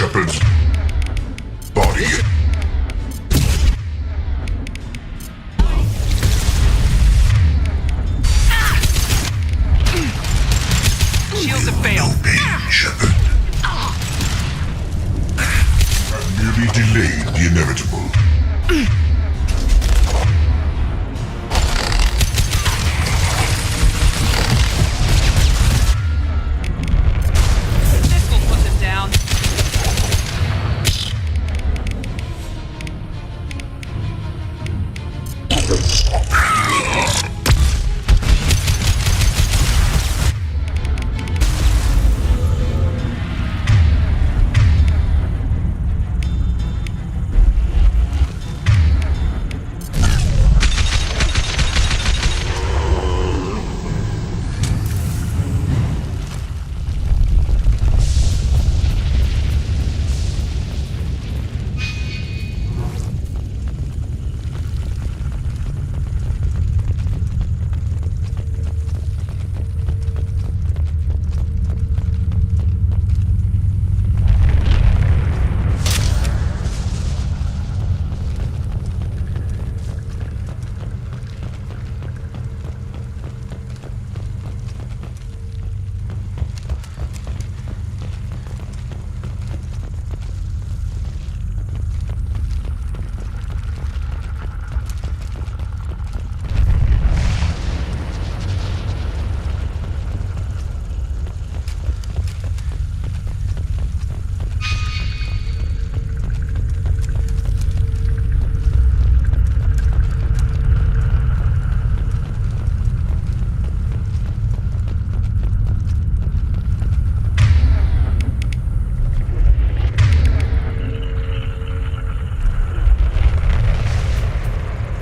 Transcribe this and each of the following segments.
Shepard's body. Shields have failed. Pain, Shepard. Merely delayed the inevitable. This will put them down.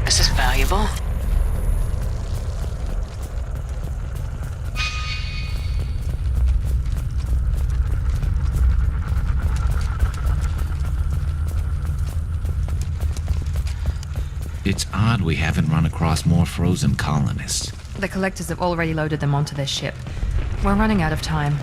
This is valuable. It's odd we haven't run across more frozen colonists. The collectors have already loaded them onto their ship. We're running out of time.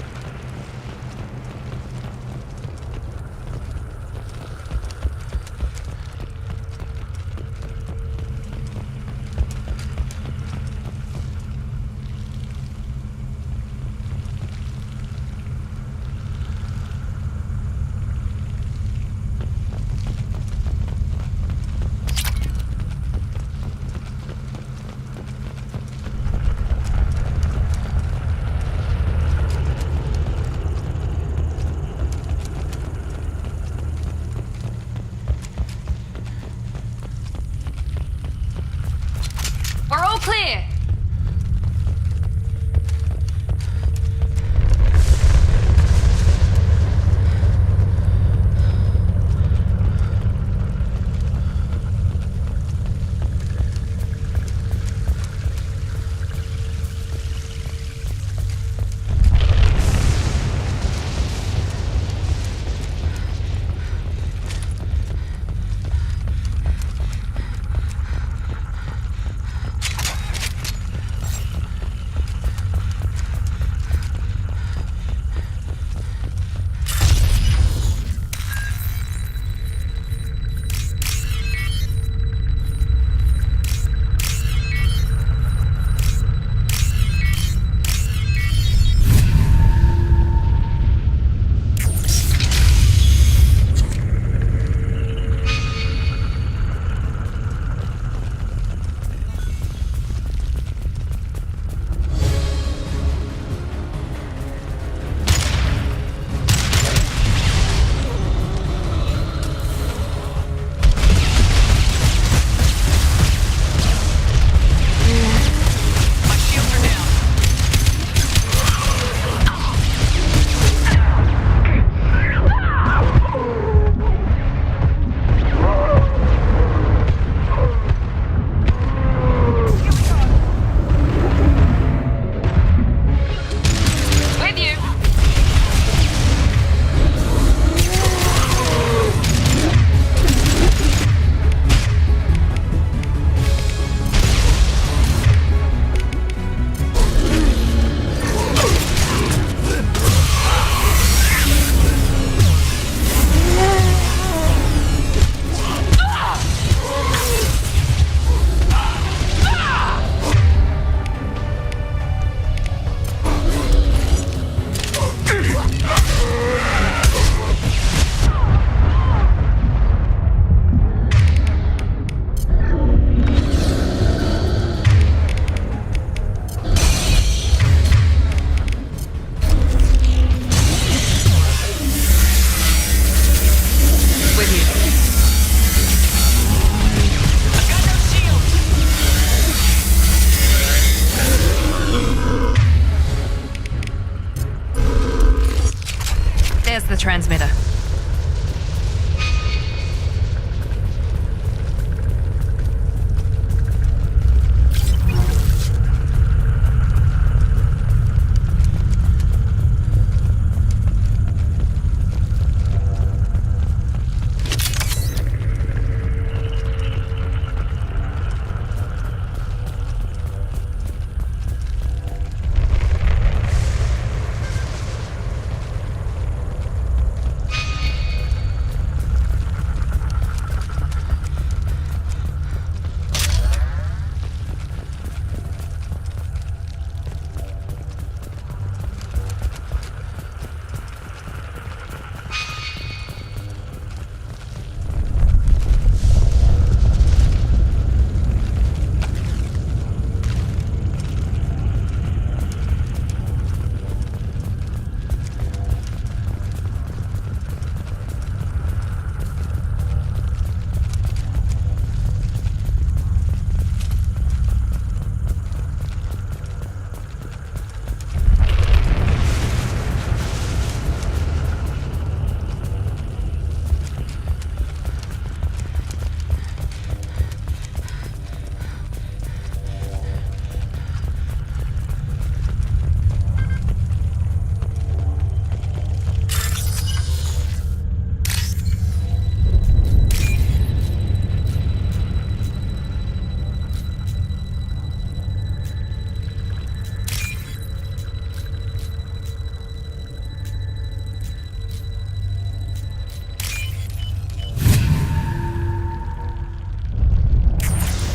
transmitter.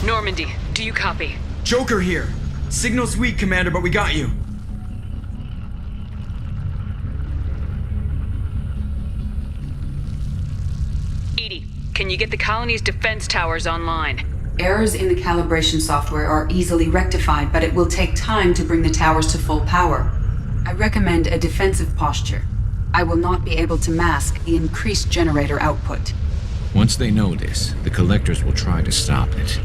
Normandy, do you copy? Joker here. Signal's weak, Commander, but we got you. Edie, can you get the colony's defense towers online? Errors in the calibration software are easily rectified, but it will take time to bring the towers to full power. I recommend a defensive posture. I will not be able to mask the increased generator output. Once they know this, the collectors will try to stop it.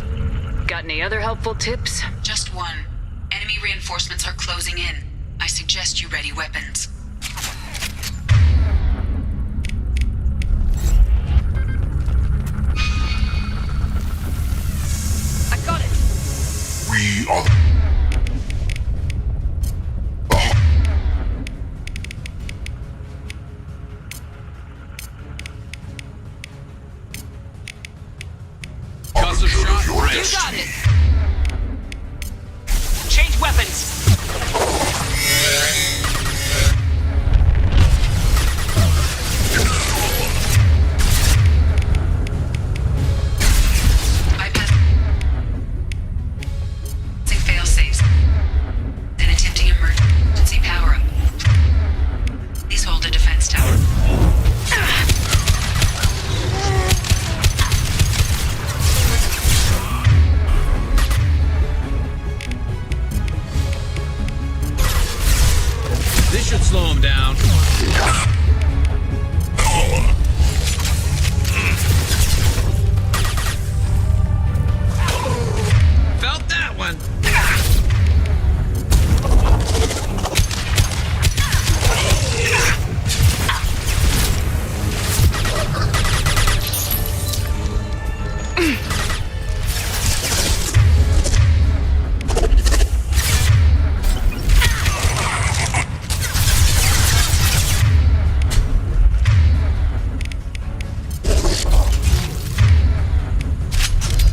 Got any other helpful tips? Just one. Enemy reinforcements are closing in. I suggest you ready weapons. I got it! We are Concept shot. your You got it! Change weapons! Bypassing fail-safes. Then attempting emergency power-up. Please hold a defense tower. This should slow him down. Felt that one.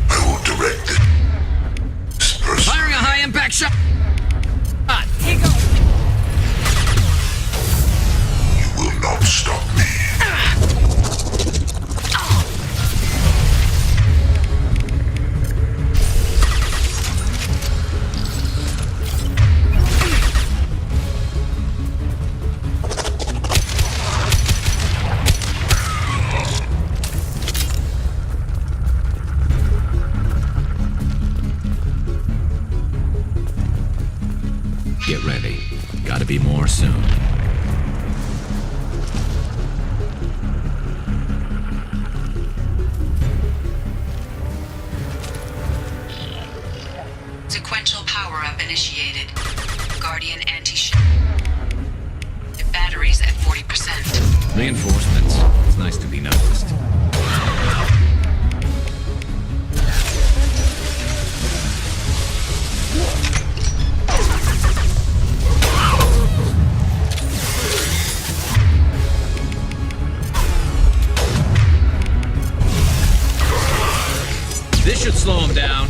I will direct this person. Firing a high impact shot. Here you go! You will not stop me. Get ready. Gotta be more soon. Sequential power-up initiated. Guardian anti-ship. The battery batteries at 40%. Reinforcements. It's nice to be noticed. This should slow him down.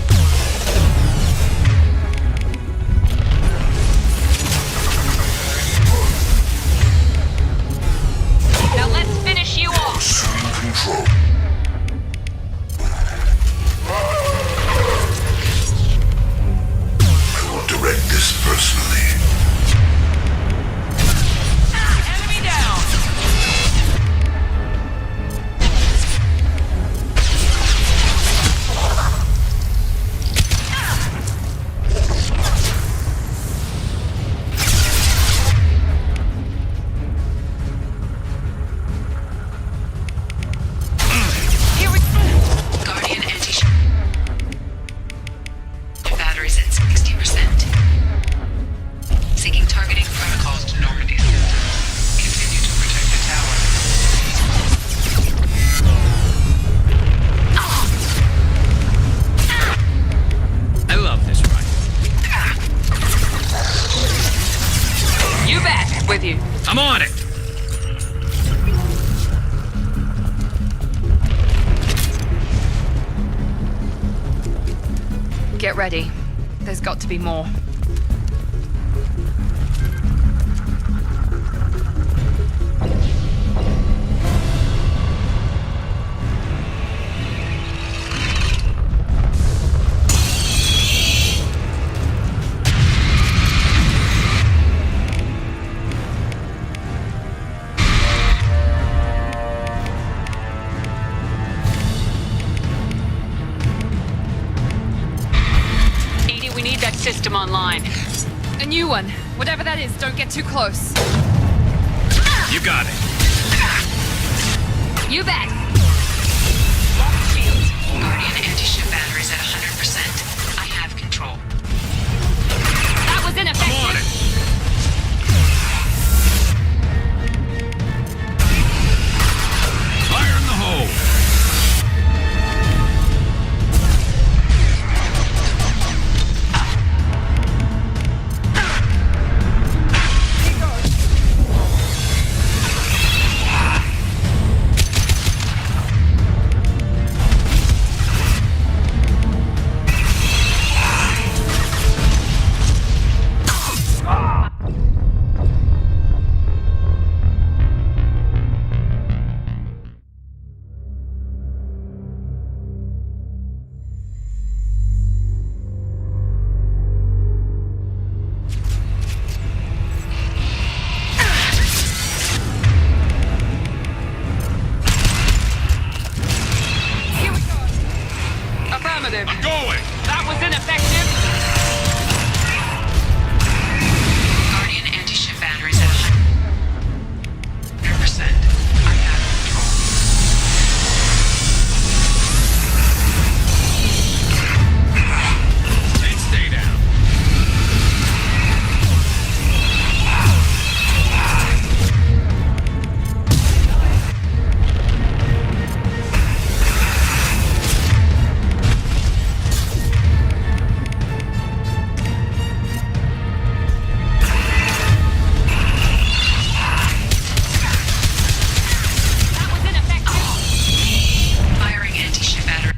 Now let's finish you off. Assuming control. I will direct this personally. Enemy down. Here we Guardian anti-ship batteries at 60%. Seeking targeting protocols to Normandy. Continue to protect the tower. I love this ride. You bet. With you. I'm on it. Get ready. There's got to be more. Edie, we need that system online. A new one. Whatever that is, don't get too close. You got it. You bet. Guardian anti-ship batteries at 100%. I have control. That was I'm ineffective. on it. Fire in the hole. Here we go. Affirmative. I'm going. That was ineffective. Guardian anti-ship batteries at 100%. I have control. And stay down. That was ineffective. Firing anti-ship battery.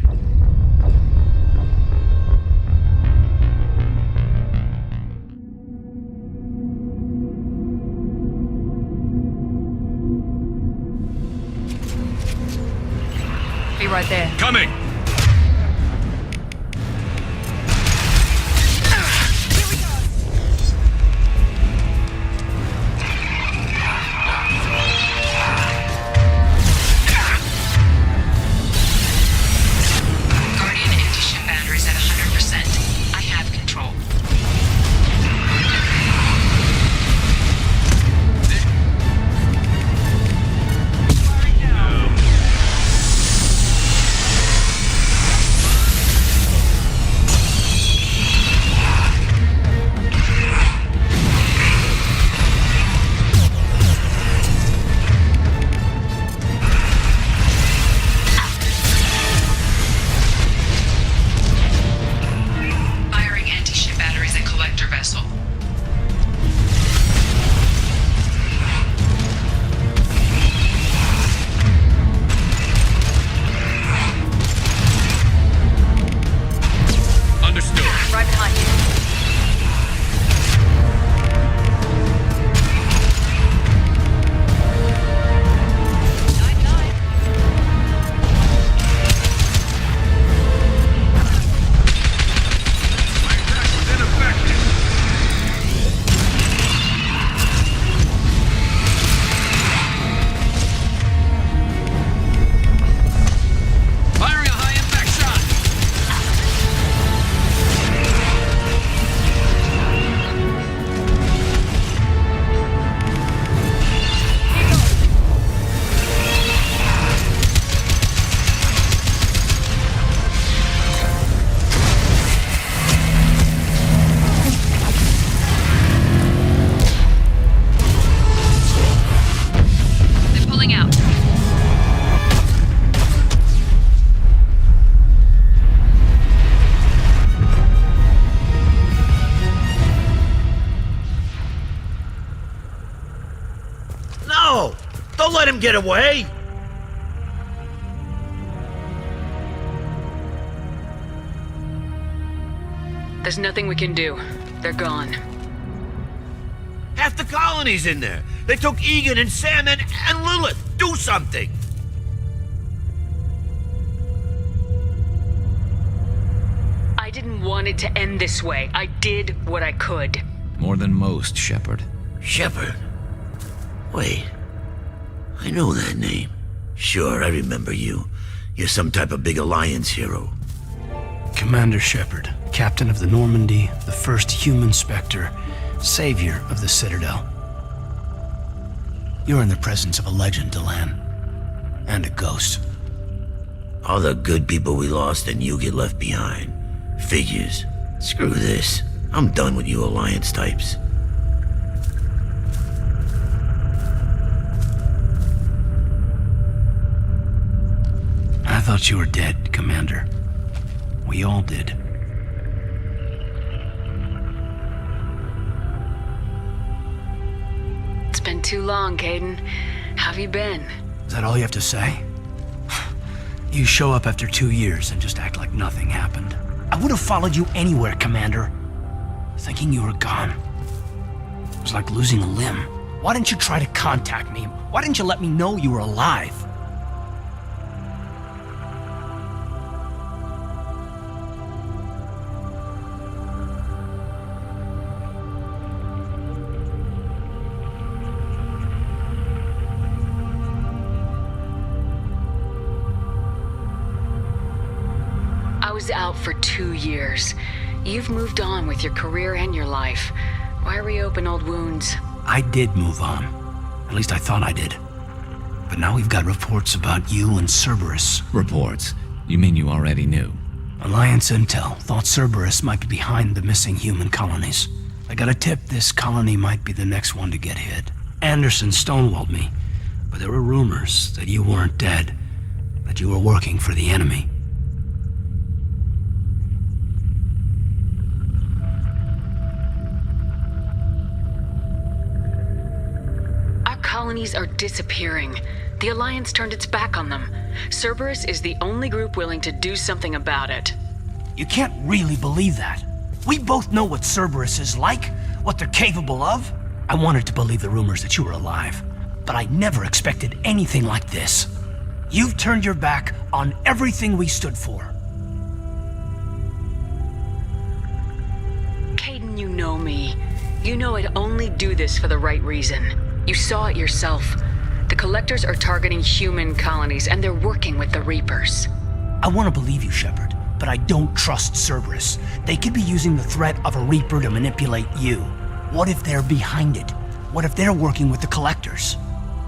Be right there. Coming. Guardian anti-ship batteries at 100%. I have control. let him get away! There's nothing we can do. They're gone. Half the colony's in there. They took Egan and Sam and Lilith. Do something! I didn't want it to end this way. I did what I could. More than most, Shepard. Shepard? Wait. I know that name. Sure, I remember you. You're some type of big Alliance hero. Commander Shepard, captain of the Normandy, the first human Spectre, savior of the Citadel. You're in the presence of a legend, Delan. And a ghost. All the good people we lost and you get left behind. Figures. Screw this. I'm done with you Alliance types. I thought you were dead, Commander. We all did. It's been too long, Kaidan. How have you been? Is that all you have to say? You show up after 2 years and just act like nothing happened. I would have followed you anywhere, Commander. Thinking you were gone. It was like losing a limb. Why didn't you try to contact me? Why didn't you let me know you were alive? I was out for 2 years. You've moved on with your career and your life. Why reopen old wounds? I did move on. At least I thought I did. But now we've got reports about you and Cerberus. Reports? You mean you already knew? Alliance Intel thought Cerberus might be behind the missing human colonies. I got a tip this colony might be the next one to get hit. Anderson stonewalled me, but there were rumors that you weren't dead, that you were working for the enemy. Colonies are disappearing. The Alliance turned its back on them. Cerberus is the only group willing to do something about it. You can't really believe that. We both know what Cerberus is like, what they're capable of. I wanted to believe the rumors that you were alive, but I never expected anything like this. You've turned your back on everything we stood for. Kaidan, you know me. You know I'd only do this for the right reason. You saw it yourself. The Collectors are targeting human colonies, and they're working with the Reapers. I want to believe you, Shepard, but I don't trust Cerberus. They could be using the threat of a Reaper to manipulate you. What if they're behind it? What if they're working with the Collectors?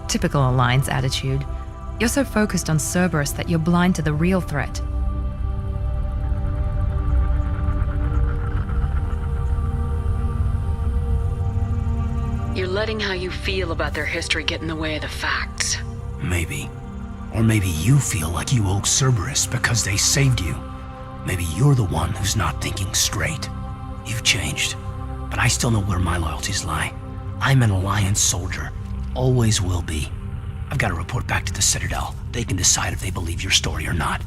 Typical Alliance attitude. You're so focused on Cerberus that you're blind to the real threat. You're letting how you feel about their history get in the way of the facts. Maybe. Or maybe you feel like you owe Cerberus because they saved you. Maybe you're the one who's not thinking straight. You've changed, but I still know where my loyalties lie. I'm an Alliance soldier. Always will be. I've got to report back to the Citadel. They can decide if they believe your story or not.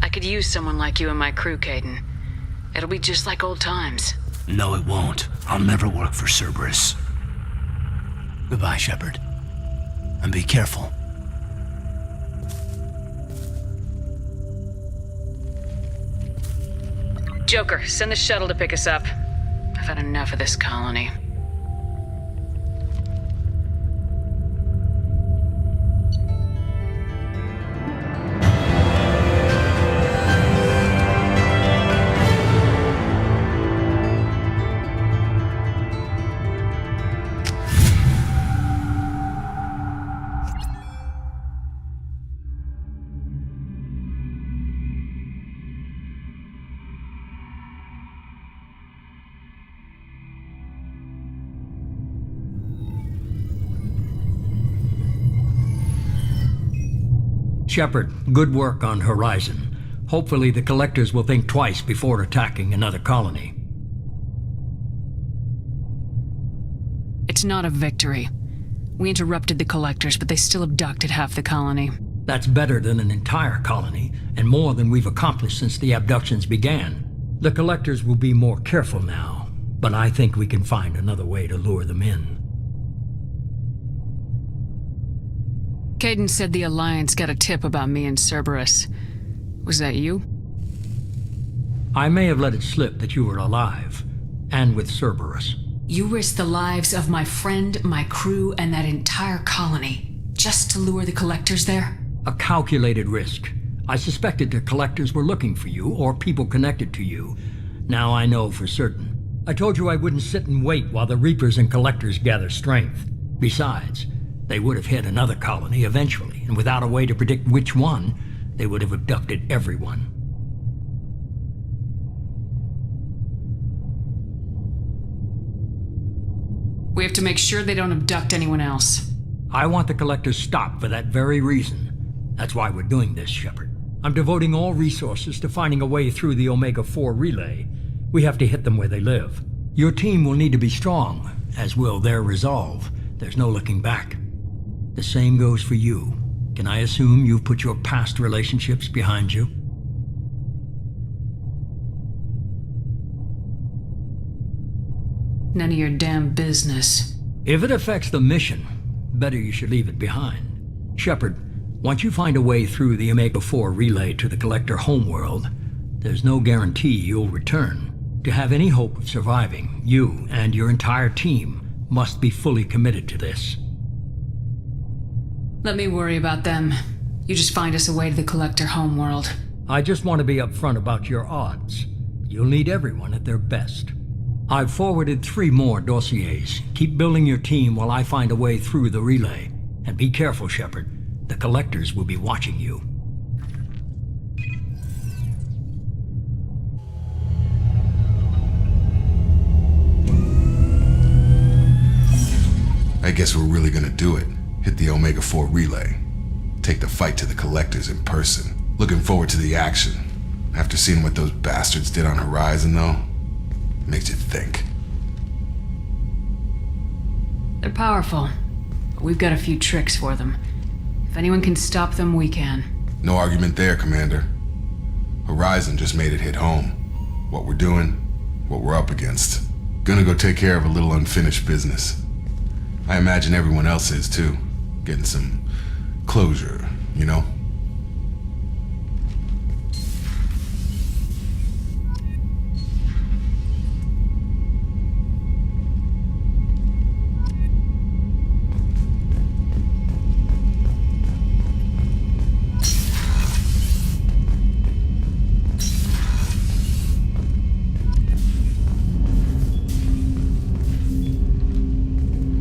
I could use someone like you in my crew, Kaidan. It'll be just like old times. No, it won't. I'll never work for Cerberus. Goodbye, Shepard. And be careful. Joker, send the shuttle to pick us up. I've had enough of this colony. Shepard, good work on Horizon. Hopefully the Collectors will think twice before attacking another colony. not a victory. We interrupted the Collectors, but they still abducted half the colony. That's better than an entire colony, and more than we've accomplished since the abductions began. The Collectors will be more careful now, but I think we can find another way to lure them in. Kaidan said the Alliance got a tip about me and Cerberus. Was that you? I may have let it slip that you were alive, and with Cerberus. You risked the lives of my friend, my crew, and that entire colony, just to lure the Collectors there? A calculated risk. I suspected the Collectors were looking for you, or people connected to you. Now I know for certain. I told you I wouldn't sit and wait while the Reapers and Collectors gather strength. Besides, they would have hit another colony eventually, and without a way to predict which one, they would have abducted everyone. We have to make sure they don't abduct anyone else. I want the Collectors stopped for that very reason. That's why we're doing this, Shepard. I'm devoting all resources to finding a way through the Omega-4 relay. We have to hit them where they live. Your team will need to be strong, as will their resolve. There's no looking back. The same goes for you. Can I assume you've put your past relationships behind you? None of your damn business. If it affects the mission, better you should leave it behind. Shepard, once you find a way through the Omega-4 relay to the Collector homeworld, there's no guarantee you'll return. To have any hope of surviving, you and your entire team must be fully committed to this. Let me worry about them. You just find us a way to the Collector homeworld. I just want to be upfront about your odds. You'll need everyone at their best. I've forwarded 3 more dossiers. Keep building your team while I find a way through the relay. And be careful, Shepard. The Collectors will be watching you. I guess we're really gonna do it. Hit the Omega-4 relay. Take the fight to the Collectors in person. Looking forward to the action. After seeing what those bastards did on Horizon, though, makes you think. They're powerful, but we've got a few tricks for them. If anyone can stop them, we can. No argument there, Commander. Horizon just made it hit home. What we're doing, what we're up against. Gonna go take care of a little unfinished business. I imagine everyone else is too. Getting some closure, you know?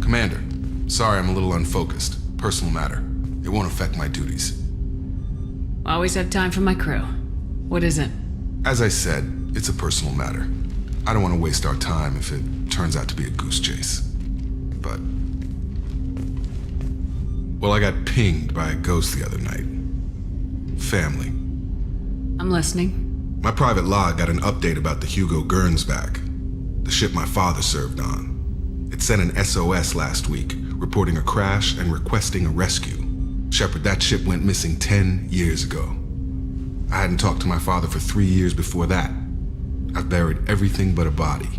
Commander, sorry I'm a little unfocused. Personal matter. It won't affect my duties. Always have time for my crew. What is it? As I said, it's a personal matter. I don't want to waste our time if it turns out to be a goose chase. But... well, I got pinged by a ghost the other night. Family. I'm listening. My private log got an update about the Hugo Gernsback, the ship my father served on. It sent an SOS last week, reporting a crash and requesting a rescue. Shepard, that ship went missing 10 years ago. I hadn't talked to my father for 3 years before that. I've buried everything but a body.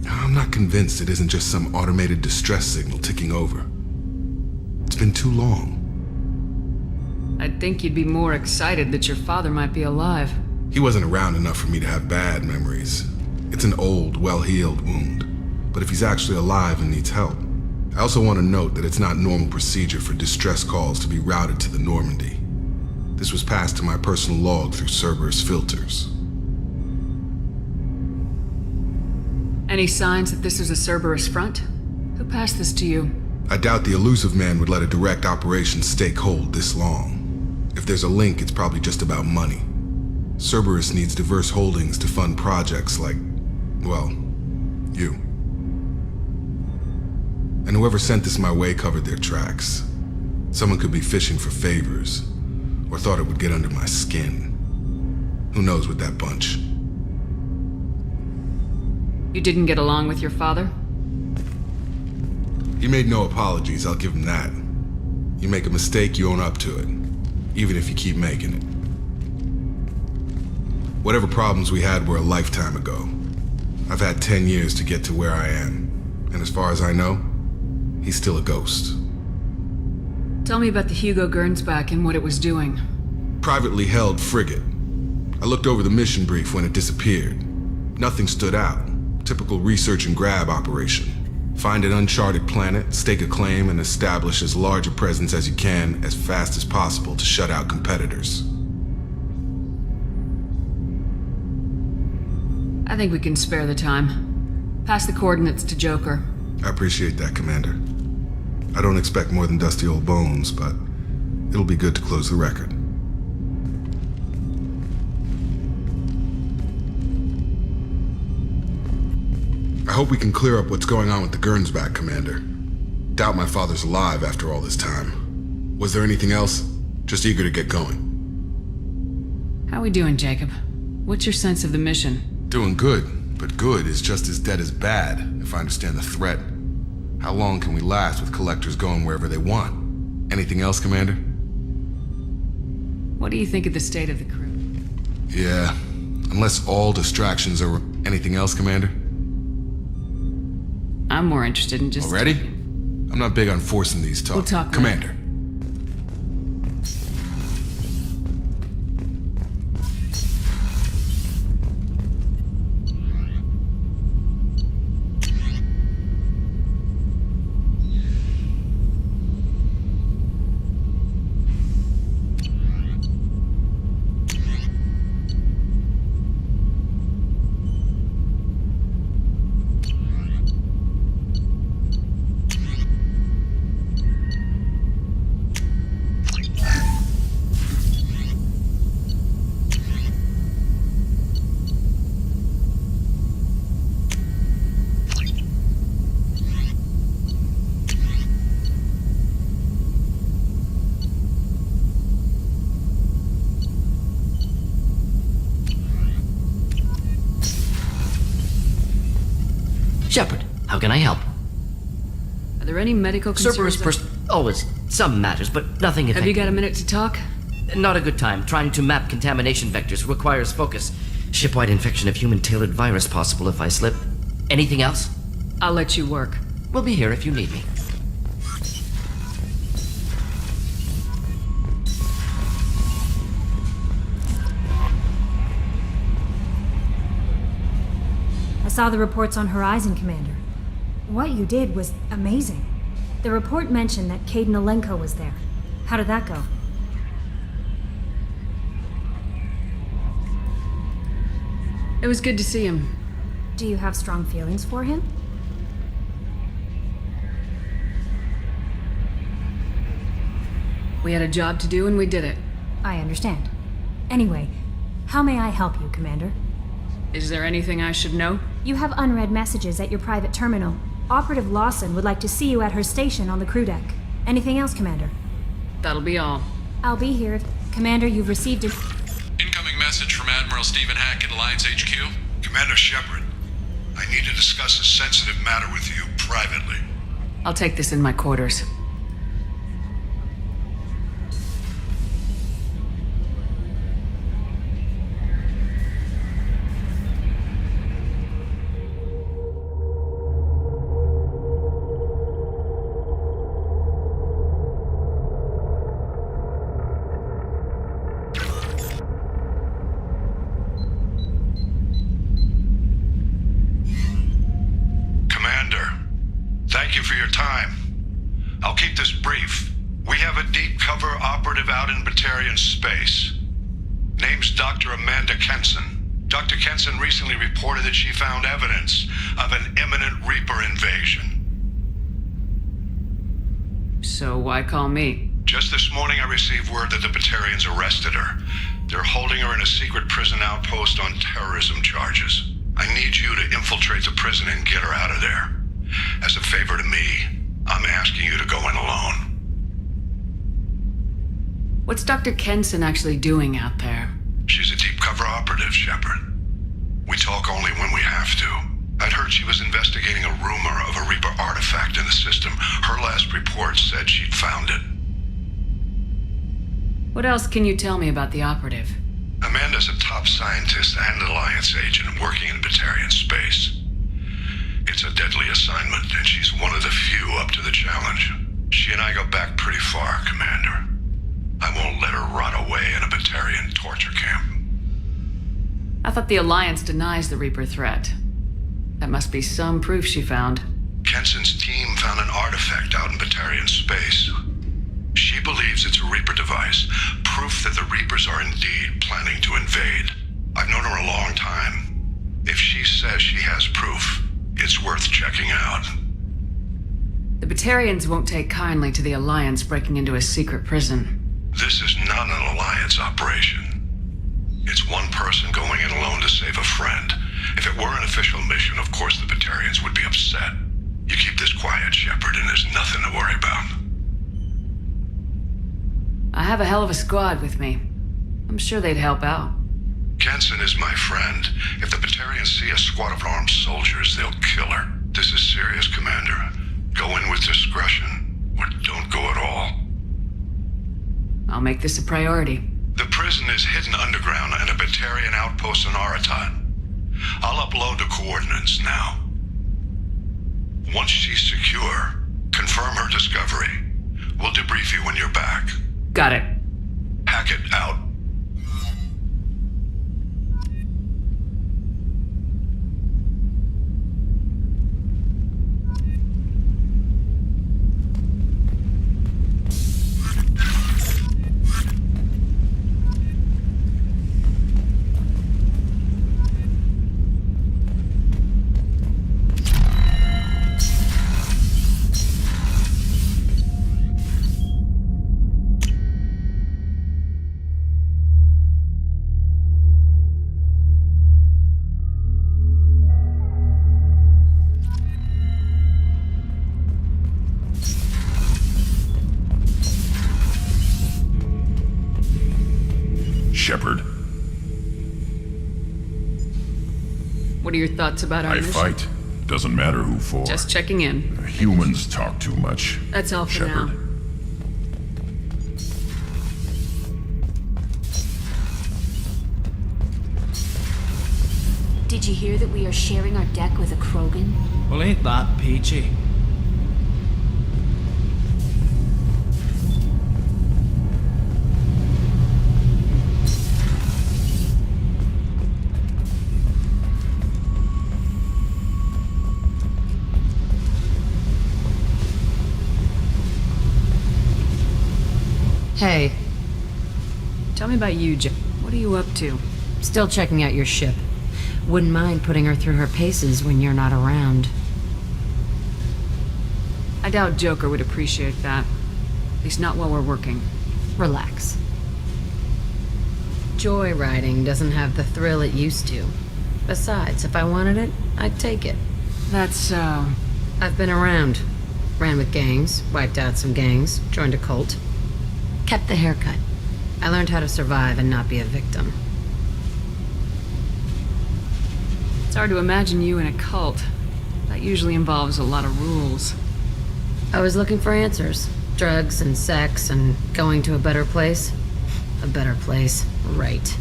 I'm not convinced it isn't just some automated distress signal ticking over. It's been too long. I'd think you'd be more excited that your father might be alive. He wasn't around enough for me to have bad memories. It's an old, well-healed wound. But if he's actually alive and needs help. I also want to note that it's not normal procedure for distress calls to be routed to the Normandy. This was passed to my personal log through Cerberus filters. Any signs that this is a Cerberus front? Who passed this to you? I doubt the Elusive Man would let a direct operation stake hold this long. If there's a link, it's probably just about money. Cerberus needs diverse holdings to fund projects like, well, you. And whoever sent this my way covered their tracks. Someone could be fishing for favors, or thought it would get under my skin. Who knows with that bunch? You didn't get along with your father? He made no apologies, I'll give him that. You make a mistake, you own up to it, even if you keep making it. Whatever problems we had were a lifetime ago. I've had 10 years to get to where I am, and as far as I know, he's still a ghost. Tell me about the Hugo Gernsback and what it was doing. Privately held frigate. I looked over the mission brief when it disappeared. Nothing stood out. Typical research and grab operation. Find an uncharted planet, stake a claim, and establish as large a presence as you can as fast as possible to shut out competitors. I think we can spare the time. Pass the coordinates to Joker. I appreciate that, Commander. I don't expect more than dusty old bones, but it'll be good to close the record. I hope we can clear up what's going on with the Gernsback, Commander. Doubt my father's alive after all this time. Was there anything else? Just eager to get going. How we doing, Jacob? What's your sense of the mission? Doing good, but good is just as dead as bad, if I understand the threat. How long can we last with collectors going wherever they want? Anything else, Commander? What do you think of the state of the crew? Yeah, unless all distractions are... Anything else, Commander? I'm more interested in just... Already? I'm not big on forcing these talks. We'll talk later. Commander. Shepard, how can I help? Are there any medical concerns? Cerberus always. Some matters, but nothing Have effective. you got a minute to talk? Not a good time. Trying to map contamination vectors requires focus. Shipwide infection of human-tailored virus possible if I slip. Anything else? I'll let you work. We'll be here if you need me. I saw the reports on Horizon, Commander. What you did was amazing. The report mentioned that Kaidan Alenko was there. How did that go? It was good to see him. Do you have strong feelings for him? We had a job to do and we did it. I understand. Anyway, how may I help you, Commander? Is there anything I should know? You have unread messages at your private terminal. Operative Lawson would like to see you at her station on the crew deck. Anything else, Commander? That'll be all. I'll be here. Commander, you've received a... Incoming message from Admiral Stephen Hackett, Alliance HQ. Commander Shepard, I need to discuss a sensitive matter with you privately. I'll take this in my quarters. Thank you for your time. I'll keep this brief. We have a deep cover operative out in Batarian space. Name's Dr. Amanda Kenson. Dr. Kenson recently reported that she found evidence of an imminent Reaper invasion. So why call me? Just this morning I received word that the Batarians arrested her. They're holding her in a secret prison outpost on terrorism charges. I need you to infiltrate the prison and get her out of there. As a favor to me, I'm asking you to go in alone. What's Dr. Kenson actually doing out there? She's a deep cover operative, Shepard. We talk only when we have to. I'd heard she was investigating a rumor of a Reaper artifact in the system. Her last report said she'd found it. What else can you tell me about the operative? Amanda's a top scientist and Alliance agent working in Batarian space. It's a deadly assignment, and she's one of the few up to the challenge. She and I go back pretty far, Commander. I won't let her rot away in a Batarian torture camp. I thought the Alliance denies the Reaper threat. That must be some proof she found. Kenson's team found an artifact out in Batarian space. She believes it's a Reaper device, proof that the Reapers are indeed planning to invade. I've known her a long time. If she says she has proof, it's worth checking out. The Batarians won't take kindly to the Alliance breaking into a secret prison. This is not an Alliance operation. It's one person going in alone to save a friend. If it were an official mission, of course the Batarians would be upset. You keep this quiet, Shepard, and there's nothing to worry about. I have a hell of a squad with me. I'm sure they'd help out. Kenson is my friend. If the Batarians see a squad of armed soldiers, they'll kill her. This is serious, Commander. Go in with discretion, or don't go at all. I'll make this a priority. The prison is hidden underground in a Batarian outpost in Aratat. I'll upload the coordinates now. Once she's secure, confirm her discovery. We'll debrief you when you're back. Got it. Hackett out. Shepard. What are your thoughts about our mission? I fight. Doesn't matter who for. Just checking in. Humans talk too much. That's all for Shepard. now. Did you hear that we are sharing our deck with a Krogan? Well, ain't that peachy? Hey, Tell me about you, Jack. What are you up to? still checking out your ship. Wouldn't mind putting her through her paces when you're not around. I doubt Joker would appreciate that. At least not while we're working. Relax. Joyriding doesn't have the thrill it used to. Besides, if I wanted it, I'd take it. That's so... I've been around. Ran with gangs, wiped out some gangs, joined a cult. Kept the haircut. I learned how to survive and not be a victim. It's hard to imagine you in a cult. That usually involves a lot of rules. I was looking for answers. Drugs and sex and going to a better place. A better place, right.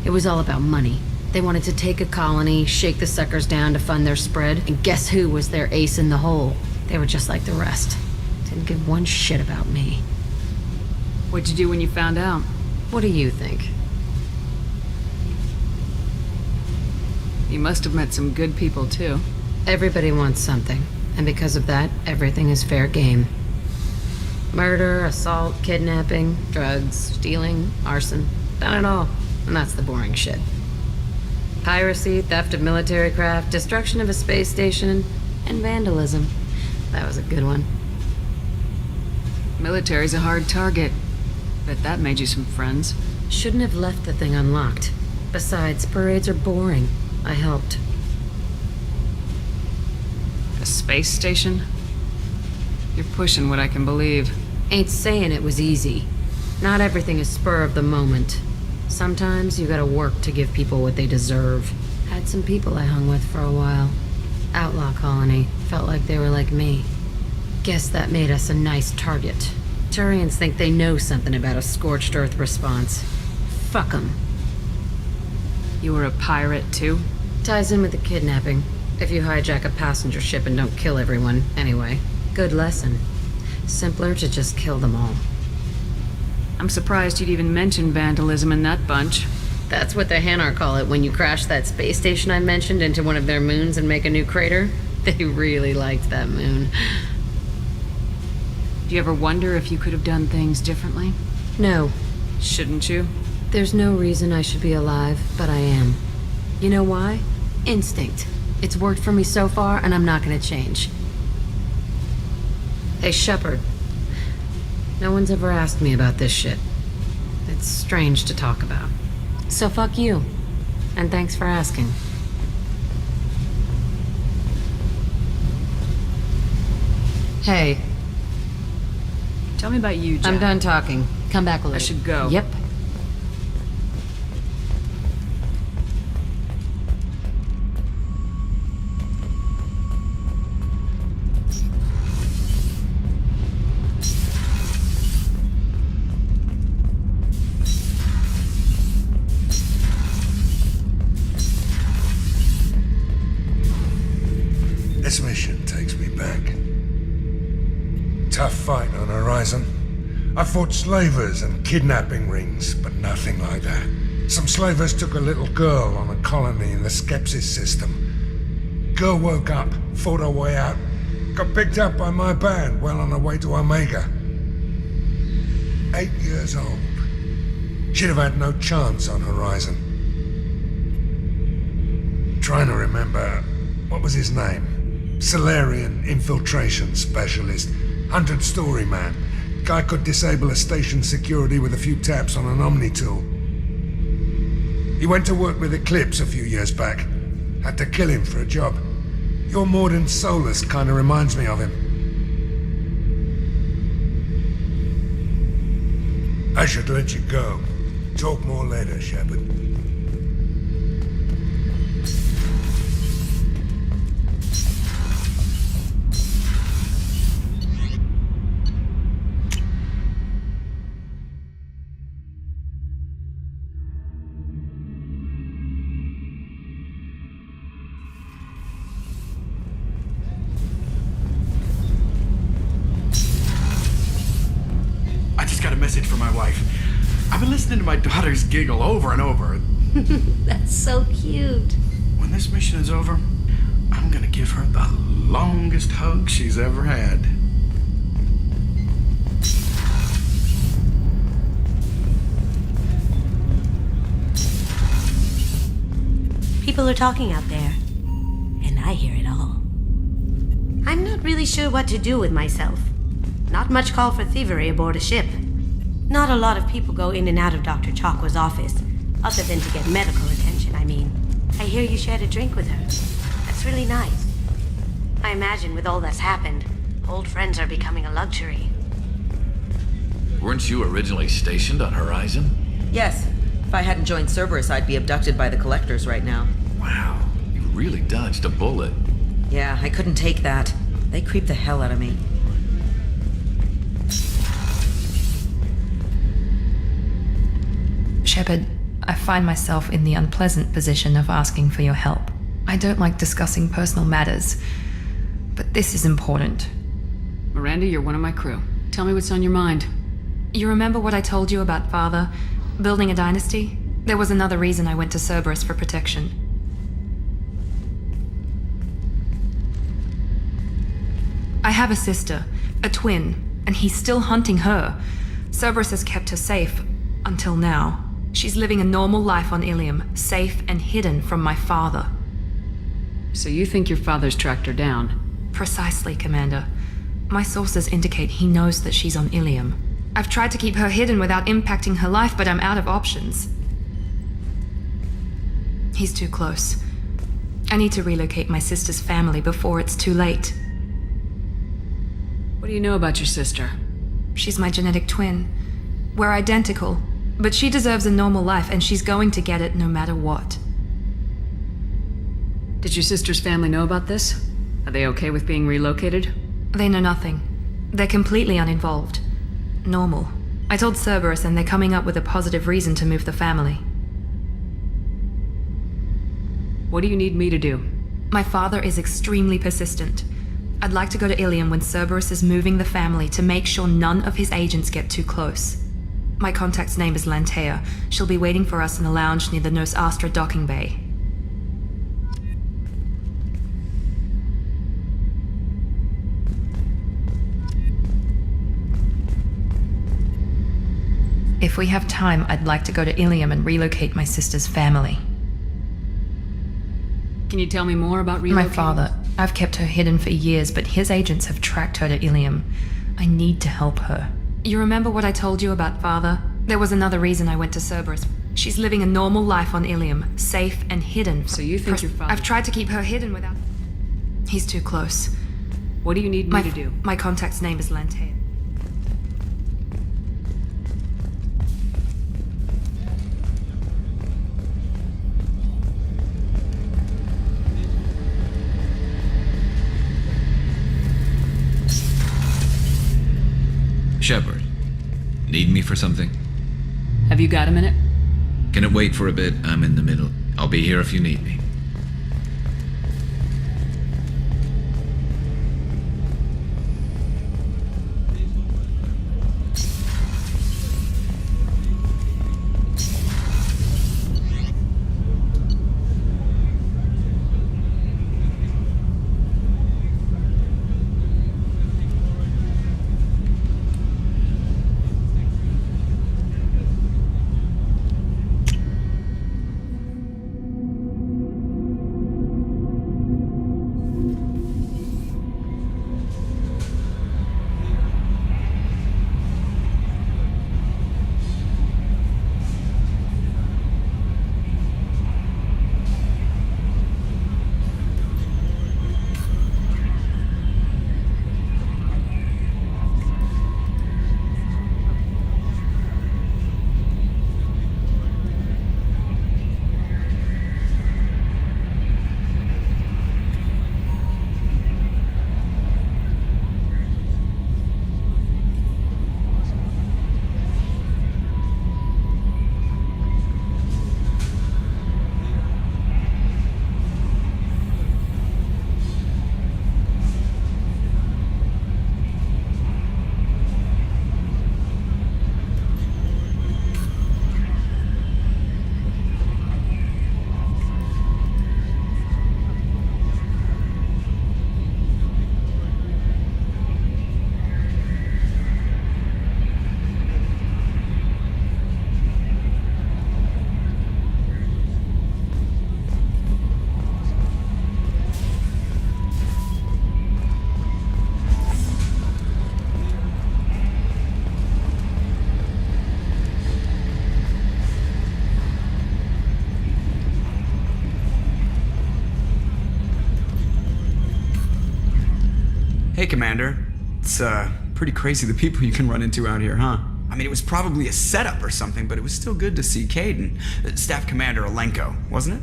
It was all about money. They wanted to take a colony, shake the suckers down to fund their spread, and guess who was their ace in the hole? They were just like the rest. Didn't give one shit about me. What'd you do when you found out? What do you think? You must have met some good people, too. Everybody wants something, and because of that, everything is fair game. Murder, assault, kidnapping, drugs, stealing, arson. Done it all. And that's the boring shit. Piracy, theft of military craft, destruction of a space station, and vandalism. That was a good one. Military's a hard target. Bet that made you some friends. Shouldn't have left the thing unlocked. Besides, parades are boring. I helped. A space station? You're pushing what I can believe. Ain't saying it was easy. Not everything is spur of the moment. Sometimes you gotta work to give people what they deserve. Had some people I hung with for a while. Outlaw colony. Felt like they were like me. Guess that made us a nice target. Turians think they know something about a scorched earth response. Fuck 'em. You were a pirate, too? Ties in with the kidnapping. If you hijack a passenger ship and don't kill everyone, anyway. Good lesson. Simpler to just kill them all. I'm surprised you'd even mention vandalism in that bunch. That's what the Hanar call it when you crash that space station I mentioned into one of their moons and make a new crater. They really liked that moon. Do you ever wonder if you could have done things differently? No. Shouldn't you? There's no reason I should be alive, but I am. You know why? Instinct. It's worked for me so far, and I'm not gonna change. Hey, Shepard. No one's ever asked me about this shit. It's strange to talk about. So fuck you. And thanks for asking. Hey. Tell me about you, Jack. I'm done talking. Come back later. I should go. Yep. This mission takes me back. Tough fight on Horizon. I fought slavers and kidnapping rings, but nothing like that. Some slavers took a little girl on a colony in the Skepsis system. Girl woke up, fought her way out, got picked up by my band well on her way to Omega. 8 years old. She'd have had no chance on Horizon. Trying to remember, what was his name? Solarian infiltration specialist. 100-story man. Guy could disable a station security with a few taps on an Omni tool. He went to work with Eclipse a few years back. Had to kill him for a job. Your Mordin Solus kinda reminds me of him. I should let you go. Talk more later, Shepard. I just got a message from my wife. I've been listening to my daughter's giggle over and over. That's so cute. When this mission is over, I'm gonna give her the longest hug she's ever had. People are talking out there, and I hear it all. I'm not really sure what to do with myself. Not much call for thievery aboard a ship. Not a lot of people go in and out of Dr. Chakwa's office, other than to get medical attention, I mean. I hear you shared a drink with her. That's really nice. I imagine with all that's happened, old friends are becoming a luxury. Weren't you originally stationed on Horizon? Yes. If I hadn't joined Cerberus, I'd be abducted by the Collectors right now. Wow, you really dodged a bullet. Yeah, I couldn't take that. They creep the hell out of me. Shepard, I find myself in the unpleasant position of asking for your help. I don't like discussing personal matters, but this is important. Miranda, you're one of my crew. Tell me what's on your mind. You remember what I told you about Father? Building a dynasty? There was another reason I went to Cerberus for protection. I have a sister, a twin, and he's still hunting her. Cerberus has kept her safe, until now. She's living a normal life on Ilium, safe and hidden from my father. So you think your father's tracked her down? Precisely, Commander. My sources indicate he knows that she's on Ilium. I've tried to keep her hidden without impacting her life, but I'm out of options. He's too close. I need to relocate my sister's family before it's too late. What do you know about your sister? She's my genetic twin. We're identical, but she deserves a normal life, and she's going to get it no matter what. Did your sister's family know about this? Are they okay with being relocated? They know nothing. They're completely uninvolved. Normal. I told Cerberus and they're coming up with a positive reason to move the family. What do you need me to do? My father is extremely persistent. I'd like to go to Ilium when Cerberus is moving the family to make sure none of his agents get too close. My contact's name is Lantea. She'll be waiting for us in the lounge near the Nos Astra docking bay. If we have time, I'd like to go to Ilium and relocate my sister's family. Can you tell me more about relocating? My father. I've kept her hidden for years, but his agents have tracked her to Ilium. I need to help her. You remember what I told you about father? There was another reason I went to Cerberus. She's living a normal life on Ilium, safe and hidden. So you think your father... I've tried to keep her hidden without... He's too close. What do you need me to do? My contact's name is Lantea. Shepard, need me for something? Have you got a minute? Can it wait for a bit? I'm in the middle. I'll be here if you need me. Hey, Commander. It's, pretty crazy the people you can run into out here, huh? I mean, it was probably a setup or something, but it was still good to see Kaidan. Staff Commander Alenko, wasn't it?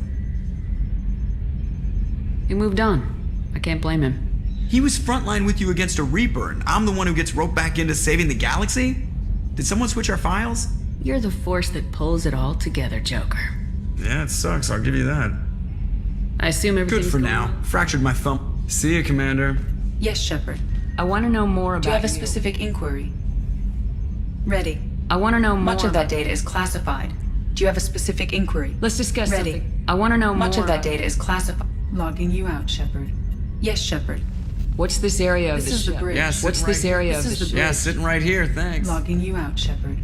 He moved on. I can't blame him. He was frontline with you against a Reaper, and I'm the one who gets roped back into saving the galaxy? Did someone switch our files? You're the force that pulls it all together, Joker. Yeah, it sucks, I'll give you that. I assume everything's good for going now. well? Fractured my thumb. See you, Commander. Yes, Shepard. I want to know more about Do you have a specific inquiry? Ready. I want to know more. Much of that data is classified. Do you have a specific inquiry? Let's discuss Ready. something. I want to know more. Much of that data is classified. Logging you out, Shepard. Yes, Shepard. What's this area of This the is the ship? bridge. Yeah, What's this area This of is the the ship? Yeah, sitting right here, thanks. Logging you out, Shepard.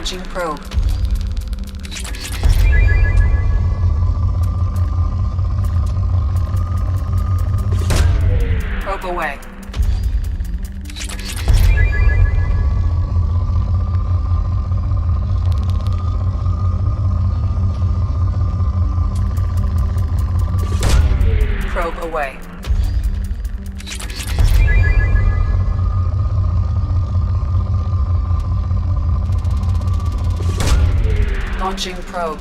Launching probe. Probe away. Probe away. Launching probe.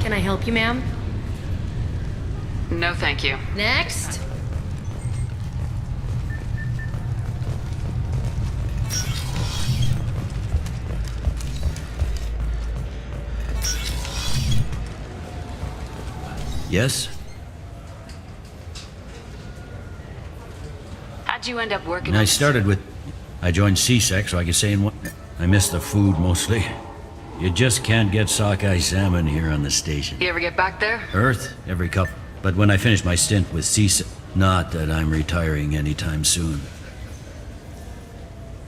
Can I help you, ma'am? No, thank you. Next. Yes? How'd you end up working I on started with... I joined CSEC so I could say in one... I miss the food mostly. You just can't get sockeye salmon here on the station. You ever get back there? Earth, every cup. But when I finished my stint with CSEC... Not that I'm retiring anytime soon.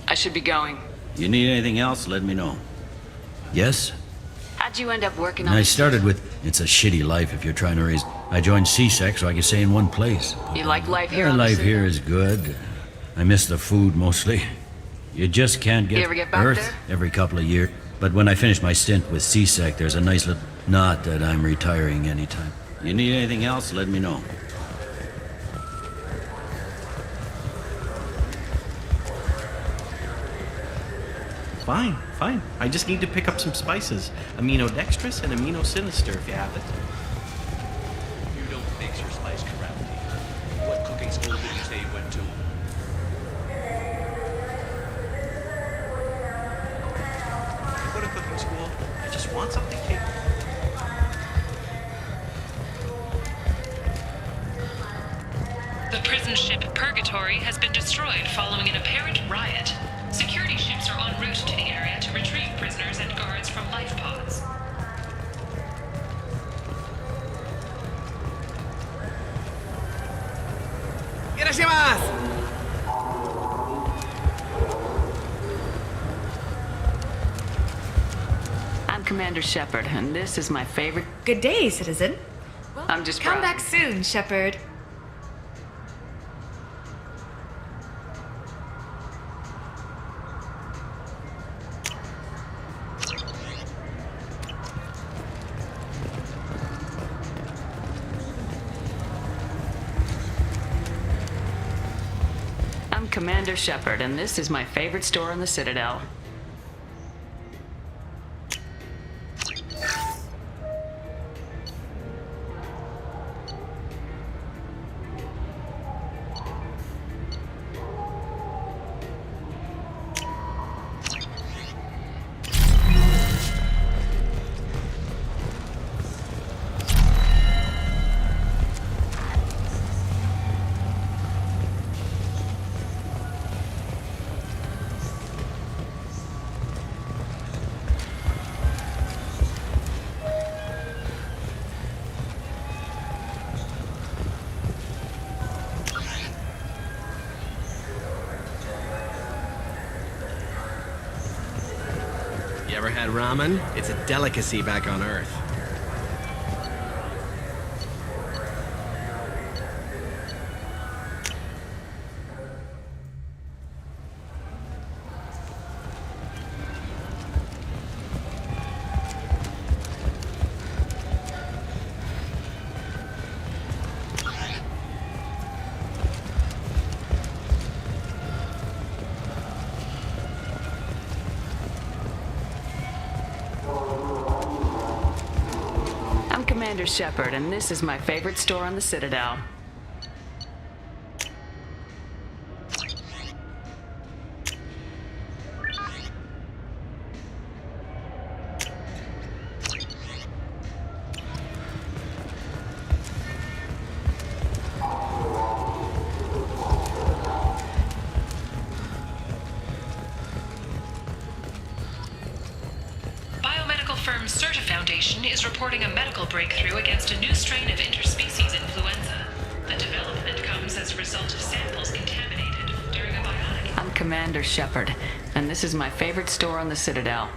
I should be going. You need anything else, let me know. Yes? How'd you end up working on I started with... It's a shitty life if you're trying to raise... I joined CSEC so I could stay in one place. You like life here? Life here is good. I miss the food mostly. You just can't get... You ever get back Earth there? every couple of years. But when I finished my stint with CSEC, there's a nice little... Not that I'm retiring anytime. You need anything else, let me know. Fine, fine. I just need to pick up some spices. Aminodextrous and aminosinister if you have it. You don't mix your spice correctly. What cooking school did you say you went to? I go to cooking school. I just want something tasty. The prison ship Purgatory has been destroyed following an apparent riot. Security ships are en route to the area to retrieve prisoners and guards from life pods. I'm Commander Shepard, and this is my favorite... Good day, citizen. I'm just Come proud. back soon, Shepard. I'm Commander Shepard, and this is my favorite store on the Citadel. You ever had ramen? It's a delicacy back on Earth. I'm Commander Shepard, and this is my favorite store on the Citadel. Biomedical firm Certa Foundation is reporting a medical breakthrough against a new strain of interspecies influenza. The development comes as a result of samples contaminated during a bionic... I'm Commander Shepard, and this is my favorite store on the Citadel.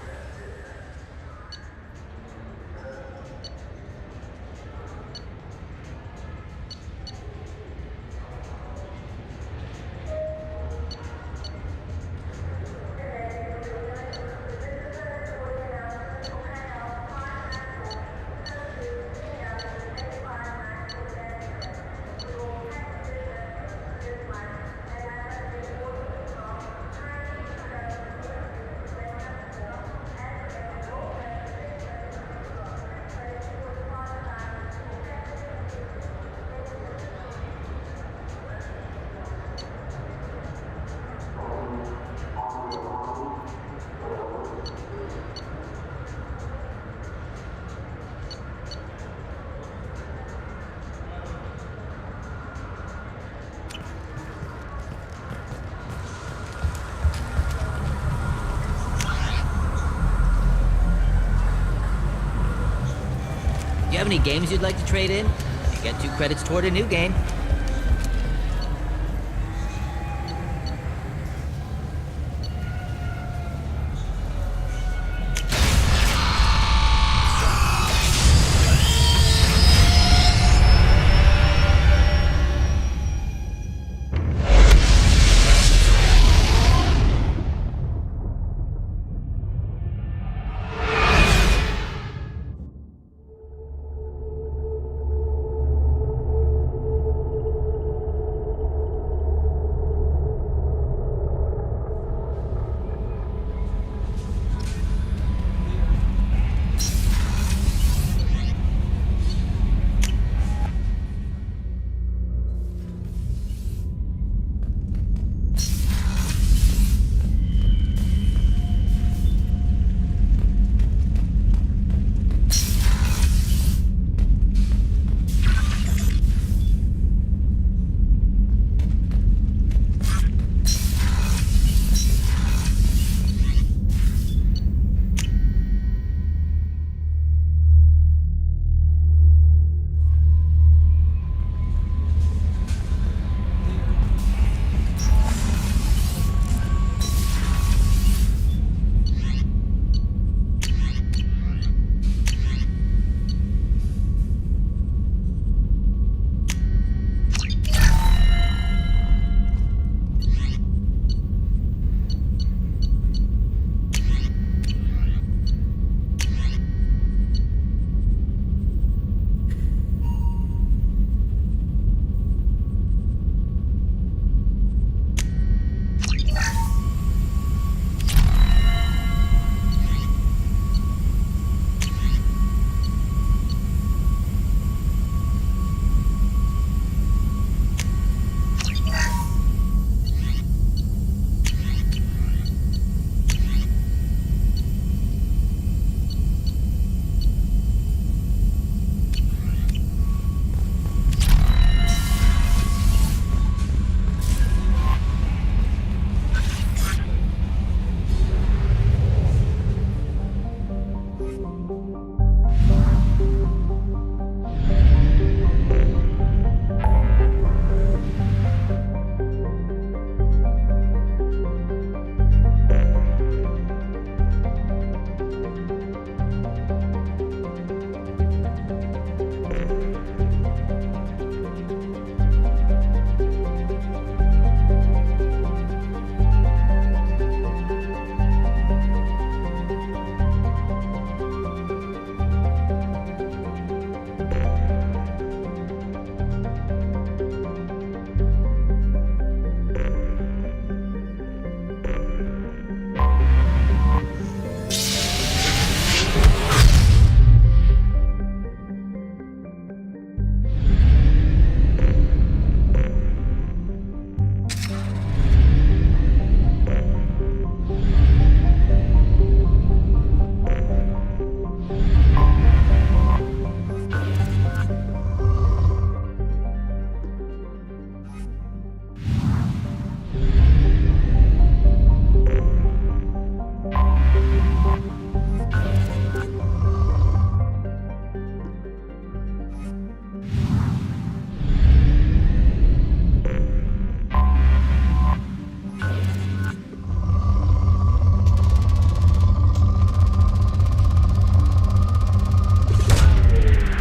have any games you'd like to trade in? You get 2 credits toward a new game.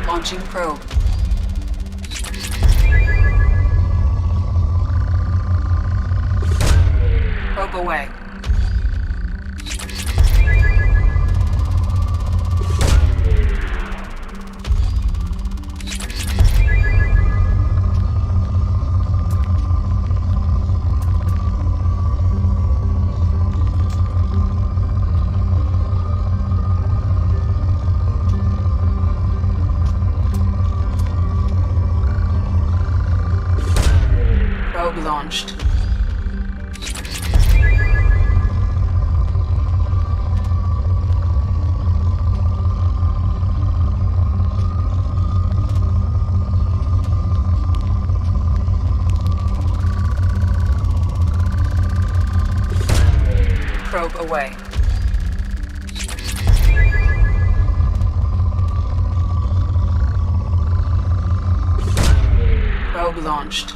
Launching probe. Probe away. Probe launched. Probe away. Probe launched.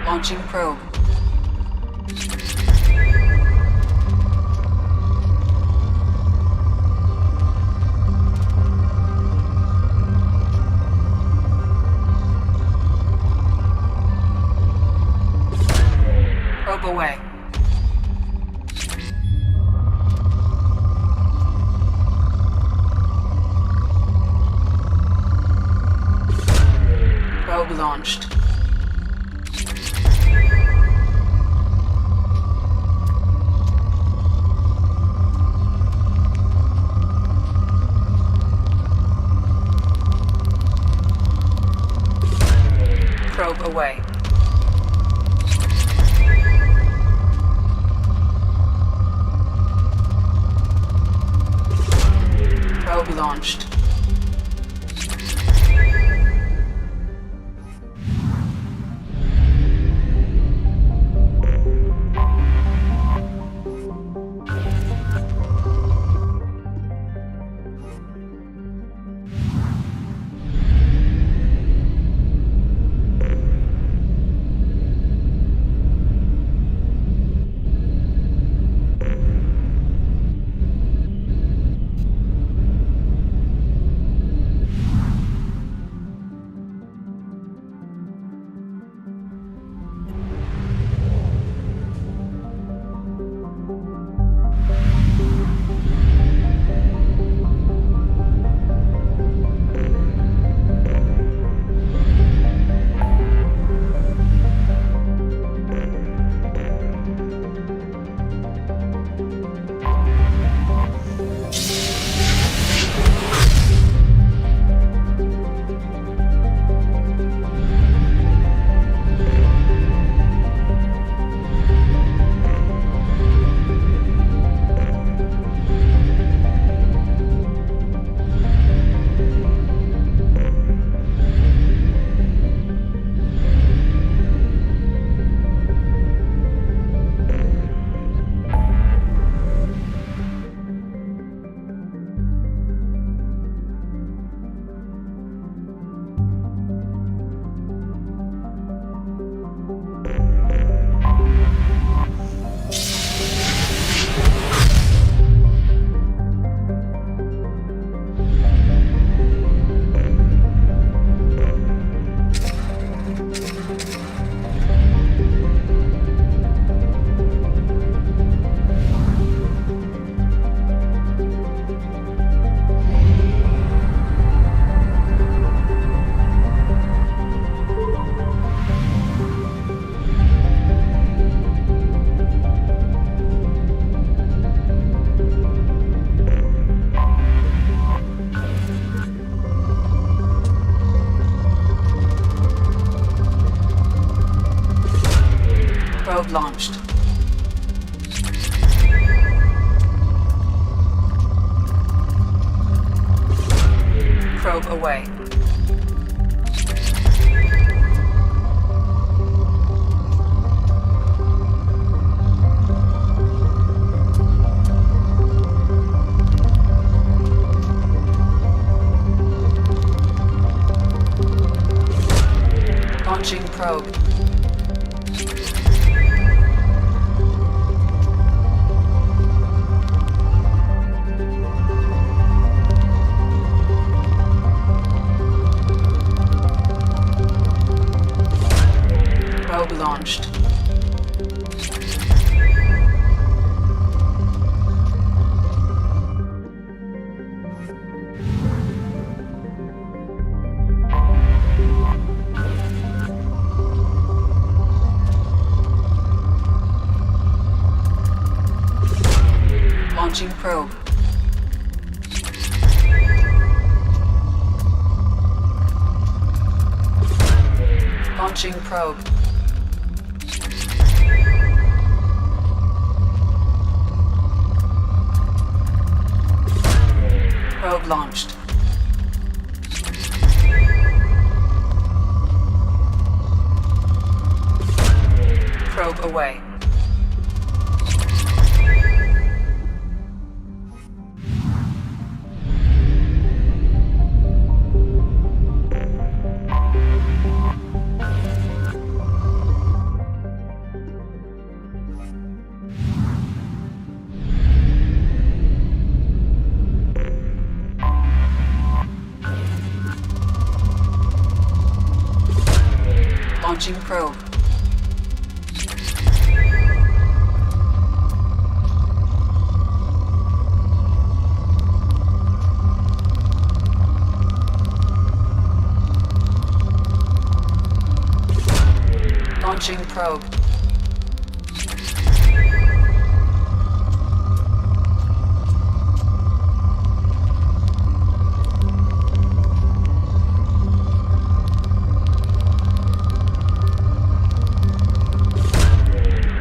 Launching probe. Probe away. Probe launched. Probe away. Probe launched. Probe launched. Probe away. Launching probe. Probe launched. Launching probe. Launching probe. Probe launched. Probe away. Launching probe. Launching probe.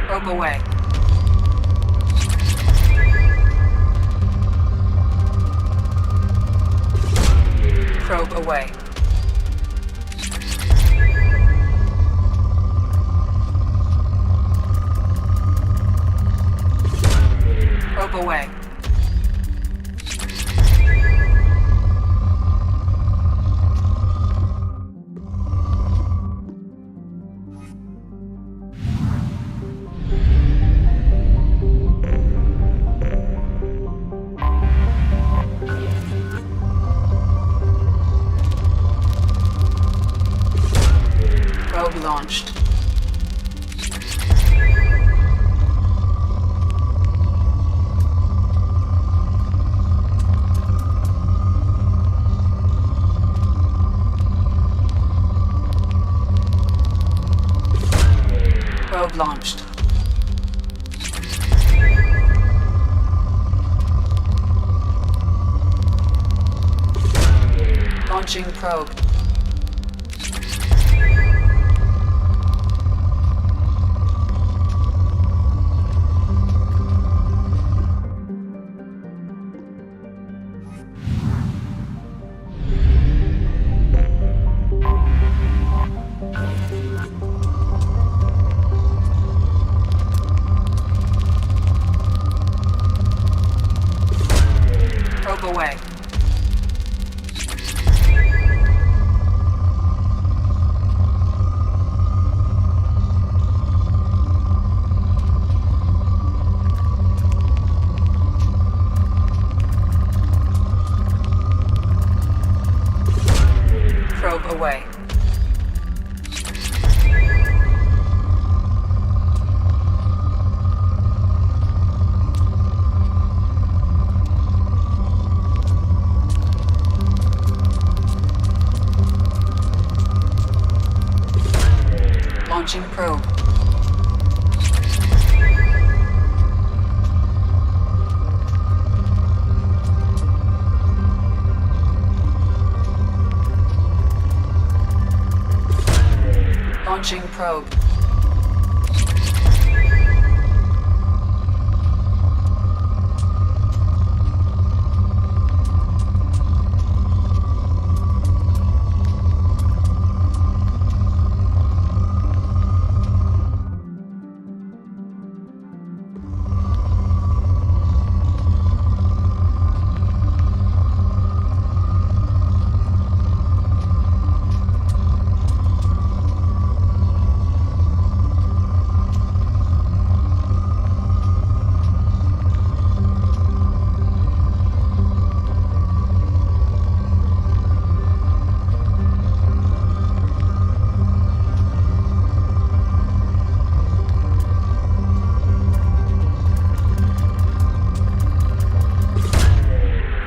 Probe away. Probe away. Probe away. Probe launched. Probe launched. Launching probe. Probe away. Probe away. Launching probe. Launching probe.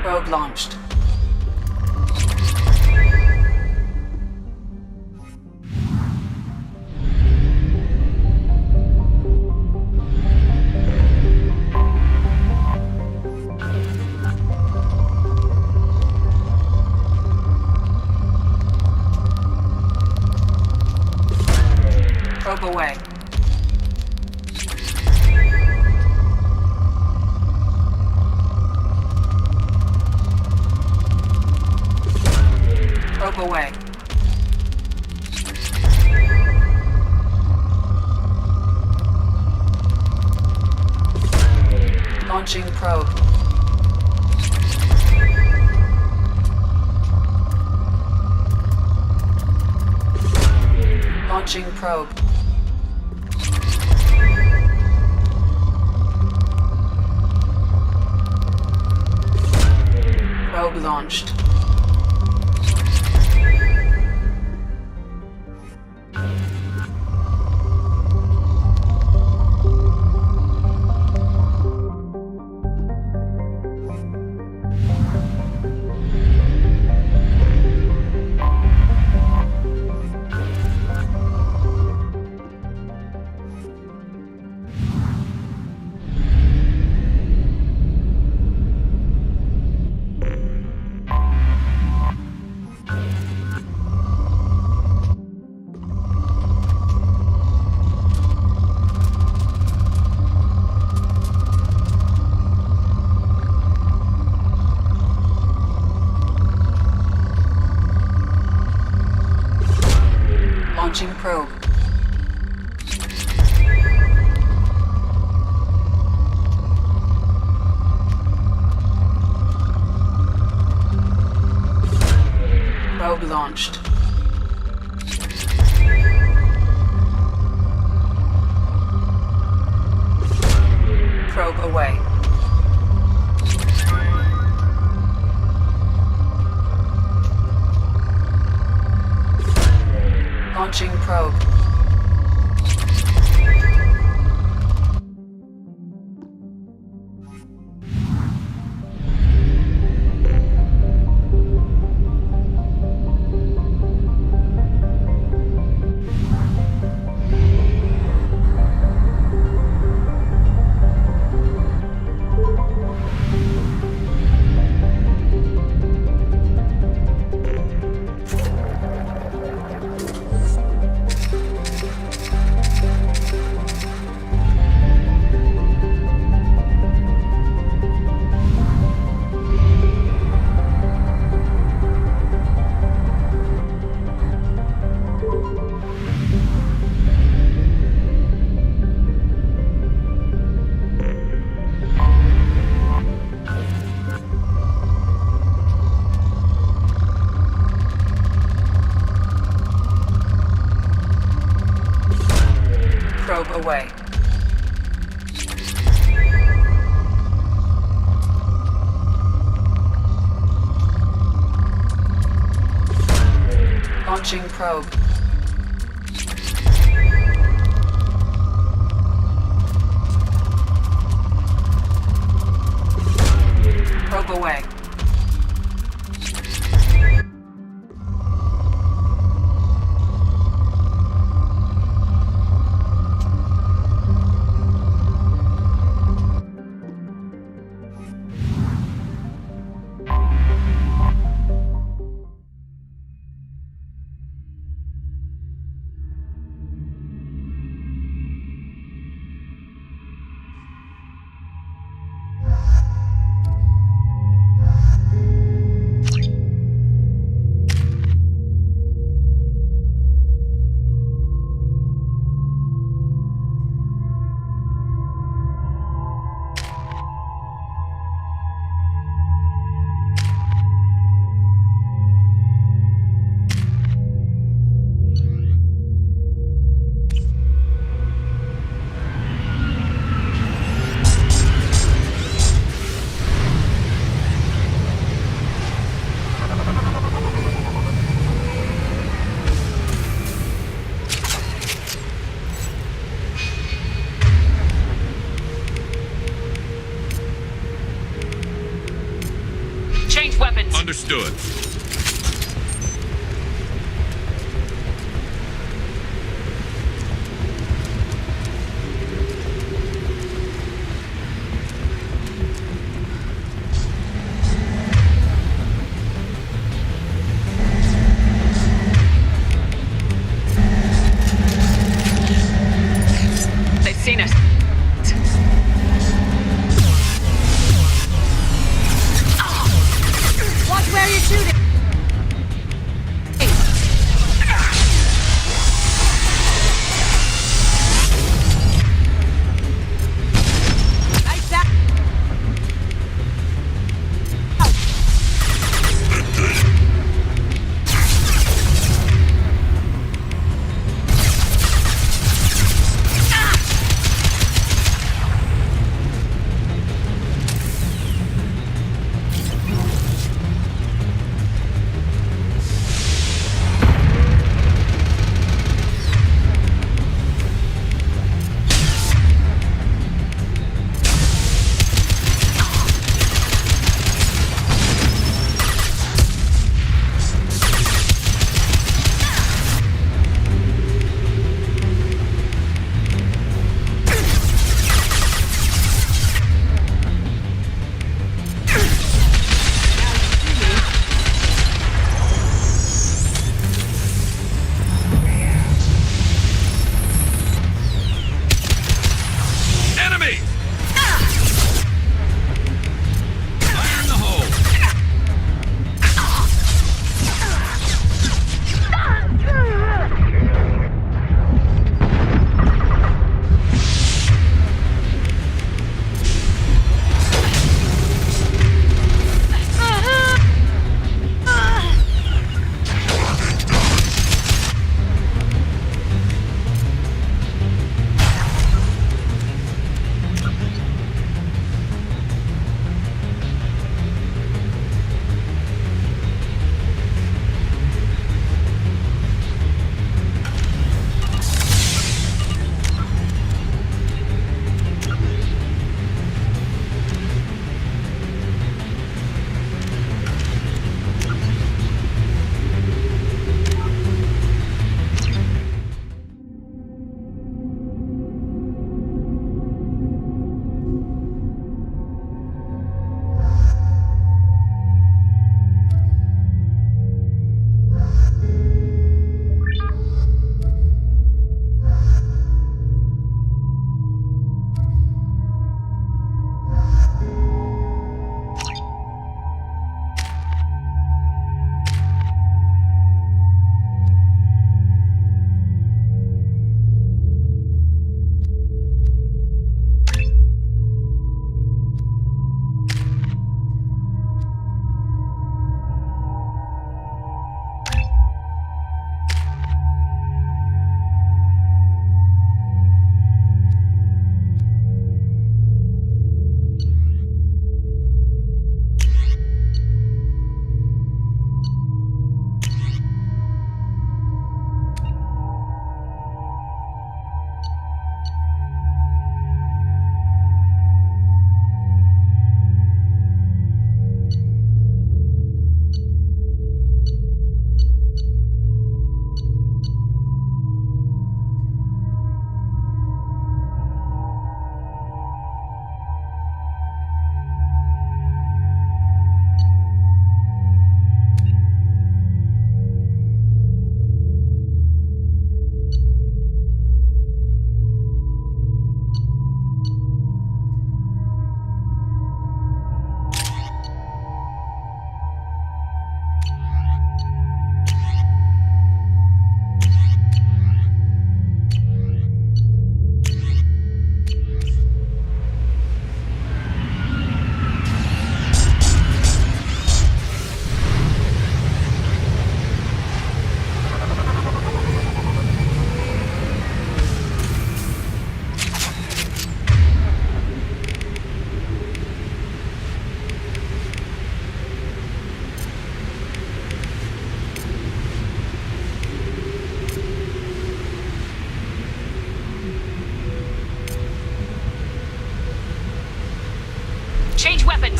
Probe launched. Probe away. Probe away. Launching probe. Launching probe. Probe launched. Launching probe. Probe launched. Probe away. Launching probe. Probe away. Launching probe. Probe away. Change weapons. Understood. They've seen us. Watch where you're shooting!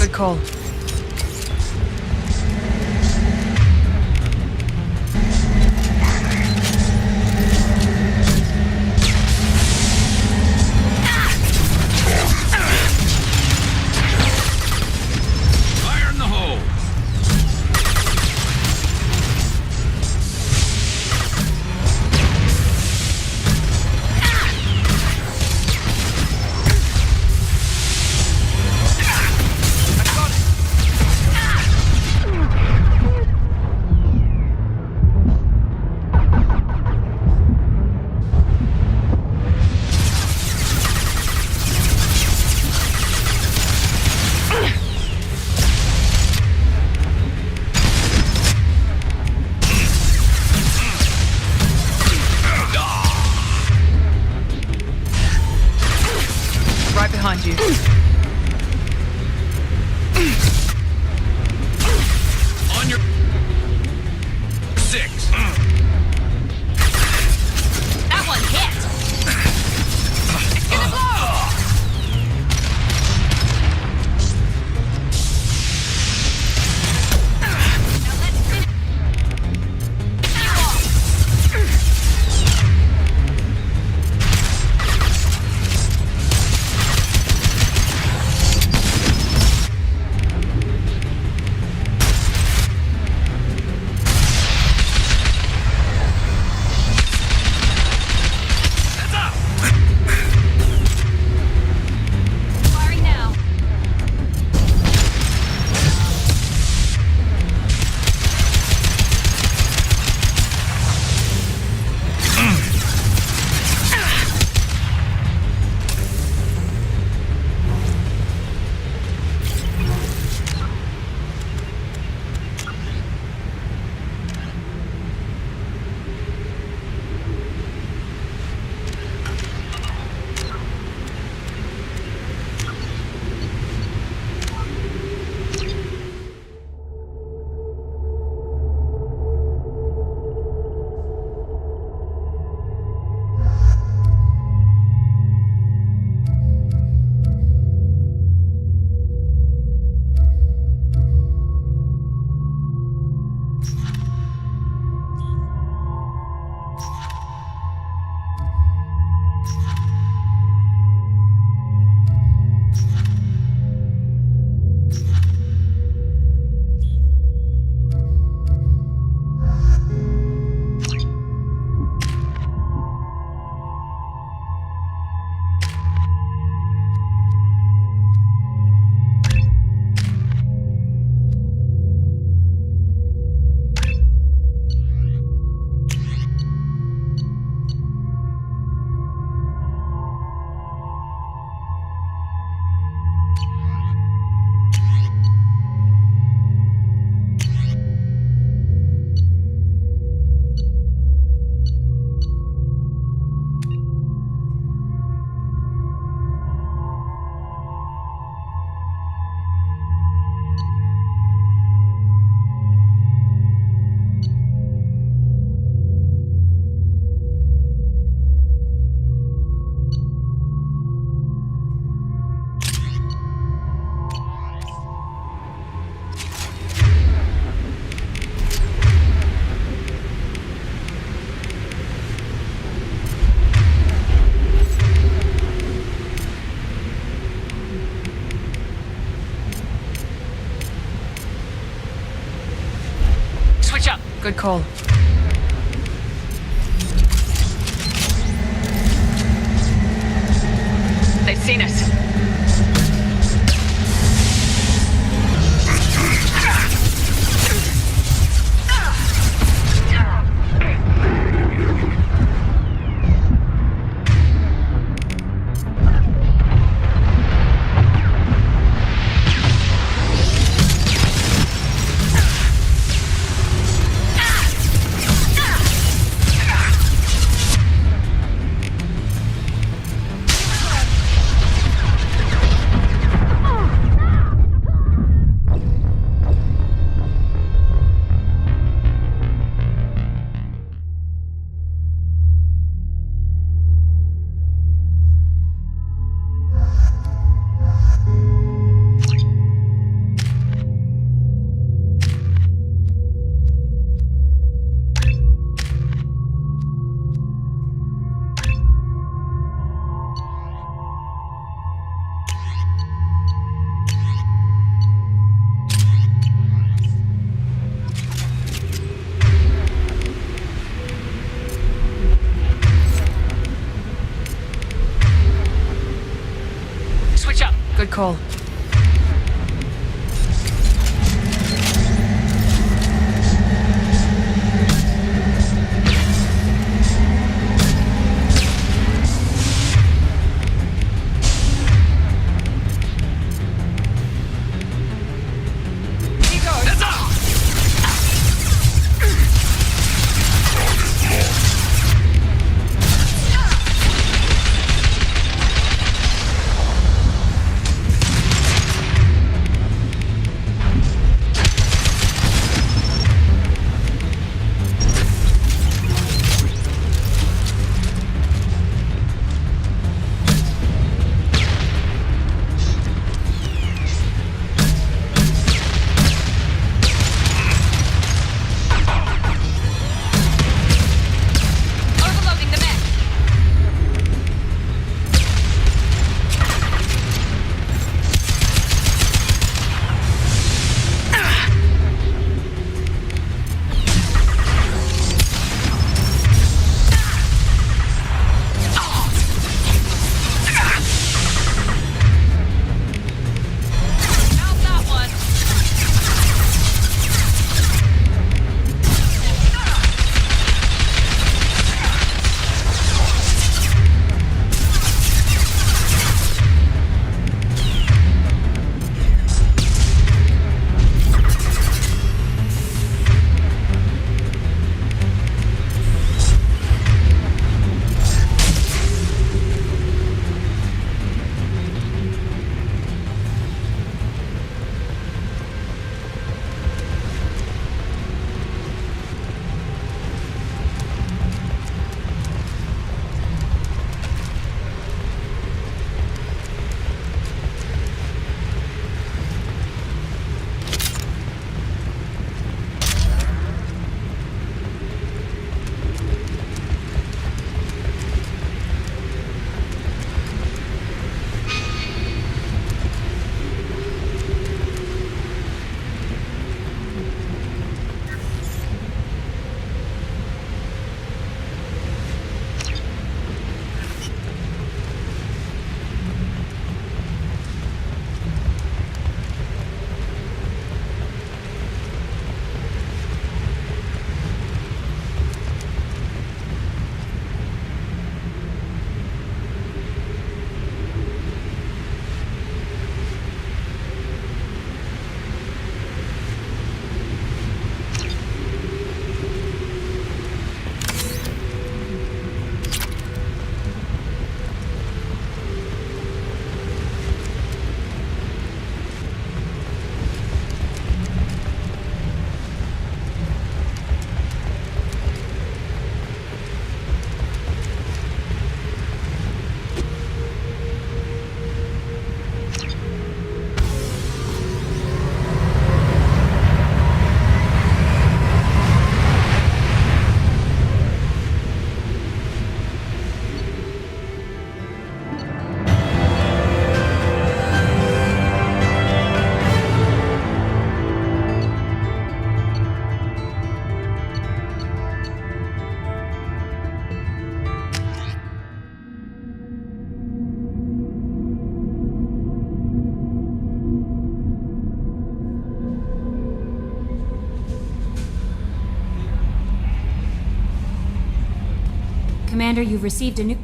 Good call. Fire in the hole! Right behind you. On your... 6. That one hit! It's gonna blow! Now let's finish. Firing now. Switch up. Good call. They've seen us. Good call. Commander, you've received a new...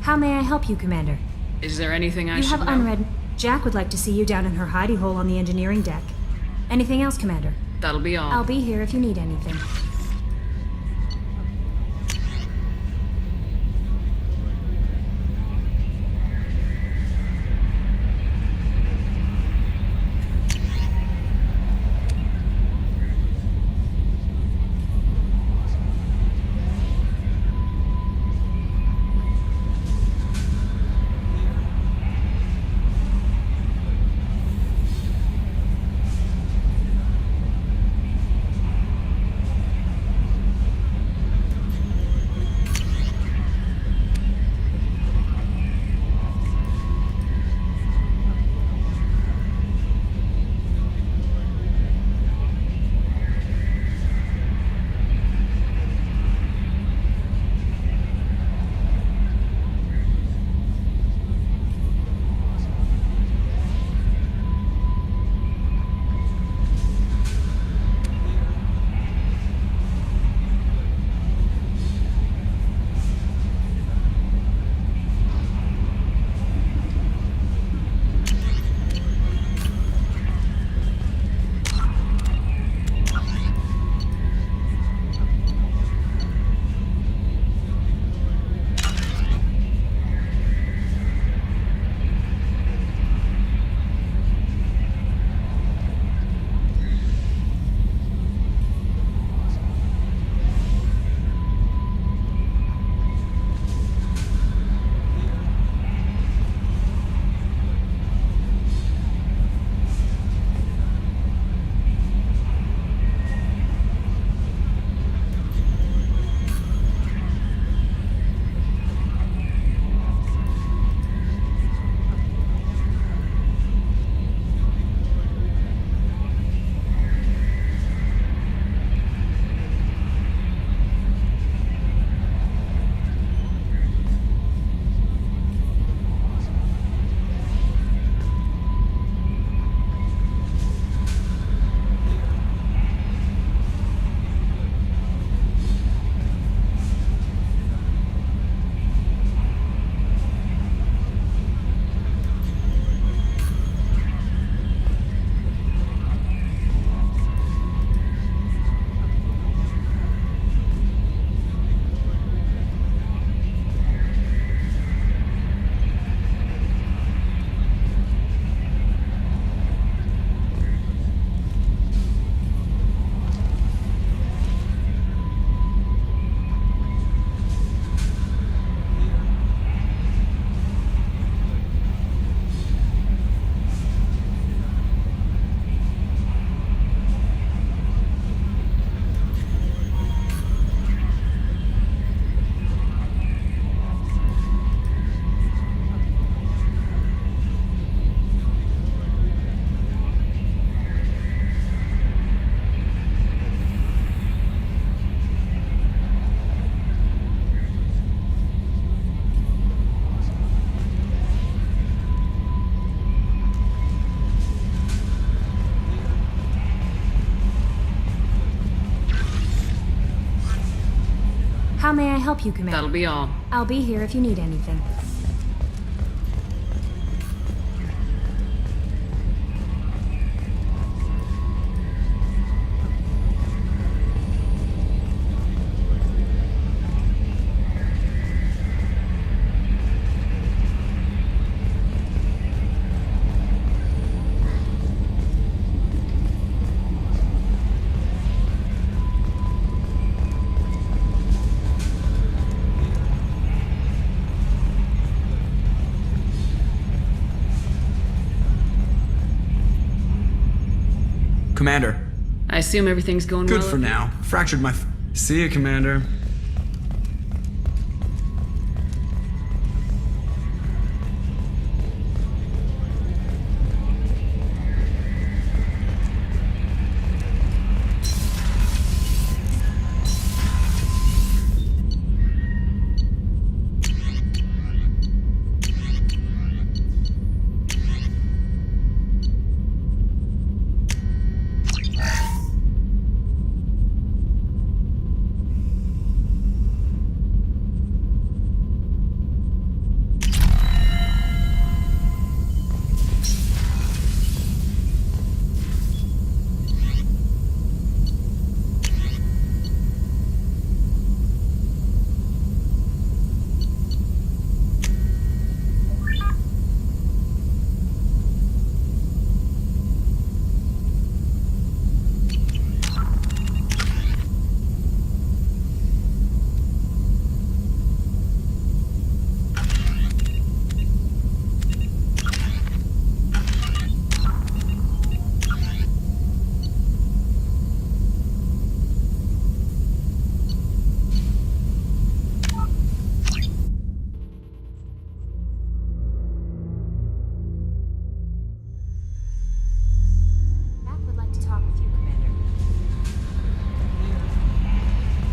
How may I help you, Commander? Is there anything I You should have know? unread... Jack would like to see you down in her hidey hole on the engineering deck. Anything else, Commander? That'll be all. I'll be here if you need anything. help you, Commander. That'll be all. I'll be here if you need anything. Commander. I assume everything's going Good well. for now. Fractured my... See you, Commander.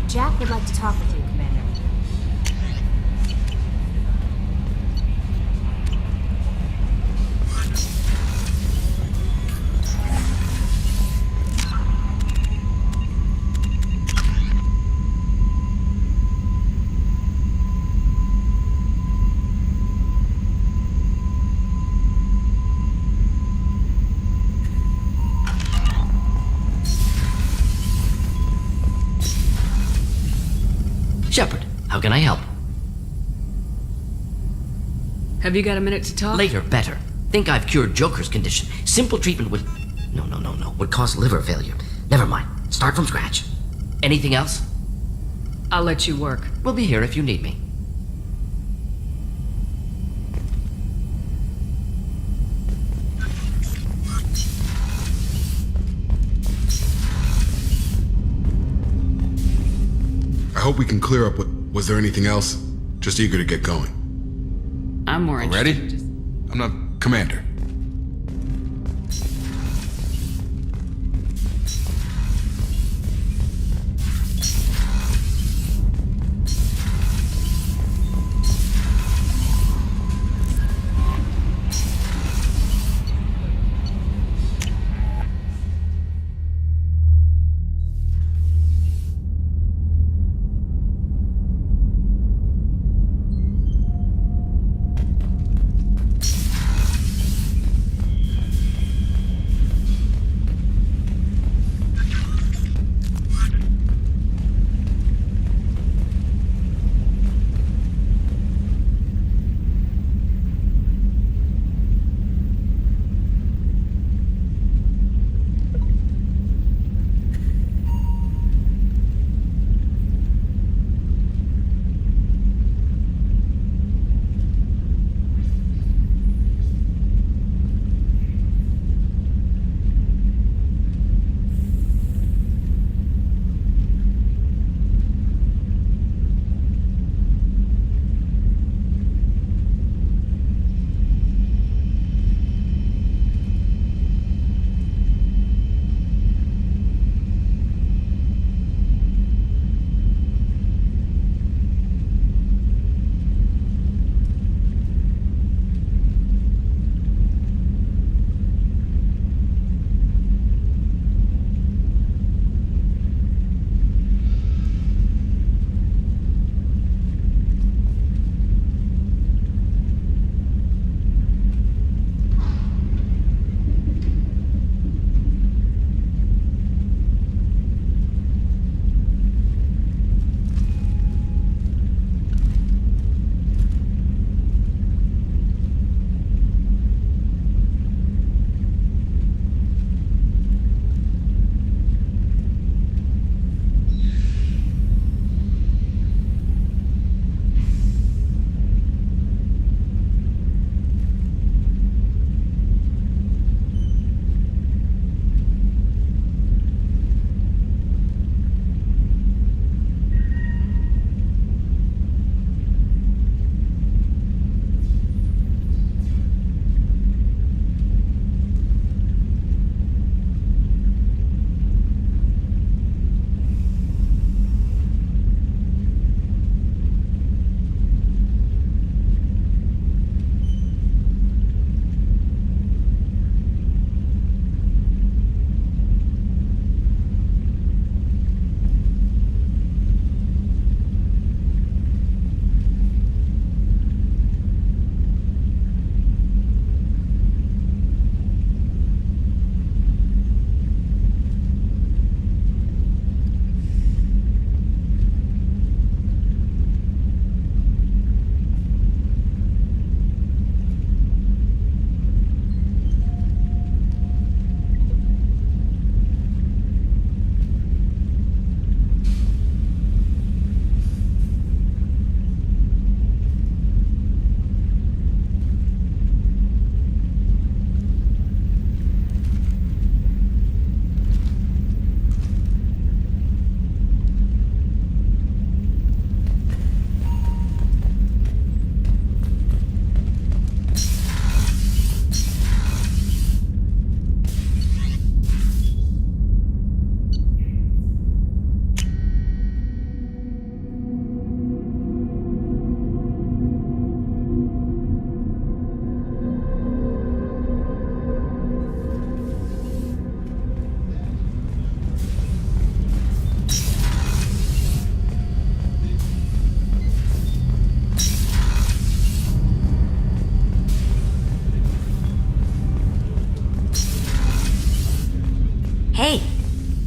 Jack would like to talk with you, Commander. Shepard, how can I help? Have you got a minute to talk? Later, better. Think I've cured Joker's condition. Simple treatment would... No. Would cause liver failure. Never mind. Start from scratch. Anything else? I'll let you work. We'll be here if you need me. I hope we can clear up what... Was there anything else? Just eager to get going. I'm more interested. Ready? I'm not... Commander.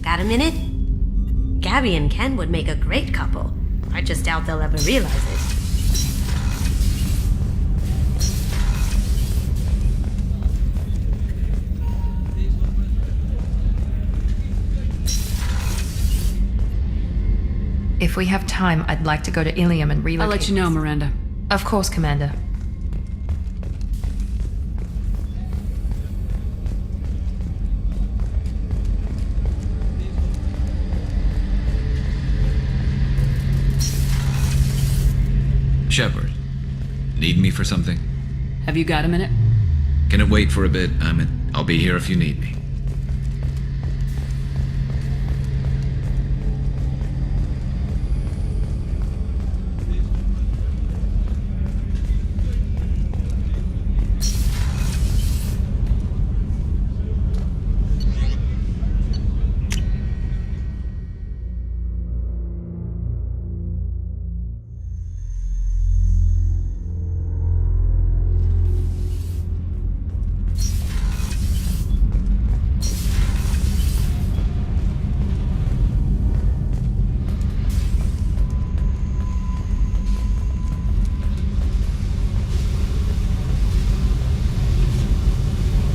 Got a minute? Gabby and Ken would make a great couple. I just doubt they'll ever realize it. If we have time, I'd like to go to Ilium and relocate. I'll let you know, Miranda. Of course, Commander. Shepard, need me for something? Have you got a minute? Can it wait for a bit? I'll be here if you need me.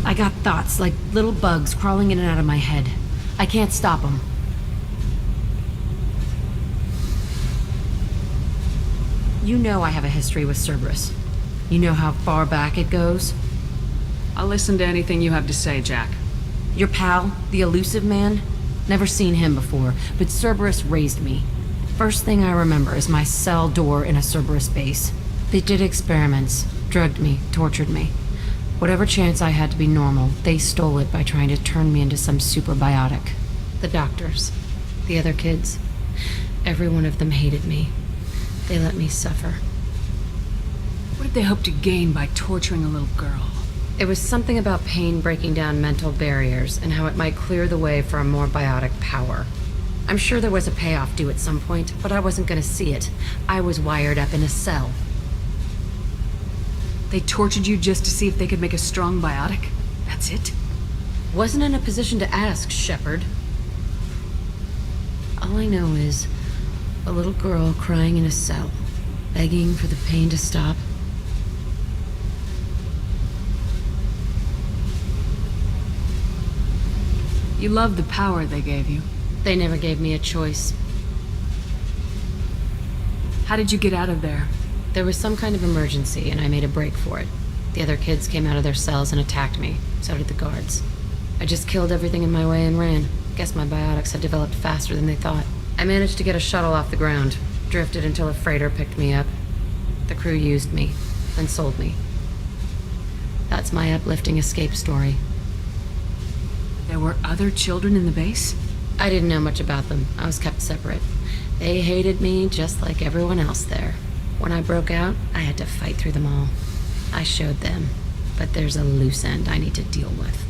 I got thoughts like little bugs crawling in and out of my head. I can't stop them. You know I have a history with Cerberus. You know how far back it goes? I'll listen to anything you have to say, Jack. Your pal, the elusive man? Never seen him before, but Cerberus raised me. First thing I remember is my cell door in a Cerberus base. They did experiments, drugged me, tortured me. Whatever chance I had to be normal, they stole it by trying to turn me into some superbiotic. The doctors, the other kids, every one of them hated me. They let me suffer. What did they hope to gain by torturing a little girl? It was something about pain breaking down mental barriers and how it might clear the way for a more biotic power. I'm sure there was a payoff due at some point, but I wasn't going to see it. I was wired up in a cell. They tortured you just to see if they could make a strong biotic? That's it? Wasn't in a position to ask, Shepard. All I know is a little girl crying in a cell, begging for the pain to stop. You loved the power they gave you. They never gave me a choice. How did you get out of there? There was some kind of emergency, and I made a break for it. The other kids came out of their cells and attacked me. So did the guards. I just killed everything in my way and ran. Guess my biotics had developed faster than they thought. I managed to get a shuttle off the ground. Drifted until a freighter picked me up. The crew used me, then sold me. That's my uplifting escape story. There were other children in the base? I didn't know much about them. I was kept separate. They hated me just like everyone else there. When I broke out, I had to fight through them all. I showed them, but there's a loose end I need to deal with.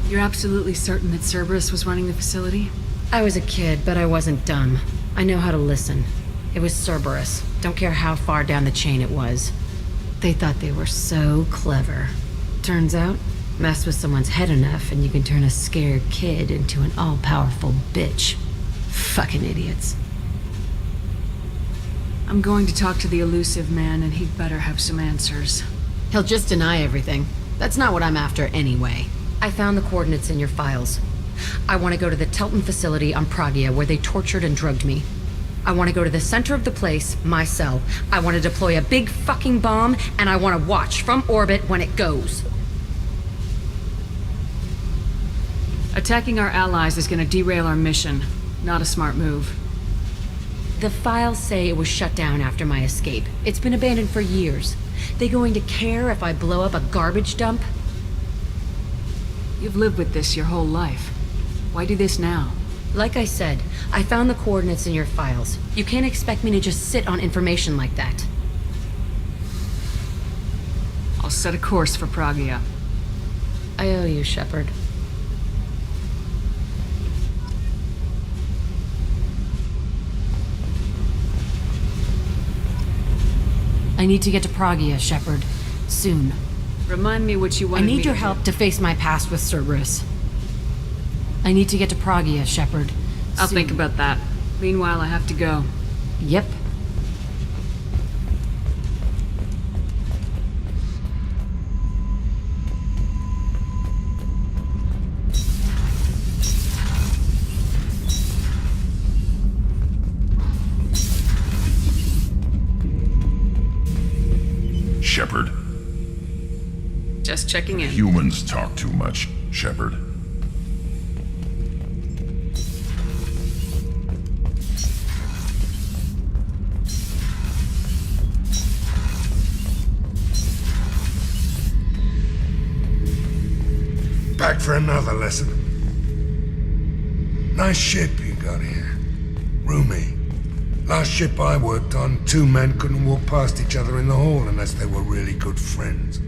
You're absolutely certain that Cerberus was running the facility? I was a kid, but I wasn't dumb. I know how to listen. It was Cerberus. Don't care how far down the chain it was. They thought they were so clever. Turns out, mess with someone's head enough and you can turn a scared kid into an all-powerful bitch. Fucking idiots. I'm going to talk to the elusive man, and he'd better have some answers. He'll just deny everything. That's not what I'm after anyway. I found the coordinates in your files. I want to go to the Telton facility on Pragia where they tortured and drugged me. I want to go to the center of the place, my cell. I want to deploy a big fucking bomb, and I want to watch from orbit when it goes. Attacking our allies is going to derail our mission. Not a smart move. The files say it was shut down after my escape. It's been abandoned for years. They going to care if I blow up a garbage dump? You've lived with this your whole life. Why do this now? Like I said, I found the coordinates in your files. You can't expect me to just sit on information like that. I'll set a course for Pragia. I owe you, Shepard. I need to get to Pragia, Shepard. Soon. Remind me what you I wanted me need your to help do. to face my past with Cerberus. I need to get to Pragia, Shepard. I'll Soon. think about that. Meanwhile, I have to go. Yep. Shepard. Just checking in. Humans talk too much, Shepard. Back for another lesson. Nice ship you got here. Roomy. Last ship I worked on, two men couldn't walk past each other in the hall unless they were really good friends.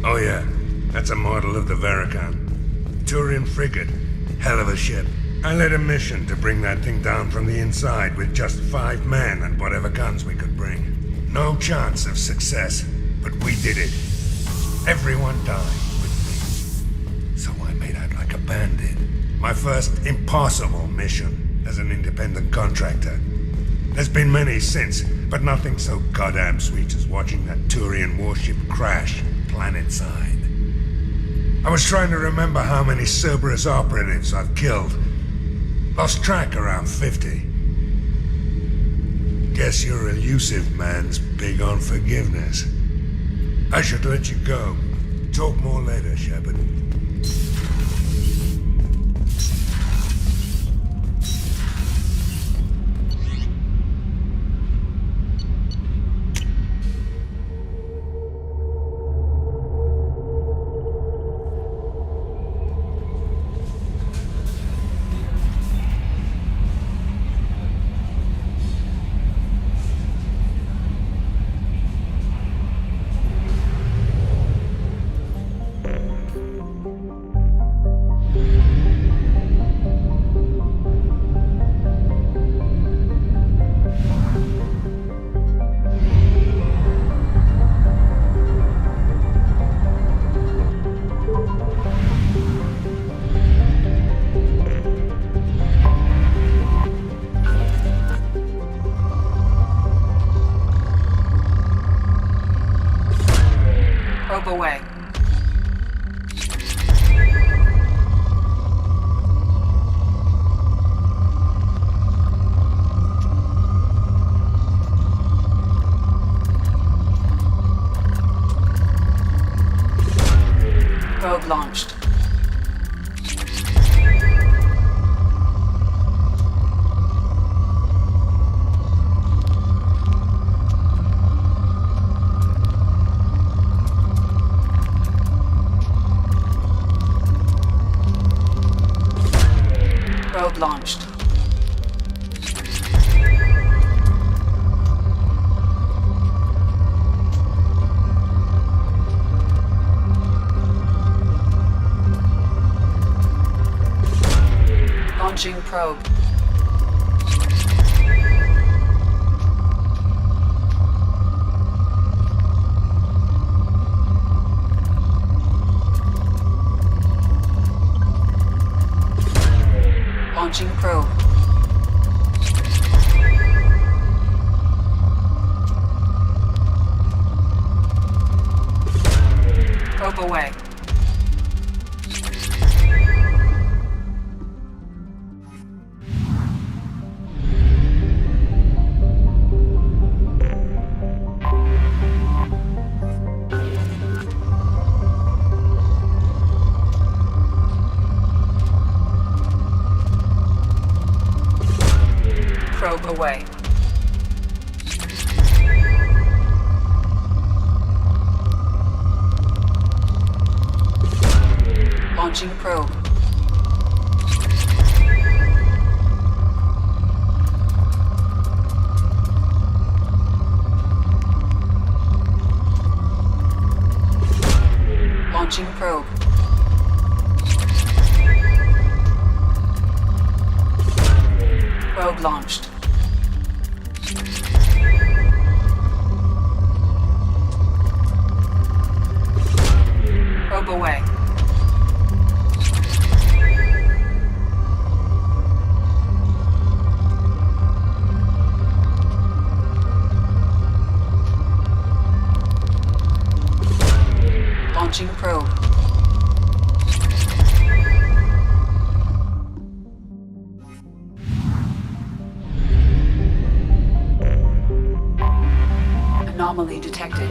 Oh yeah, that's a model of the Verican. Turian frigate. Hell of a ship. I led a mission to bring that thing down from the inside with just 5 men and whatever guns we could bring. No chance of success, but we did it. Everyone died with me. So I made out like a bandit. My first impossible mission as an independent contractor. There's been many since, but nothing so goddamn sweet as watching that Turian warship crash planetside. I was trying to remember how many Cerberus operatives I've killed. Lost track around 50. Guess your elusive man's big on forgiveness. I should let you go. Talk more later, Shepard. Probe away. Probe launched. Probe launched. Launching probe. Launching probe. Probe away. Probe away. Launching probe. Launching probe. Probe launched. probe away. Launching probe. Anomaly detected.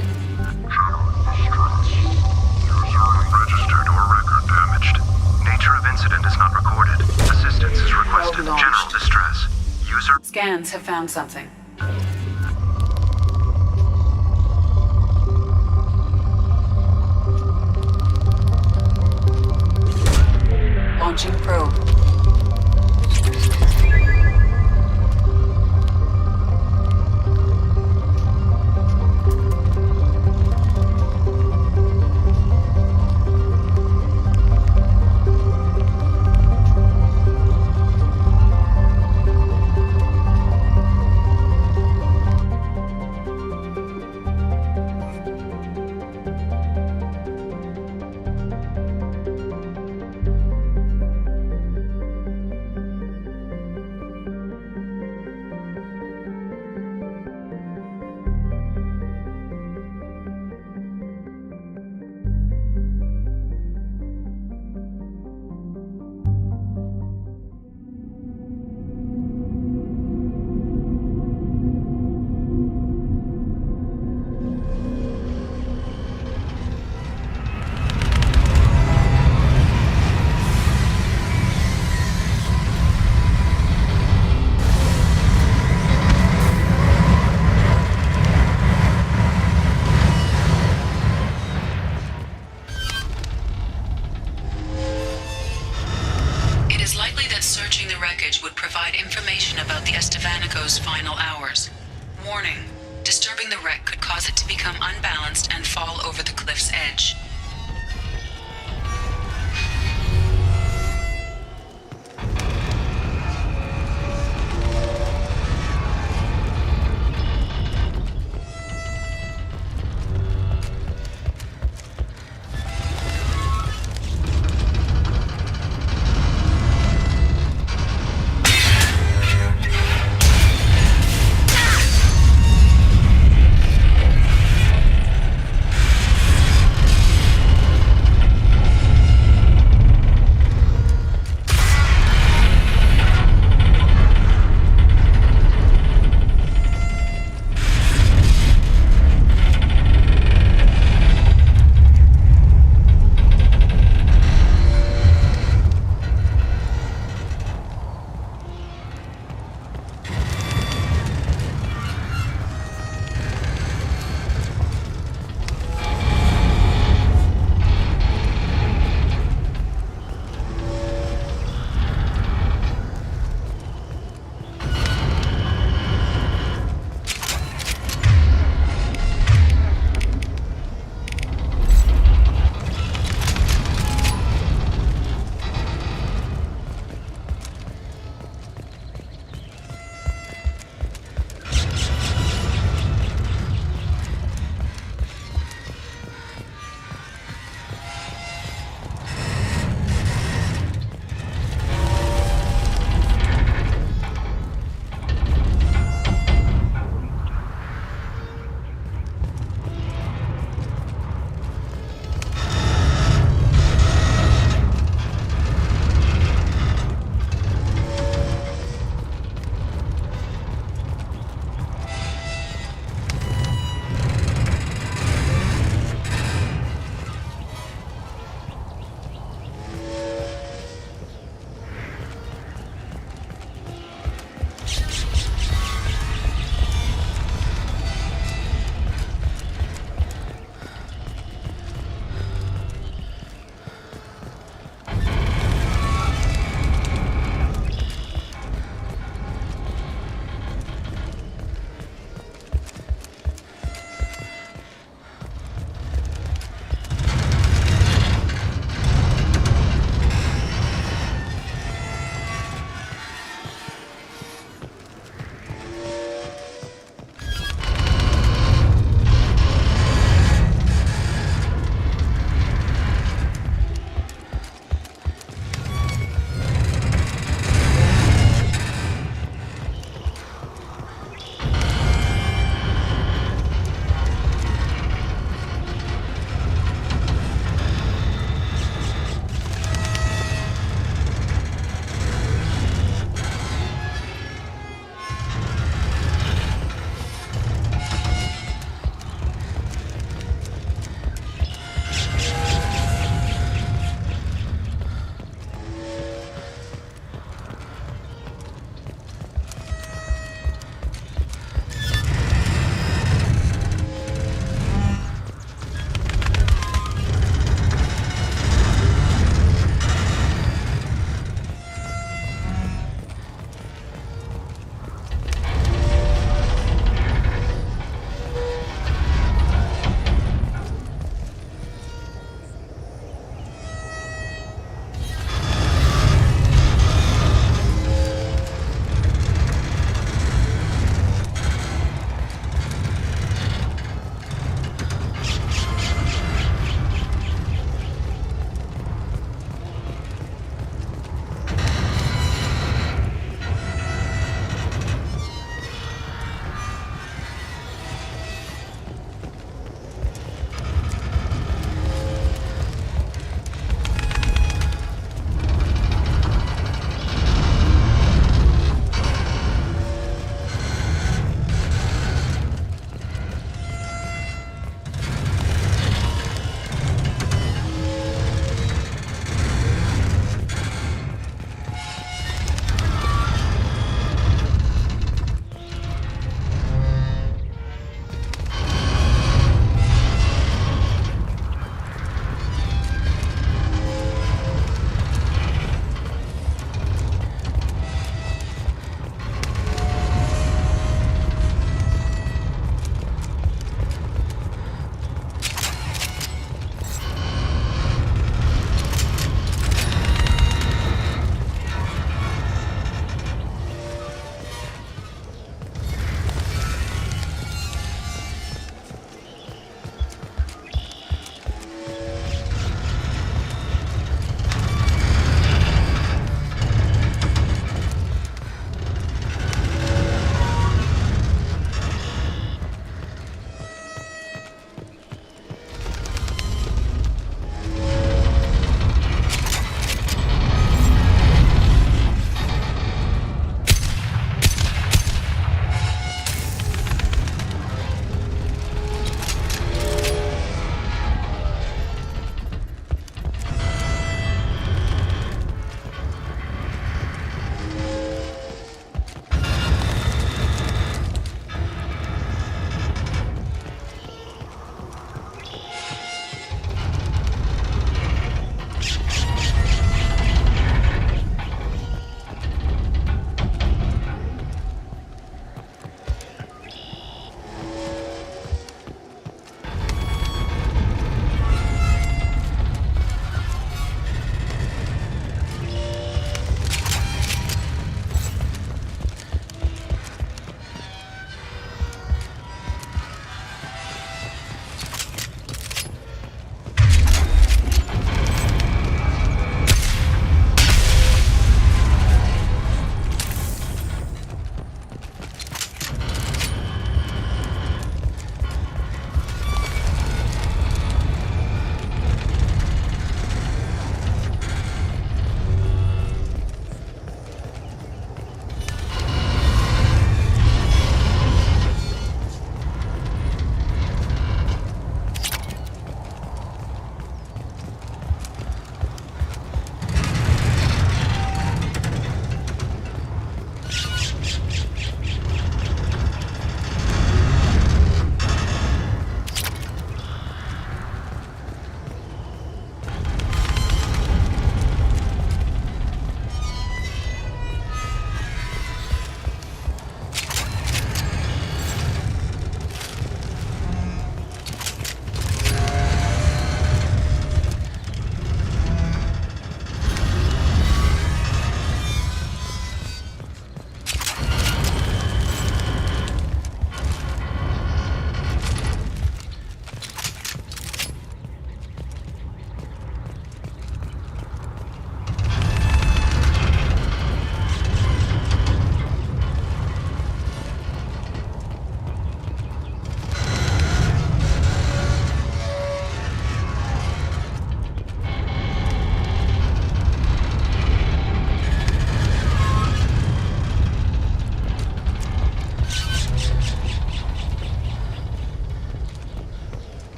Registered or record damaged. Nature of incident is not recorded. Assistance is requested. Probe launched. General distress. User... Scans have found something. Launching probe. It is likely that searching the wreckage would provide information about the Estevanico's final hours. Warning: disturbing the wreck could cause it to become unbalanced and fall over the cliff's edge.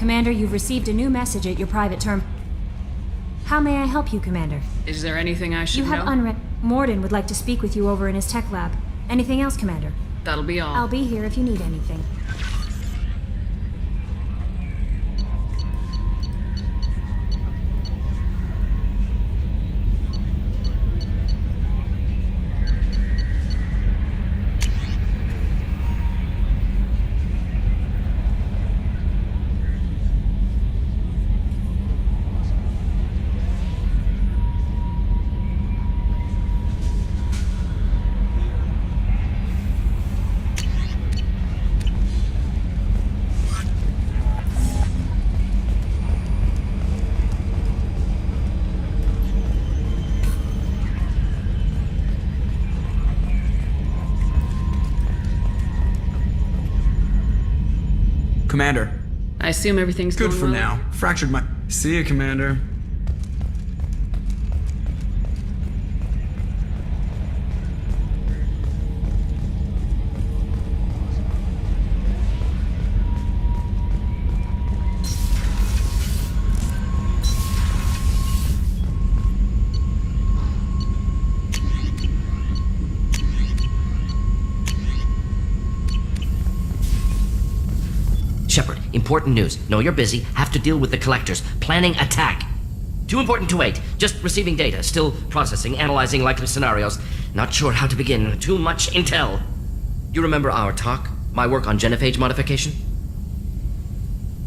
Commander, you've received a new message at your private term. How may I help you, Commander? Is there anything I should You have know? unread. Morden would like to speak with you over in his tech lab. Anything else, Commander? That'll be all. I'll be here if you need anything. Commander. I assume everything's Good going for well? now. Fractured my... See ya, Commander. Shepard, important news. Know you're busy. Have to deal with the collectors. Planning attack. Too important to wait. Just receiving data. Still processing, analyzing likely scenarios. Not sure how to begin. Too much intel. You remember our talk? My work on genophage modification?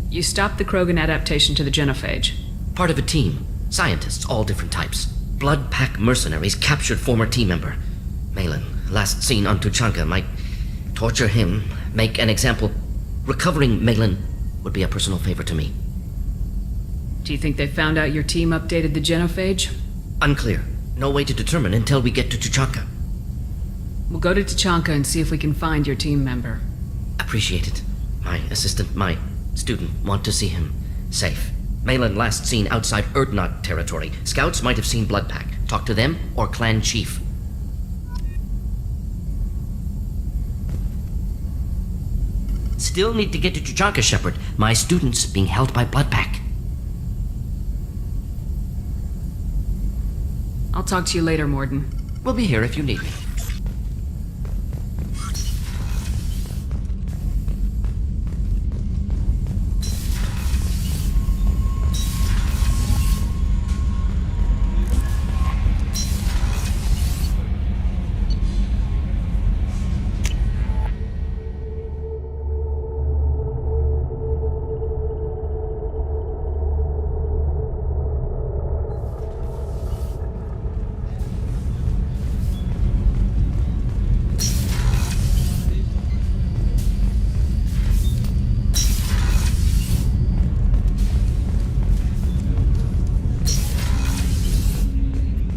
You stopped the Krogan adaptation to the genophage. Part of a team. Scientists, all different types. Blood Pack mercenaries captured former team member. Malin, last seen on Tuchanka, might torture him, make an example. Recovering Malin would be a personal favor to me. Do you think they found out your team updated the genophage? Unclear. No way to determine until we get to Tuchanka. We'll go to Tuchanka and see if we can find your team member. Appreciate it. My assistant, my student, want to see him safe. Malin last seen outside Erdnot territory. Scouts might have seen Bloodpack. Talk to them or clan chief. Still need to get to Tuchanka, Shepard. My student's being held by Bloodpack. I'll talk to you later, Morden. We'll be here if you need me.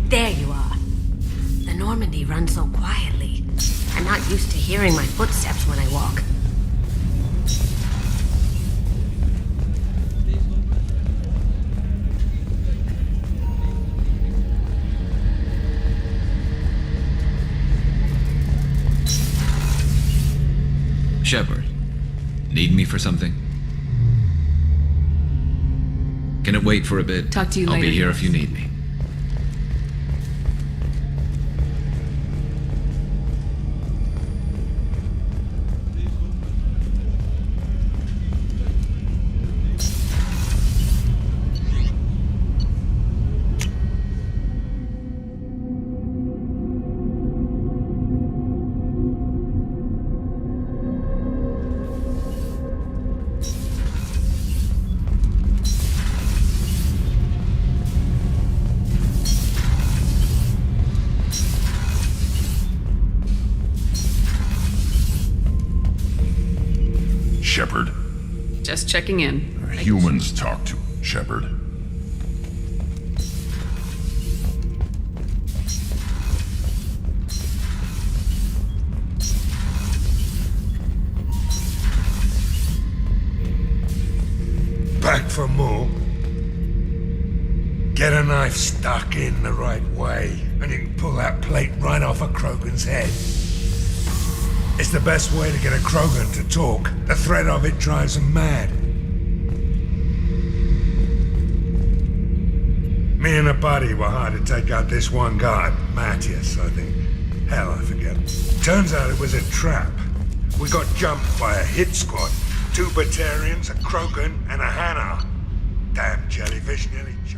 There you are. The Normandy runs so quietly. I'm not used to hearing my footsteps when I walk. Shepard, need me for something? Can it wait for a bit? Talk to you I'll later. be here if you need me. Shepard. Just checking in. Humans talk to Shepard. Back for more. Get a knife stuck in the right way, and you can pull that plate right off a Krogan's head. It's the best way to get a Krogan to talk. The threat of it drives them mad. Me and a buddy were hired to take out this one guy, Matthias, I think. Hell, I forget. Turns out it was a trap. We got jumped by a hit squad. 2 Batarians, a Krogan, and a Hanar. Damn jellyfish nearly choked.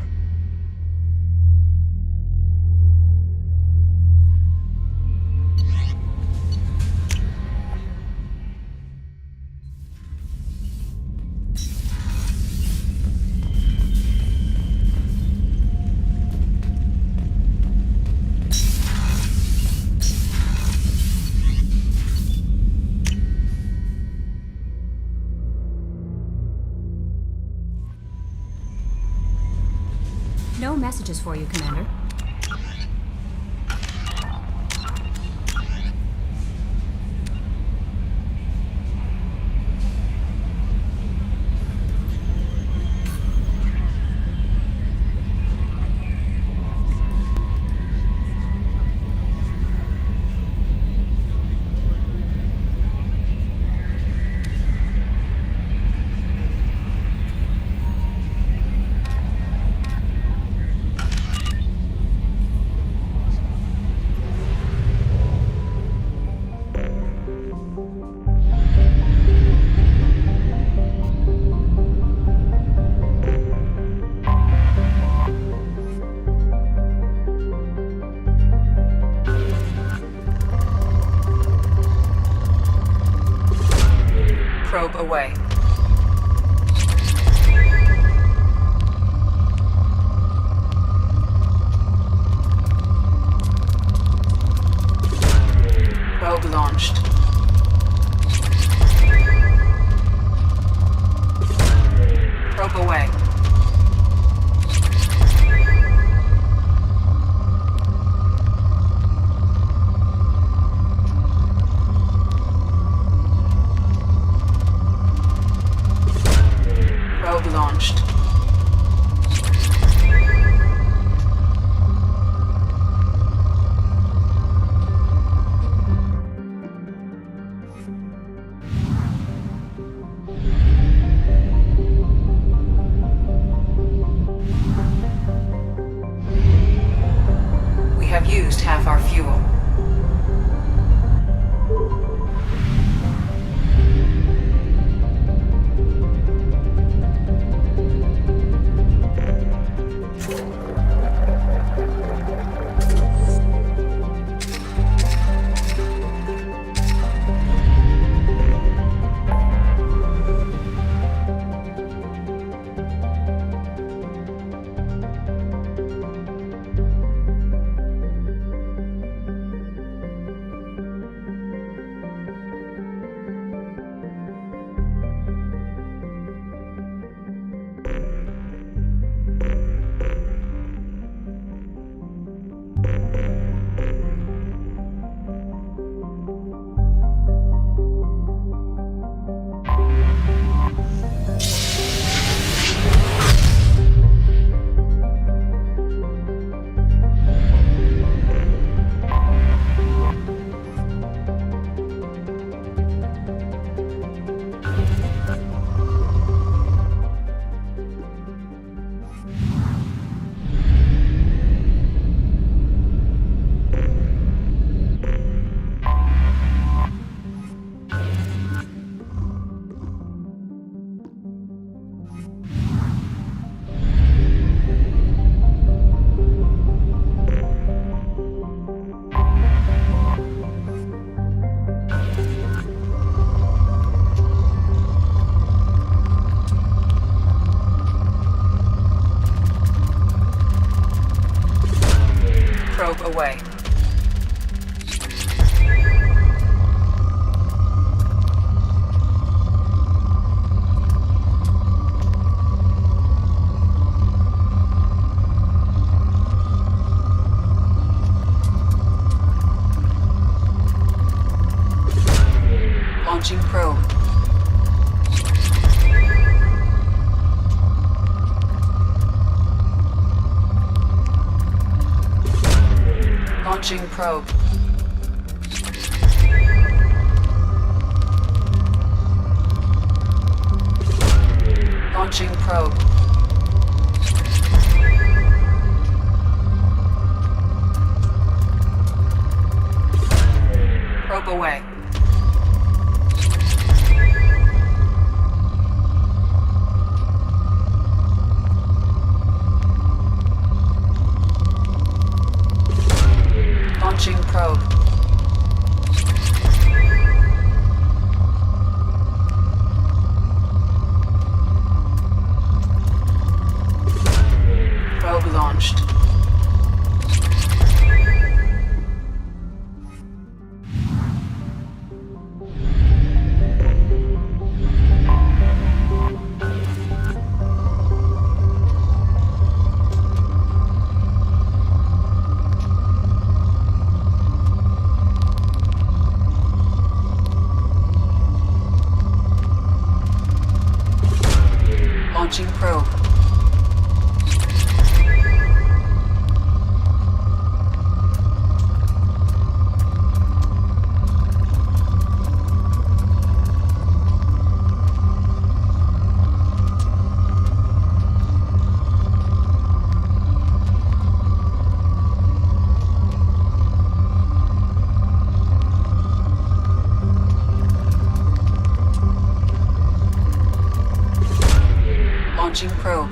No messages for you, Commander. Probe away. Probe launched. Probe away. Probe launched. We have used half our fuel. Probe away. Launching probe. Launching probe. Launching probe. Launching probe. Launching probe.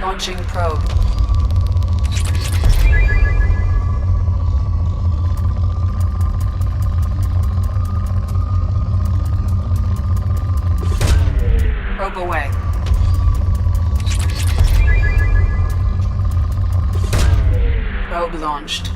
Launching probe. Probe away. Probe launched.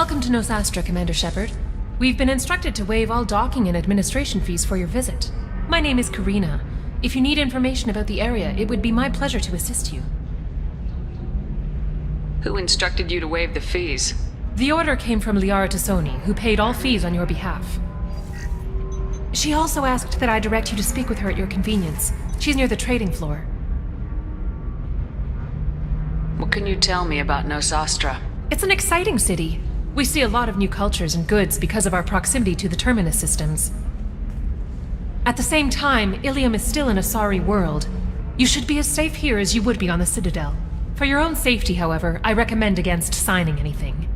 Welcome to Nosastra, Commander Shepard. We've been instructed to waive all docking and administration fees for your visit. My name is Karina. If you need information about the area, it would be my pleasure to assist you. Who instructed you to waive the fees? The order came from Liara Tassoni, who paid all fees on your behalf. She also asked that I direct you to speak with her at your convenience. She's near the trading floor. What can you tell me about Nosastra? It's an exciting city. We see a lot of new cultures and goods because of our proximity to the Terminus systems. At the same time, Ilium is still an Asari world. You should be as safe here as you would be on the Citadel. For your own safety, however, I recommend against signing anything.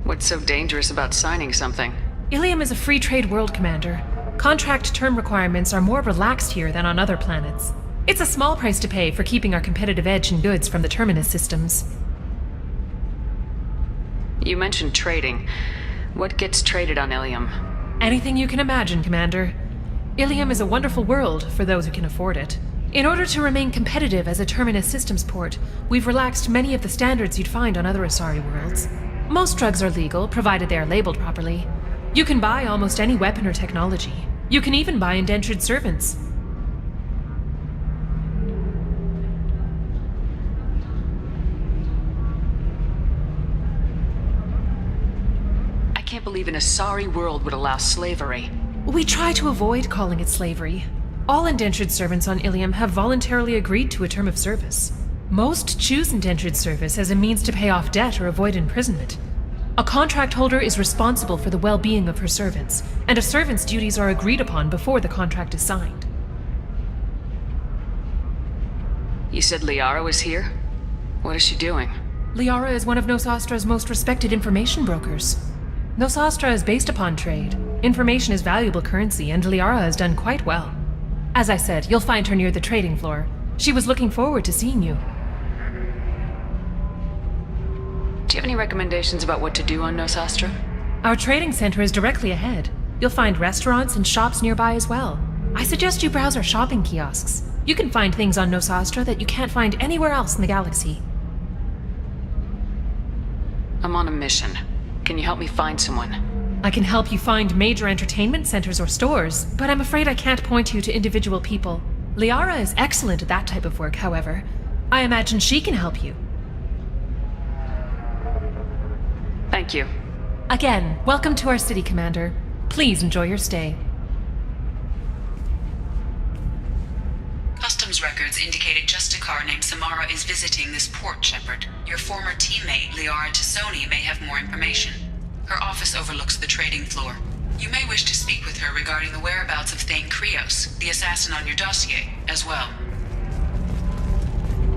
What's so dangerous about signing something? Ilium is a free trade world, Commander. Contract term requirements are more relaxed here than on other planets. It's a small price to pay for keeping our competitive edge in goods from the Terminus systems. You mentioned trading. What gets traded on Ilium? Anything you can imagine, Commander. Ilium is a wonderful world for those who can afford it. In order to remain competitive as a Terminus systems port, we've relaxed many of the standards you'd find on other Asari worlds. Most drugs are legal, provided they are labeled properly. You can buy almost any weapon or technology. You can even buy indentured servants. I can't believe an Asari world would allow slavery. We try to avoid calling it slavery. All indentured servants on Ilium have voluntarily agreed to a term of service. Most choose indentured service as a means to pay off debt or avoid imprisonment. A contract holder is responsible for the well-being of her servants, and a servant's duties are agreed upon before the contract is signed. You said Liara was here? What is she doing? Liara is one of Nosastra's most respected information brokers. Nosastra is based upon trade. Information is valuable currency, and Liara has done quite well. As I said, you'll find her near the trading floor. She was looking forward to seeing you. Do you have any recommendations about what to do on Nosastra? Our trading center is directly ahead. You'll find restaurants and shops nearby as well. I suggest you browse our shopping kiosks. You can find things on Nosastra that you can't find anywhere else in the galaxy. I'm on a mission. Can you help me find someone? I can help you find major entertainment centers or stores, but I'm afraid I can't point you to individual people. Liara is excellent at that type of work, however. I imagine she can help you. Thank you. Again, welcome to our city, Commander. Please enjoy your stay. Customs records indicate a Justicar named Samara is visiting this port, Shepard. Your former teammate, Liara Tassoni, may have more information. Her office overlooks the trading floor. You may wish to speak with her regarding the whereabouts of Thane Krios, the assassin on your dossier, as well.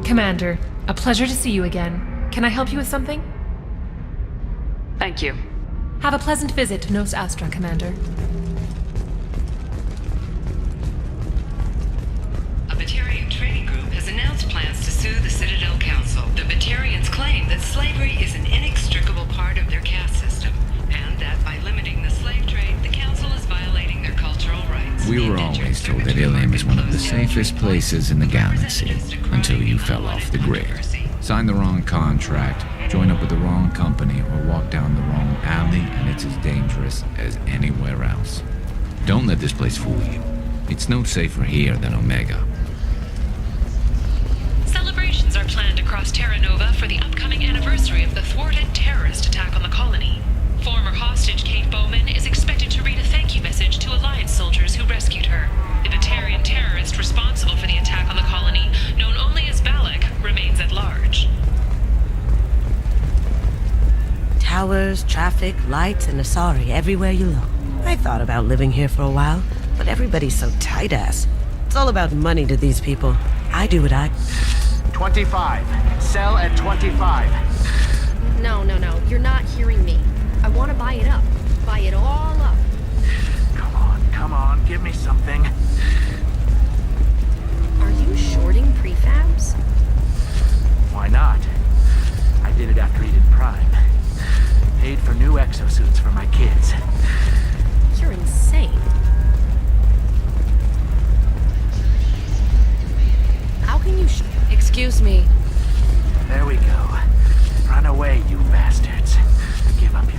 Commander, a pleasure to see you again. Can I help you with something? Thank you. Have a pleasant visit to Nos Astra, Commander. A Batarian trading group has announced plans to sue the Citadel Council. The Batarians claim that slavery is an inextricable part of their caste system, and that by limiting the slave trade, the Council is violating their cultural rights. We were always told that Ilium is one of the safest places in the galaxy, until you fell off the grid. Signed the wrong contract, join up with the wrong company, or walk down the wrong alley, and it's as dangerous as anywhere else. Don't let this place fool you. It's no safer here than Omega. Celebrations are planned across Terra Nova for the upcoming anniversary of the thwarted terrorist attack on the colony. Former hostage Kate Bowman is expected to read a thank you message to Alliance soldiers who rescued her. The Batarian terrorist responsible for the attack on the colony, known only as Balak, remains at large. Towers, traffic, lights, and Asari everywhere you look. I thought about living here for a while, but everybody's so tight-ass. It's all about money to these people. I do what I... 25. Sell at 25. No, you're not hearing me. I want to buy it up. Buy it all up. Come on, give me something. Are you shorting prefabs? Why not? I did it after Eden Prime. Paid for new exosuits for my kids. You're insane. How can you Excuse me. There we go. Run away, you bastards. Give up your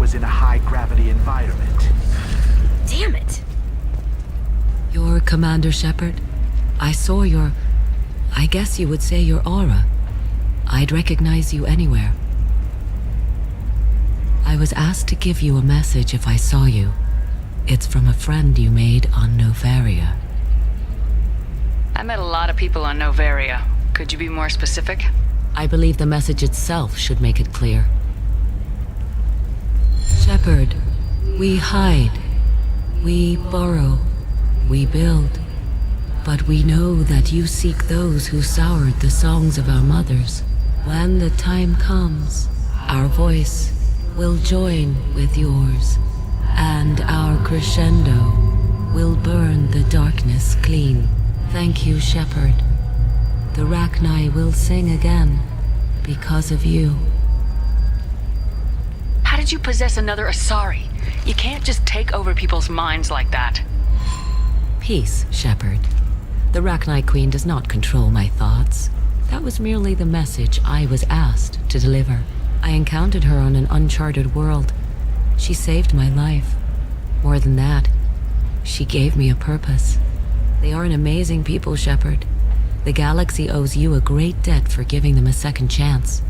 was in a high-gravity environment. Damn it. You're Commander Shepard? I saw your... I guess you would say your aura. I'd recognize you anywhere. I was asked to give you a message if I saw you. It's from a friend you made on Novaria. I met a lot of people on Novaria. Could you be more specific? I believe the message itself should make it clear. Shepard, we hide. We borrow. We build. But we know that you seek those who soured the songs of our mothers. When the time comes, our voice will join with yours, and our crescendo will burn the darkness clean. Thank you, Shepard. The Rachni will sing again because of you. How did you possess another Asari? You can't just take over people's minds like that. Peace, Shepard. The Rachni Queen does not control my thoughts. That was merely the message I was asked to deliver. I encountered her on an uncharted world. She saved my life. More than that, she gave me a purpose. They are an amazing people, Shepard. The galaxy owes you a great debt for giving them a second chance.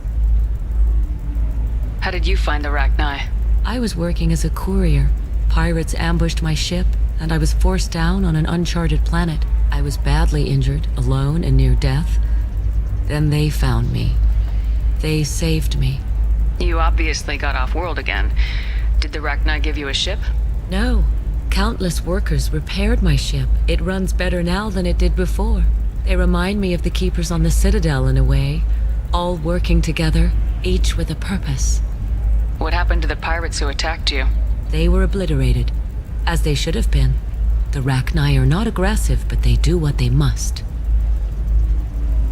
How did you find the Rachni? I was working as a courier. Pirates ambushed my ship, and I was forced down on an uncharted planet. I was badly injured, alone and near death. Then they found me. They saved me. You obviously got off-world again. Did the Rachni give you a ship? No. Countless workers repaired my ship. It runs better now than it did before. They remind me of the Keepers on the Citadel in a way. All working together, each with a purpose. What happened to the pirates who attacked you? They were obliterated, as they should have been. The Rachni are not aggressive, but they do what they must.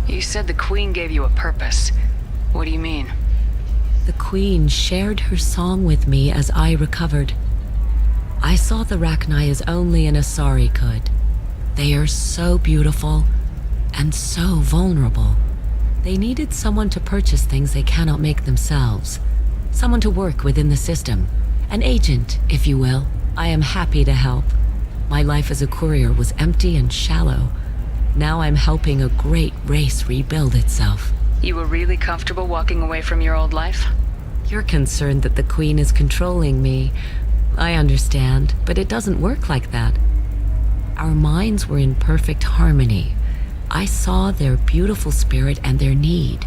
You said the Queen gave you a purpose. What do you mean? The Queen shared her song with me as I recovered. I saw the Rachni as only an Asari could. They are so beautiful and so vulnerable. They needed someone to purchase things they cannot make themselves. Someone to work within the system. An agent, if you will. I am happy to help. My life as a courier was empty and shallow. Now I'm helping a great race rebuild itself. You were really comfortable walking away from your old life? You're concerned that the Queen is controlling me. I understand, but it doesn't work like that. Our minds were in perfect harmony. I saw their beautiful spirit and their need.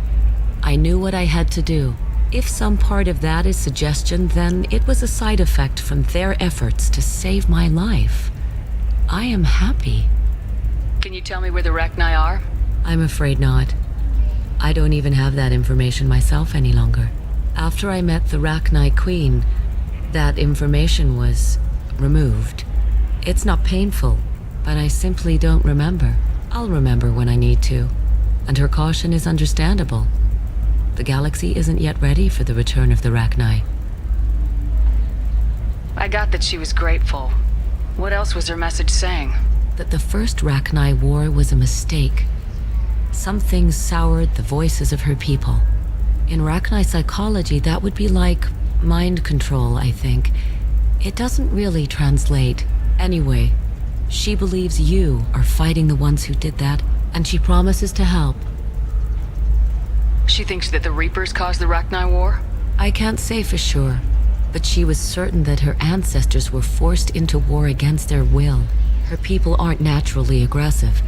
I knew what I had to do. If some part of that is suggestion, then it was a side effect from their efforts to save my life. I am happy. Can you tell me where the Rachni are? I'm afraid not. I don't even have that information myself any longer. After I met the Rachni Queen, that information was removed. It's not painful, but I simply don't remember. I'll remember when I need to, and her caution is understandable. The galaxy isn't yet ready for the return of the Rachni. I got that she was grateful. What else was her message saying? That the first Rachni war was a mistake. Some things soured the voices of her people. In Rachni psychology, that would be like mind control, I think. It doesn't really translate. Anyway, she believes you are fighting the ones who did that, and she promises to help. She thinks that the Reapers caused the Rachni war? I can't say for sure, but she was certain that her ancestors were forced into war against their will. Her people aren't naturally aggressive.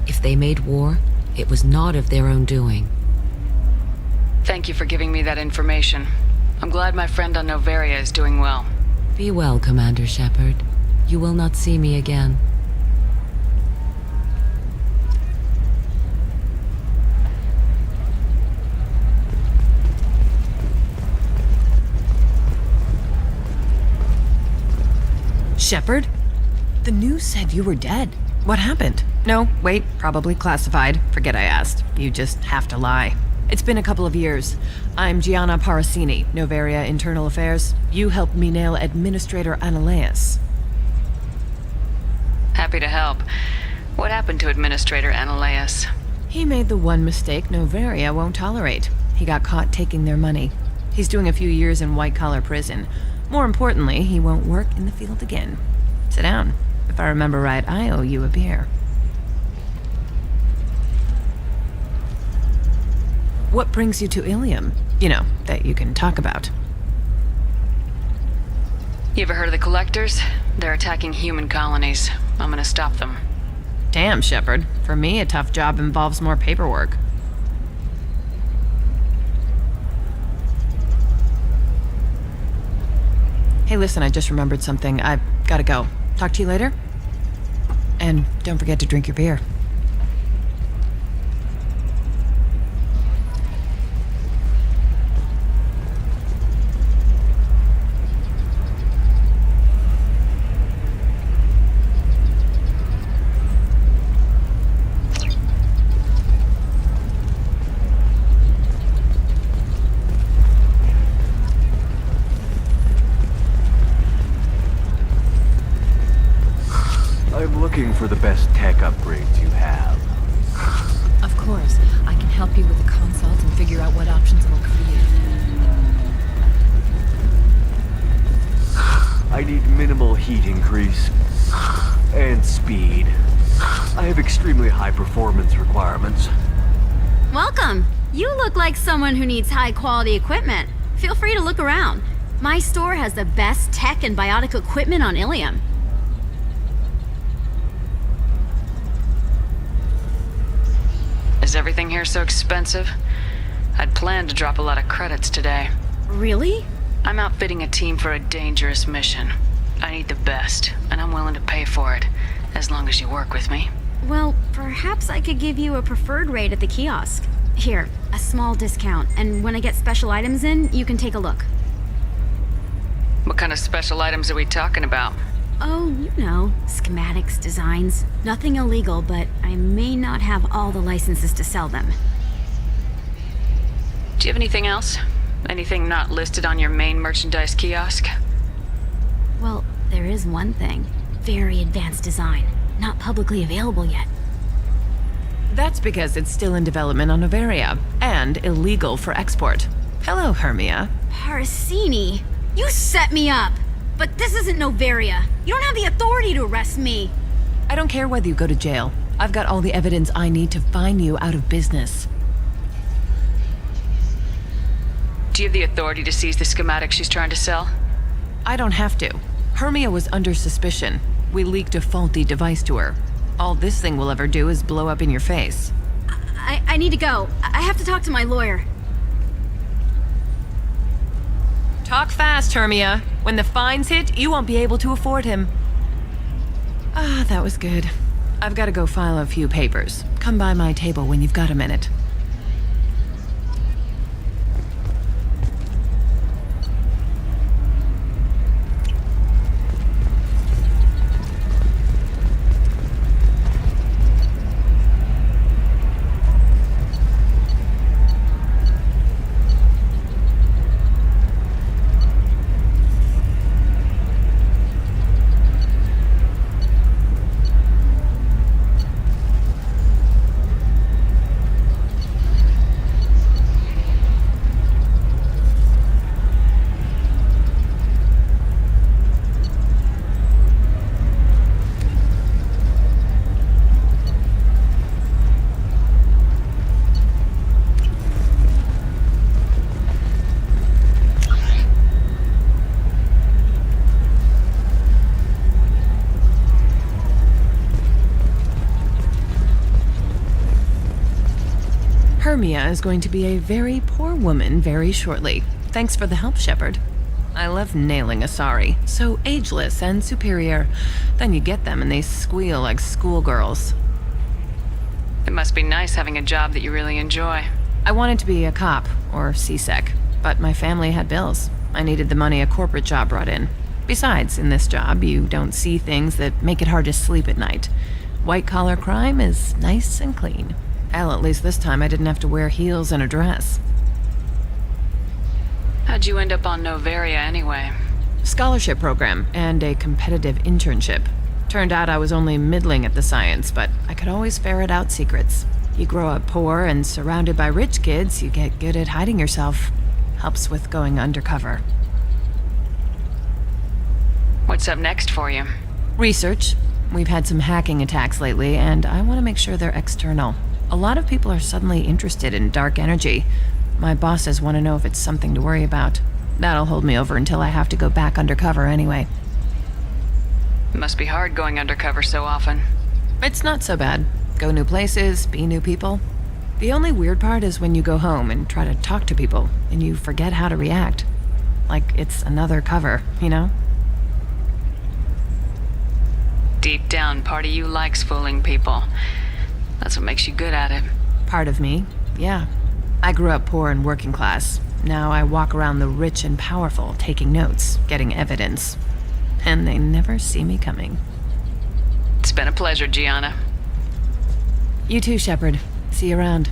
If they made war, it was not of their own doing. Thank you for giving me that information. I'm glad my friend on Novaria is doing well. Be well, Commander Shepard. You will not see me again. Shepard? The news said you were dead. What happened? No, wait, probably classified. Forget I asked. You just have to lie. It's been a couple of years. I'm Gianna Parasini, Novaria Internal Affairs. You helped me nail Administrator Analaeus. Happy to help. What happened to Administrator Analaeus? He made the one mistake Novaria won't tolerate. He got caught taking their money. He's doing a few years in white-collar prison. More importantly, he won't work in the field again. Sit down. If I remember right, I owe you a beer. What brings you to Ilium? You know, that you can talk about. You ever heard of the Collectors? They're attacking human colonies. I'm gonna stop them. Damn, Shepard. For me, a tough job involves more paperwork. Hey, listen, I just remembered something. I've gotta go. Talk to you later? And don't forget to drink your beer. I'm looking for the best tech upgrades you have. Of course. I can help you with the consult and figure out what options work for you. I need minimal heat increase. And speed. I have extremely high performance requirements. Welcome. You look like someone who needs high-quality equipment. Feel free to look around. My store has the best tech and biotic equipment on Ilium. Is everything here so expensive? I'd planned to drop a lot of credits today. Really? I'm outfitting a team for a dangerous mission. I need the best, and I'm willing to pay for it, as long as you work with me. Well, perhaps I could give you a preferred rate at the kiosk. Here, a small discount, and when I get special items in, you can take a look. What kind of special items are we talking about? Oh, you know, schematics, designs. Nothing illegal, but I may not have all the licenses to sell them. Do you have anything else? Anything not listed on your main merchandise kiosk? Well, there is one thing. Very advanced design. Not publicly available yet. That's because it's still in development on Noveria, and illegal for export. Hello, Hermia. Parsini, you set me up! But this isn't Noveria. You don't have the authority to arrest me. I don't care whether you go to jail. I've got all the evidence I need to find you out of business. Do you have the authority to seize the schematic she's trying to sell? I don't have to. Hermia was under suspicion. We leaked a faulty device to her. All this thing will ever do is blow up in your face. I need to go. I have to talk to my lawyer. Talk fast, Hermia. When the fines hit, you won't be able to afford him. Ah, that was good. I've got to go file a few papers. Come by my table when you've got a minute. Hermia is going to be a very poor woman very shortly. Thanks for the help, Shepard. I love nailing Asari. So ageless and superior. Then you get them and they squeal like schoolgirls. It must be nice having a job that you really enjoy. I wanted to be a cop, or CSEC, but my family had bills. I needed the money a corporate job brought in. Besides, in this job, you don't see things that make it hard to sleep at night. White-collar crime is nice and clean. Hell, at least this time I didn't have to wear heels and a dress. How'd you end up on Noveria anyway? Scholarship program and a competitive internship. Turned out I was only middling at the science, but I could always ferret out secrets. You grow up poor and surrounded by rich kids, you get good at hiding yourself. Helps with going undercover. What's up next for you? Research. We've had some hacking attacks lately, and I want to make sure they're external. A lot of people are suddenly interested in dark energy. My bosses want to know if it's something to worry about. That'll hold me over until I have to go back undercover anyway. Must be hard going undercover so often. It's not so bad. Go new places, be new people. The only weird part is when you go home and try to talk to people, and you forget how to react. Like it's another cover, you know? Deep down, part of you likes fooling people. That's what makes you good at it. Part of me, yeah. I grew up poor and working class. Now I walk around the rich and powerful, taking notes, getting evidence. And they never see me coming. It's been a pleasure, Gianna. You too, Shepard. See you around.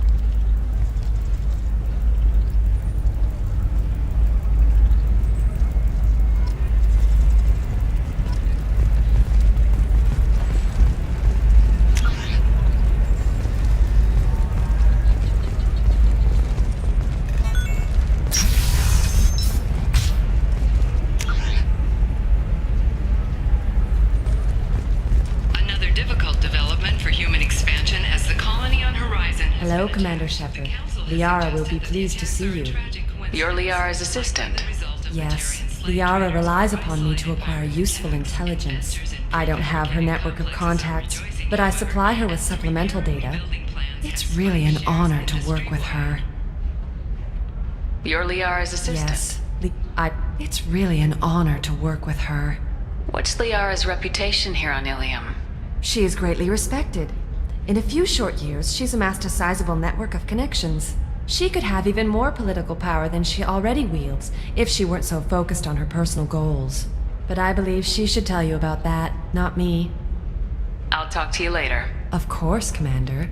Hello, Commander Shepard. Liara will be pleased to see you. You're Liara's assistant. Yes, Liara relies upon me to acquire useful intelligence. I don't have her network of contacts, but I supply her with supplemental data. It's really an honor to work with her. You're Liara's assistant? Yes. It's really an honor to work with her. What's Liara's reputation here on Ilium? She is greatly respected. In a few short years, she's amassed a sizable network of connections. She could have even more political power than she already wields if she weren't so focused on her personal goals. But I believe she should tell you about that, not me. I'll talk to you later. Of course, Commander.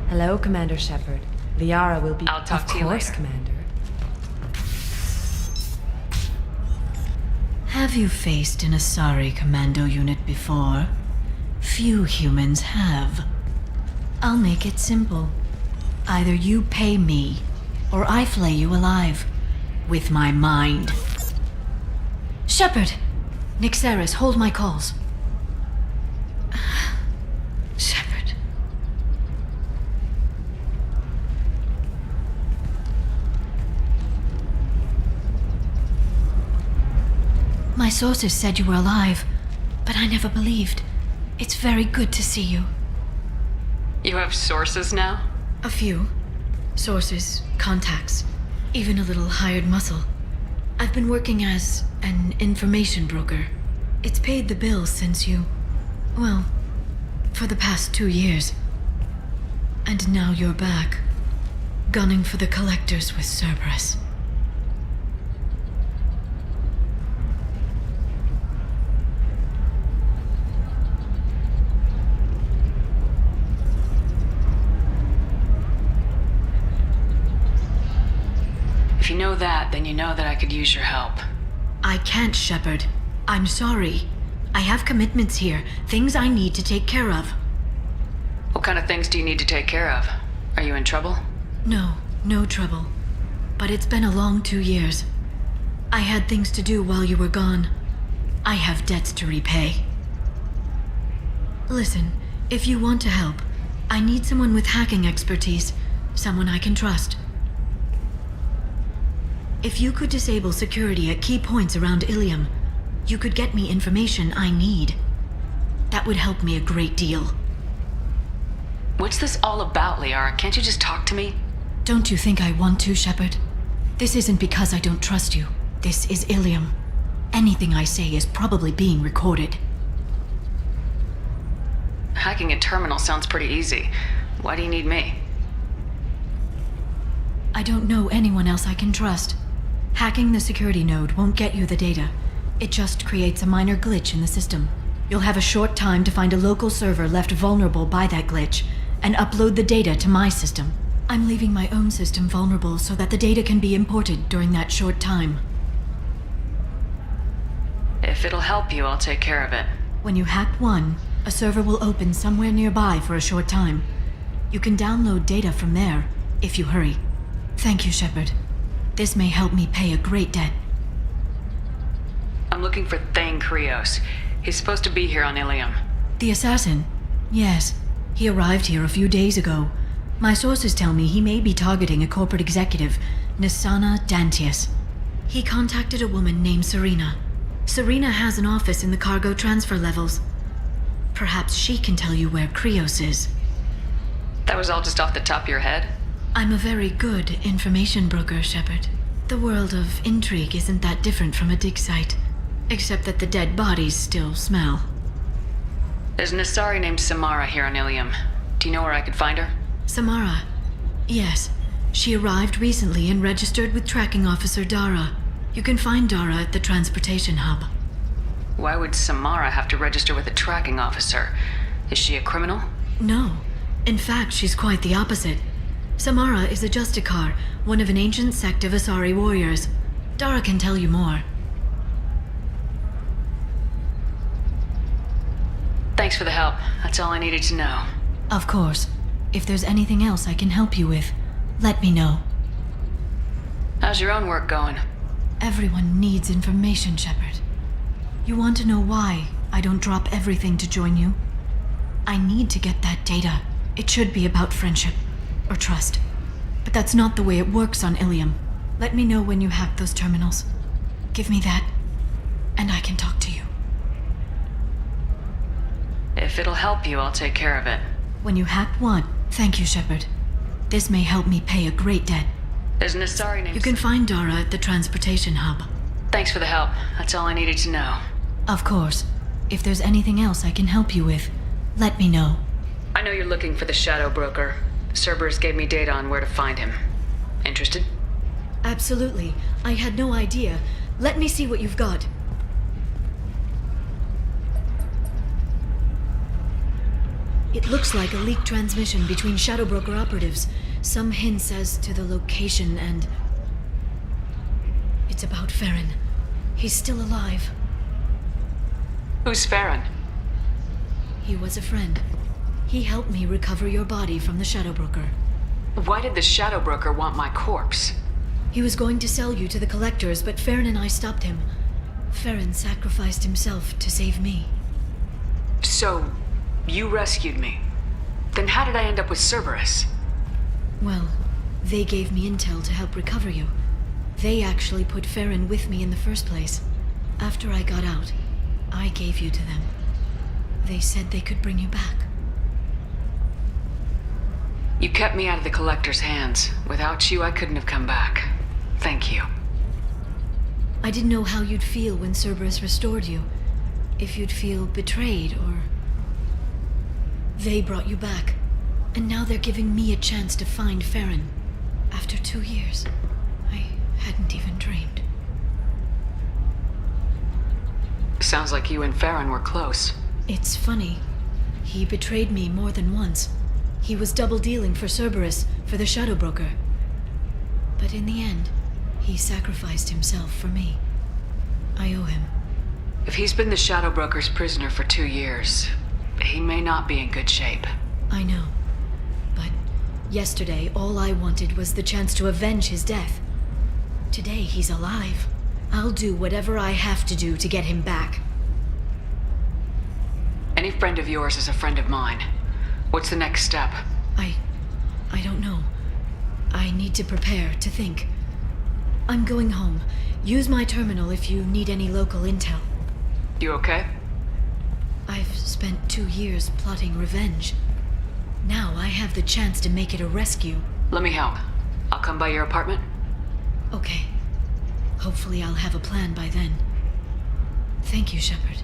Hello, Commander Shepard. Liara will be... I'll talk to you later. Of course, Commander. Have you faced an Asari commando unit before? Few humans have. I'll make it simple. Either you pay me, or I flay you alive. With my mind. Shepard! Nixeris, hold my calls. Shepard. My sources said you were alive, but I never believed. It's very good to see you. You have sources now? A few. Sources, contacts, even a little hired muscle. I've been working as an information broker. It's paid the bills since you... well, for the past 2 years. And now you're back, gunning for the Collectors with Cerberus. If you know that, then you know that I could use your help. I can't, Shepard. I'm sorry. I have commitments here, things I need to take care of. What kind of things do you need to take care of? Are you in trouble? No, no trouble. But it's been a long 2 years. I had things to do while you were gone. I have debts to repay. Listen, if you want to help, I need someone with hacking expertise. Someone I can trust. If you could disable security at key points around Ilium, you could get me information I need. That would help me a great deal. What's this all about, Liara? Can't you just talk to me? Don't you think I want to, Shepard? This isn't because I don't trust you. This is Ilium. Anything I say is probably being recorded. Hacking a terminal sounds pretty easy. Why do you need me? I don't know anyone else I can trust. Hacking the security node won't get you the data. It just creates a minor glitch in the system. You'll have a short time to find a local server left vulnerable by that glitch and upload the data to my system. I'm leaving my own system vulnerable so that the data can be imported during that short time. If it'll help you, I'll take care of it. When you hack one, a server will open somewhere nearby for a short time. You can download data from there, if you hurry. Thank you, Shepard. This may help me pay a great debt. I'm looking for Thane Krios. He's supposed to be here on Ilium. The assassin? Yes. He arrived here a few days ago. My sources tell me he may be targeting a corporate executive, Nisana Dantius. He contacted a woman named Serena. Serena has an office in the cargo transfer levels. Perhaps she can tell you where Krios is. That was all just off the top of your head? I'm a very good information broker, Shepard. The world of intrigue isn't that different from a dig site, except that the dead bodies still smell. There's an Asari named Samara here on Ilium. Do you know where I could find her? Samara? Yes. She arrived recently and registered with Tracking Officer Dara. You can find Dara at the transportation hub. Why would Samara have to register with a tracking officer? Is she a criminal? No. In fact, she's quite the opposite. Samara is a Justicar, one of an ancient sect of Asari warriors. Dara can tell you more. Thanks for the help. That's all I needed to know. Of course. If there's anything else I can help you with, let me know. How's your own work going? Everyone needs information, Shepard. You want to know why I don't drop everything to join you? I need to get that data. It should be about friendship. Or trust. But that's not the way it works on Ilium. Let me know when you hack those terminals. Give me that, and I can talk to you. If it'll help you, I'll take care of it. When you hack one, thank you, Shepard. This may help me pay a great debt. There's an Asari named... You can find Dara at the transportation hub. Thanks for the help. That's all I needed to know. Of course. If there's anything else I can help you with, let me know. I know you're looking for the Shadow Broker. Cerberus gave me data on where to find him. Interested? Absolutely. I had no idea. Let me see what you've got. It looks like a leaked transmission between Shadow Broker operatives. Some hints as to the location and... It's about Farron. He's still alive. Who's Farron? He was a friend. He helped me recover your body from the Shadow Broker. Why did the Shadow Broker want my corpse? He was going to sell you to the Collectors, but Farron and I stopped him. Farron sacrificed himself to save me. So, you rescued me. Then how did I end up with Cerberus? Well, they gave me intel to help recover you. They actually put Farron with me in the first place. After I got out, I gave you to them. They said they could bring you back. You kept me out of the Collector's hands. Without you, I couldn't have come back. Thank you. I didn't know how you'd feel when Cerberus restored you. If you'd feel betrayed, or... They brought you back. And now they're giving me a chance to find Farron. After 2 years. I hadn't even dreamed. Sounds like you and Farron were close. It's funny. He betrayed me more than once. He was double-dealing for Cerberus, for the Shadow Broker. But in the end, he sacrificed himself for me. I owe him. If he's been the Shadow Broker's prisoner for 2 years, he may not be in good shape. I know. But yesterday, all I wanted was the chance to avenge his death. Today, he's alive. I'll do whatever I have to do to get him back. Any friend of yours is a friend of mine. What's the next step? I don't know. I need to prepare, to think. I'm going home. Use my terminal if you need any local intel. You okay? I've spent 2 years plotting revenge. Now I have the chance to make it a rescue. Let me help. I'll come by your apartment. Okay. Hopefully I'll have a plan by then. Thank you, Shepard.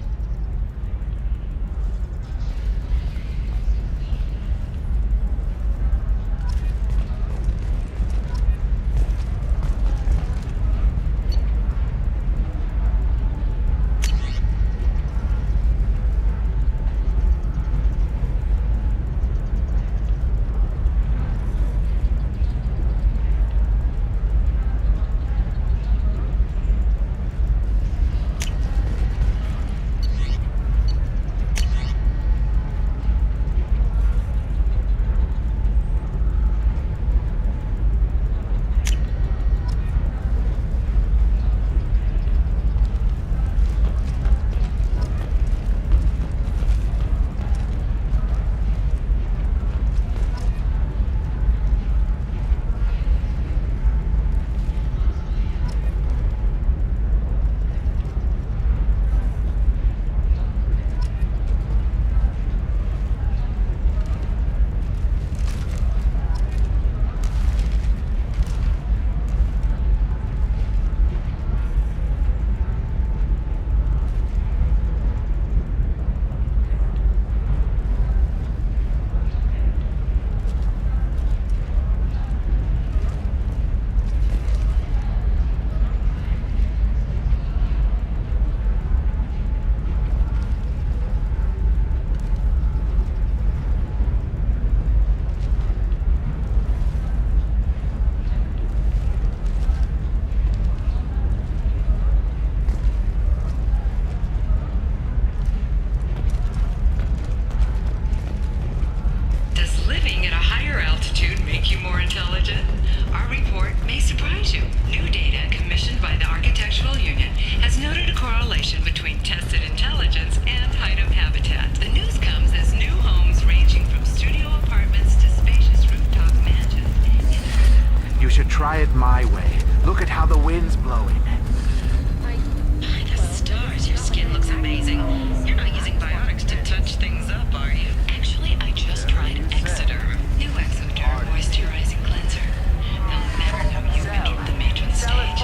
make you more intelligent? Our report may surprise you. New data commissioned by the Architectural Union has noted a correlation between tested intelligence and item habitat. The news comes as new homes ranging from studio apartments to spacious rooftop mansions. You should try it my way. Look at how the wind's blowing. The stars, your skin looks amazing. You're not using biotics to touch things up, are you? Actually, I just tried Exoderm. New Exoderm moisturizing cleanser. They'll never know you've entered the matron stage.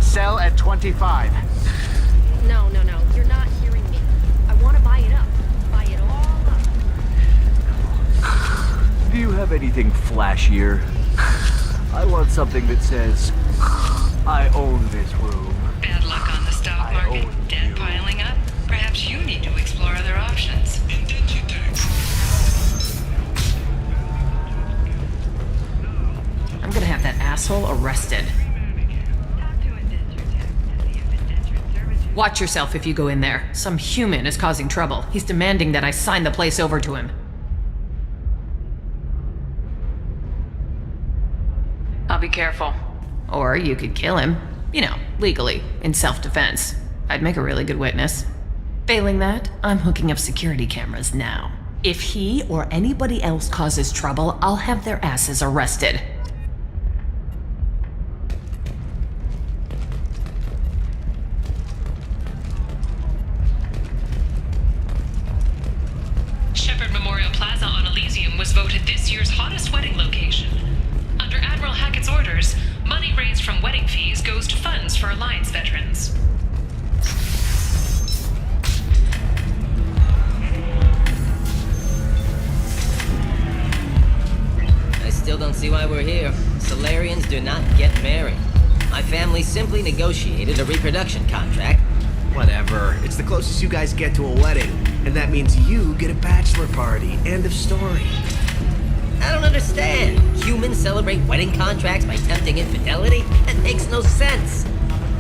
Sell at 25. No. You're not hearing me. I want to buy it up. Buy it all up. Do you have anything flashier? I want something that says, I own this room. Bad luck on the stock market. Debt piling up. Perhaps you need to explore other options. I'm gonna have that asshole arrested. Watch yourself if you go in there. Some human is causing trouble. He's demanding that I sign the place over to him. I'll be careful. Or you could kill him. You know, legally, in self-defense. I'd make a really good witness. Failing that, I'm hooking up security cameras now. If he or anybody else causes trouble, I'll have their asses arrested. Shepherd Memorial Plaza on Elysium was voted this year's hottest wedding location. Under Admiral Hackett's orders, money raised from wedding fees goes to funds for Alliance veterans. I still don't see why we're here. Solarians do not get married. My family simply negotiated a reproduction contract. Whatever. It's the closest you guys get to a wedding. And that means you get a bachelor party. End of story. I don't understand. Humans celebrate wedding contracts by tempting infidelity? That makes no sense.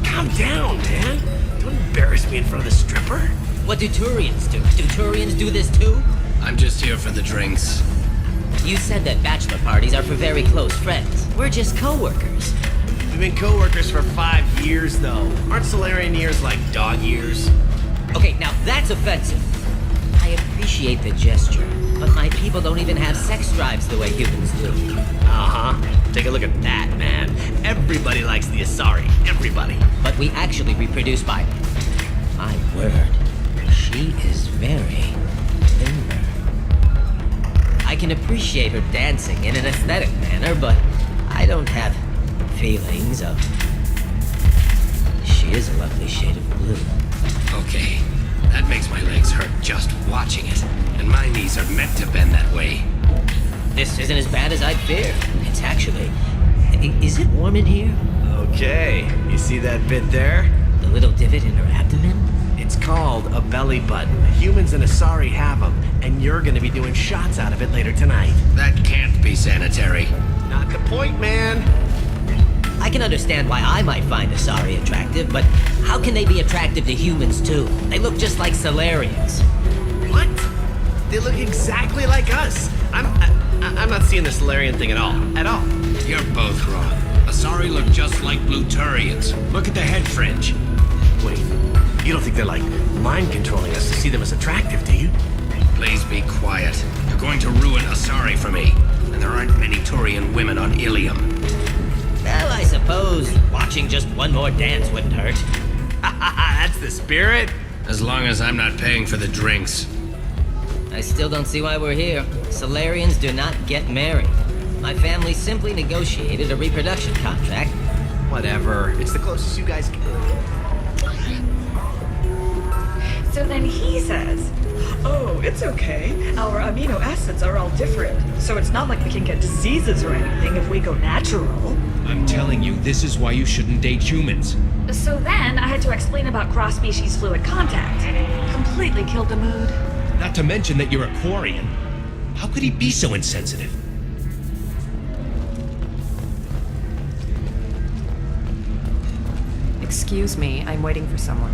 Calm down, man. Don't embarrass me in front of the stripper. What do Turians do? Do Turians do this too? I'm just here for the drinks. You said that bachelor parties are for very close friends. We're just co-workers. We've been co-workers for 5 years, though. Aren't Solarian years like dog years? Okay, now that's offensive. I appreciate the gesture, but my people don't even have sex drives the way humans do. Uh-huh. Take a look at that, man. Everybody likes the Asari. Everybody. But we actually reproduce by... My word. She is very tender. I can appreciate her dancing in an aesthetic manner, but I don't have feelings of... She is a lovely shade of blue. Okay. That makes my legs hurt just watching it. And my knees are meant to bend that way. This isn't as bad as I'd feared. It's actually... Is it warm in here? Okay. You see that bit there? The little divot in her abdomen? It's called a belly button. Humans and Asari have them, and you're gonna be doing shots out of it later tonight. That can't be sanitary. Not the point, man. I can understand why I might find Asari attractive, but how can they be attractive to humans too? They look just like Solarians. What? They look exactly like us. I'm not seeing the Solarian thing at all. At all. You're both wrong. Asari look just like Bluturians. Look at the head fringe. Wait, you don't think they're like mind controlling us to see them as attractive, do you? Please be quiet. You're going to ruin Asari for me. And there aren't many Turian women on Ilium. Well, I suppose watching just one more dance wouldn't hurt. That's the spirit. As long as I'm not paying for the drinks. I still don't see why we're here. Solarians do not get married. My family simply negotiated a reproduction contract. Whatever. It's the closest you guys get. So then he says, oh, it's okay. Our amino acids are all different, so it's not like we can get diseases or anything if we go natural. I'm telling you, this is why you shouldn't date humans. So then I had to explain about cross-species fluid contact. Completely killed the mood. Not to mention that you're a Quarian. How could he be so insensitive? Excuse me, I'm waiting for someone.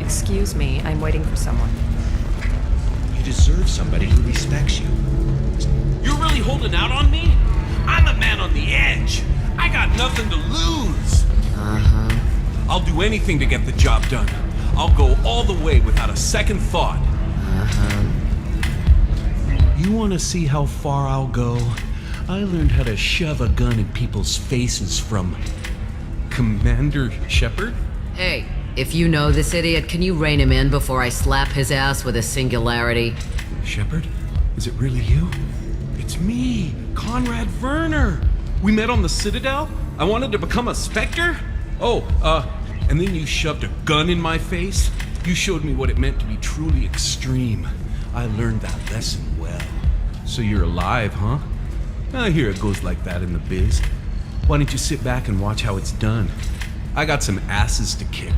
Excuse me, I'm waiting for someone. You deserve somebody who respects you. You're really holding out on me? I'm a man on the edge. I got nothing to lose. Uh-huh. I'll do anything to get the job done. I'll go all the way without a second thought. Uh-huh. You want to see how far I'll go? I learned how to shove a gun in people's faces from Commander Shepard? Hey, if you know this idiot, can you rein him in before I slap his ass with a singularity? Shepard? Is it really you? It's me, Conrad Werner. We met on the Citadel? I wanted to become a Spectre? And then you shoved a gun in my face? You showed me what it meant to be truly extreme. I learned that lesson well. So you're alive, huh? I hear it goes like that in the biz. Why don't you sit back and watch how it's done? I got some asses to kick.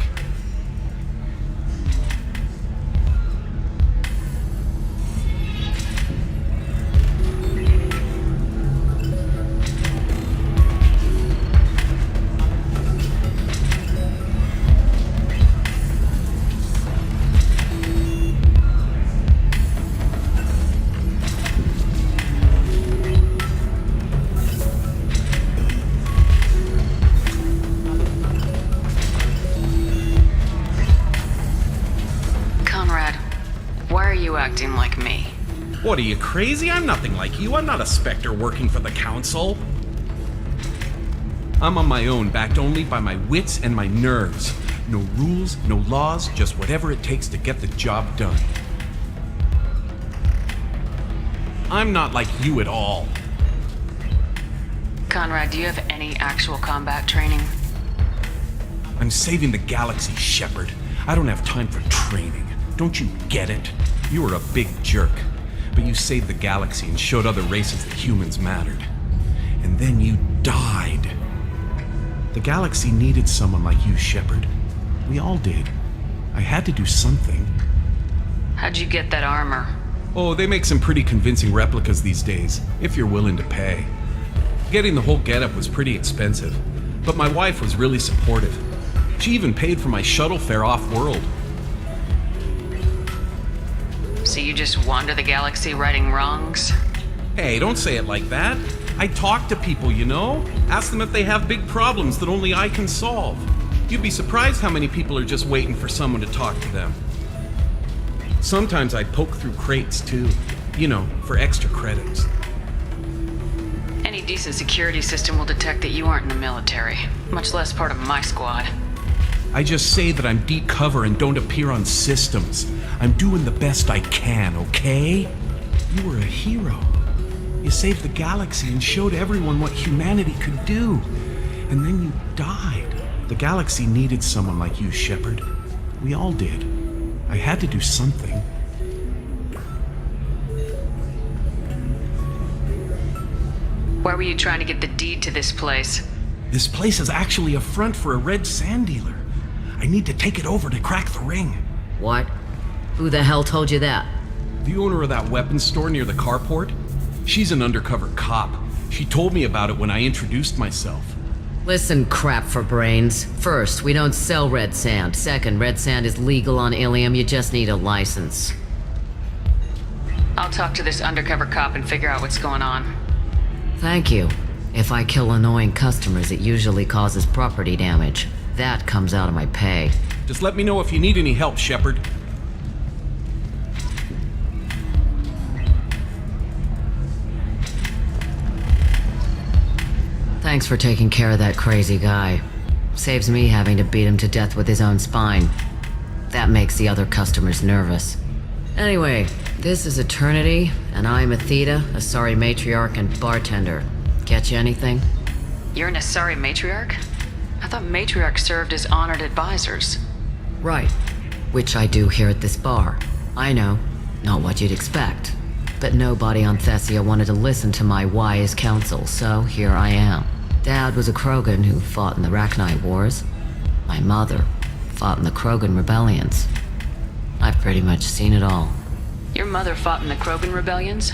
Acting like me. What, are you crazy? I'm nothing like you. I'm not a Spectre working for the Council. I'm on my own, backed only by my wits and my nerves. No rules, no laws, just whatever it takes to get the job done. I'm not like you at all. Conrad, do you have any actual combat training? I'm saving the galaxy, Shepard. I don't have time for training. Don't you get it? You were a big jerk, but you saved the galaxy and showed other races that humans mattered. And then you died. The galaxy needed someone like you, Shepard. We all did. I had to do something. How'd you get that armor? Oh, they make some pretty convincing replicas these days, if you're willing to pay. Getting the whole getup was pretty expensive, but my wife was really supportive. She even paid for my shuttle fare off-world. So you just wander the galaxy righting wrongs? Hey, don't say it like that. I talk to people, you know? Ask them if they have big problems that only I can solve. You'd be surprised how many people are just waiting for someone to talk to them. Sometimes I poke through crates, too. You know, for extra credits. Any decent security system will detect that you aren't in the military, much less part of my squad. I just say that I'm deep cover and don't appear on systems. I'm doing the best I can, okay? You were a hero. You saved the galaxy and showed everyone what humanity could do. And then you died. The galaxy needed someone like you, Shepard. We all did. I had to do something. Why were you trying to get the deed to this place? This place is actually a front for a red sand dealer. I need to take it over to crack the ring. What? Who the hell told you that? The owner of that weapons store near the carport? She's an undercover cop. She told me about it when I introduced myself. Listen, crap for brains. First, we don't sell red sand. Second, red sand is legal on Ilium. You just need a license. I'll talk to this undercover cop and figure out what's going on. Thank you. If I kill annoying customers, it usually causes property damage. That comes out of my pay. Just let me know if you need any help, Shepard. Thanks for taking care of that crazy guy. Saves me having to beat him to death with his own spine. That makes the other customers nervous. Anyway, this is Eternity, and I'm Athena, Asari matriarch and bartender. Get you anything? You're an Asari matriarch? I thought matriarchs served as honored advisors. Right. Which I do here at this bar. I know, not what you'd expect. But nobody on Thessia wanted to listen to my wise counsel, so here I am. Dad was a Krogan who fought in the Rachni Wars. My mother fought in the Krogan rebellions. I've pretty much seen it all. Your mother fought in the Krogan rebellions?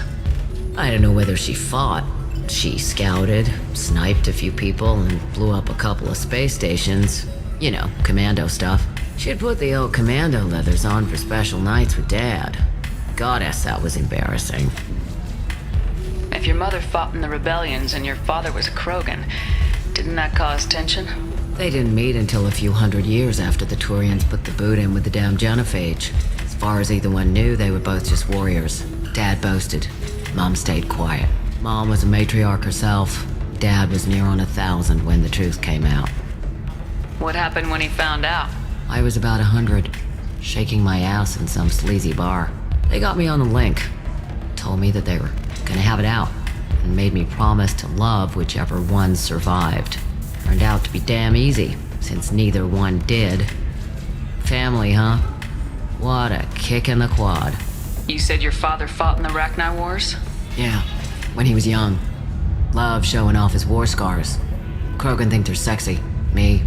I don't know whether she fought. She scouted, sniped a few people, and blew up a couple of space stations. You know, commando stuff. She'd put the old commando leathers on for special nights with Dad. Goddess, that was embarrassing. If your mother fought in the rebellions and your father was a Krogan, didn't that cause tension? They didn't meet until a few hundred years after the Turians put the boot in with the damn genophage. As far as either one knew, they were both just warriors. Dad boasted. Mom stayed quiet. Mom was a matriarch herself. Dad was near on 1,000 when the truth came out. What happened when he found out? I was about 100, shaking my ass in some sleazy bar. They got me on the link. Told me that they were gonna have it out, and made me promise to love whichever one survived. Turned out to be damn easy, since neither one did. Family, huh? What a kick in the quad. You said your father fought in the Rachni Wars? Yeah, when he was young. Loved showing off his war scars. Krogan think they're sexy. Me,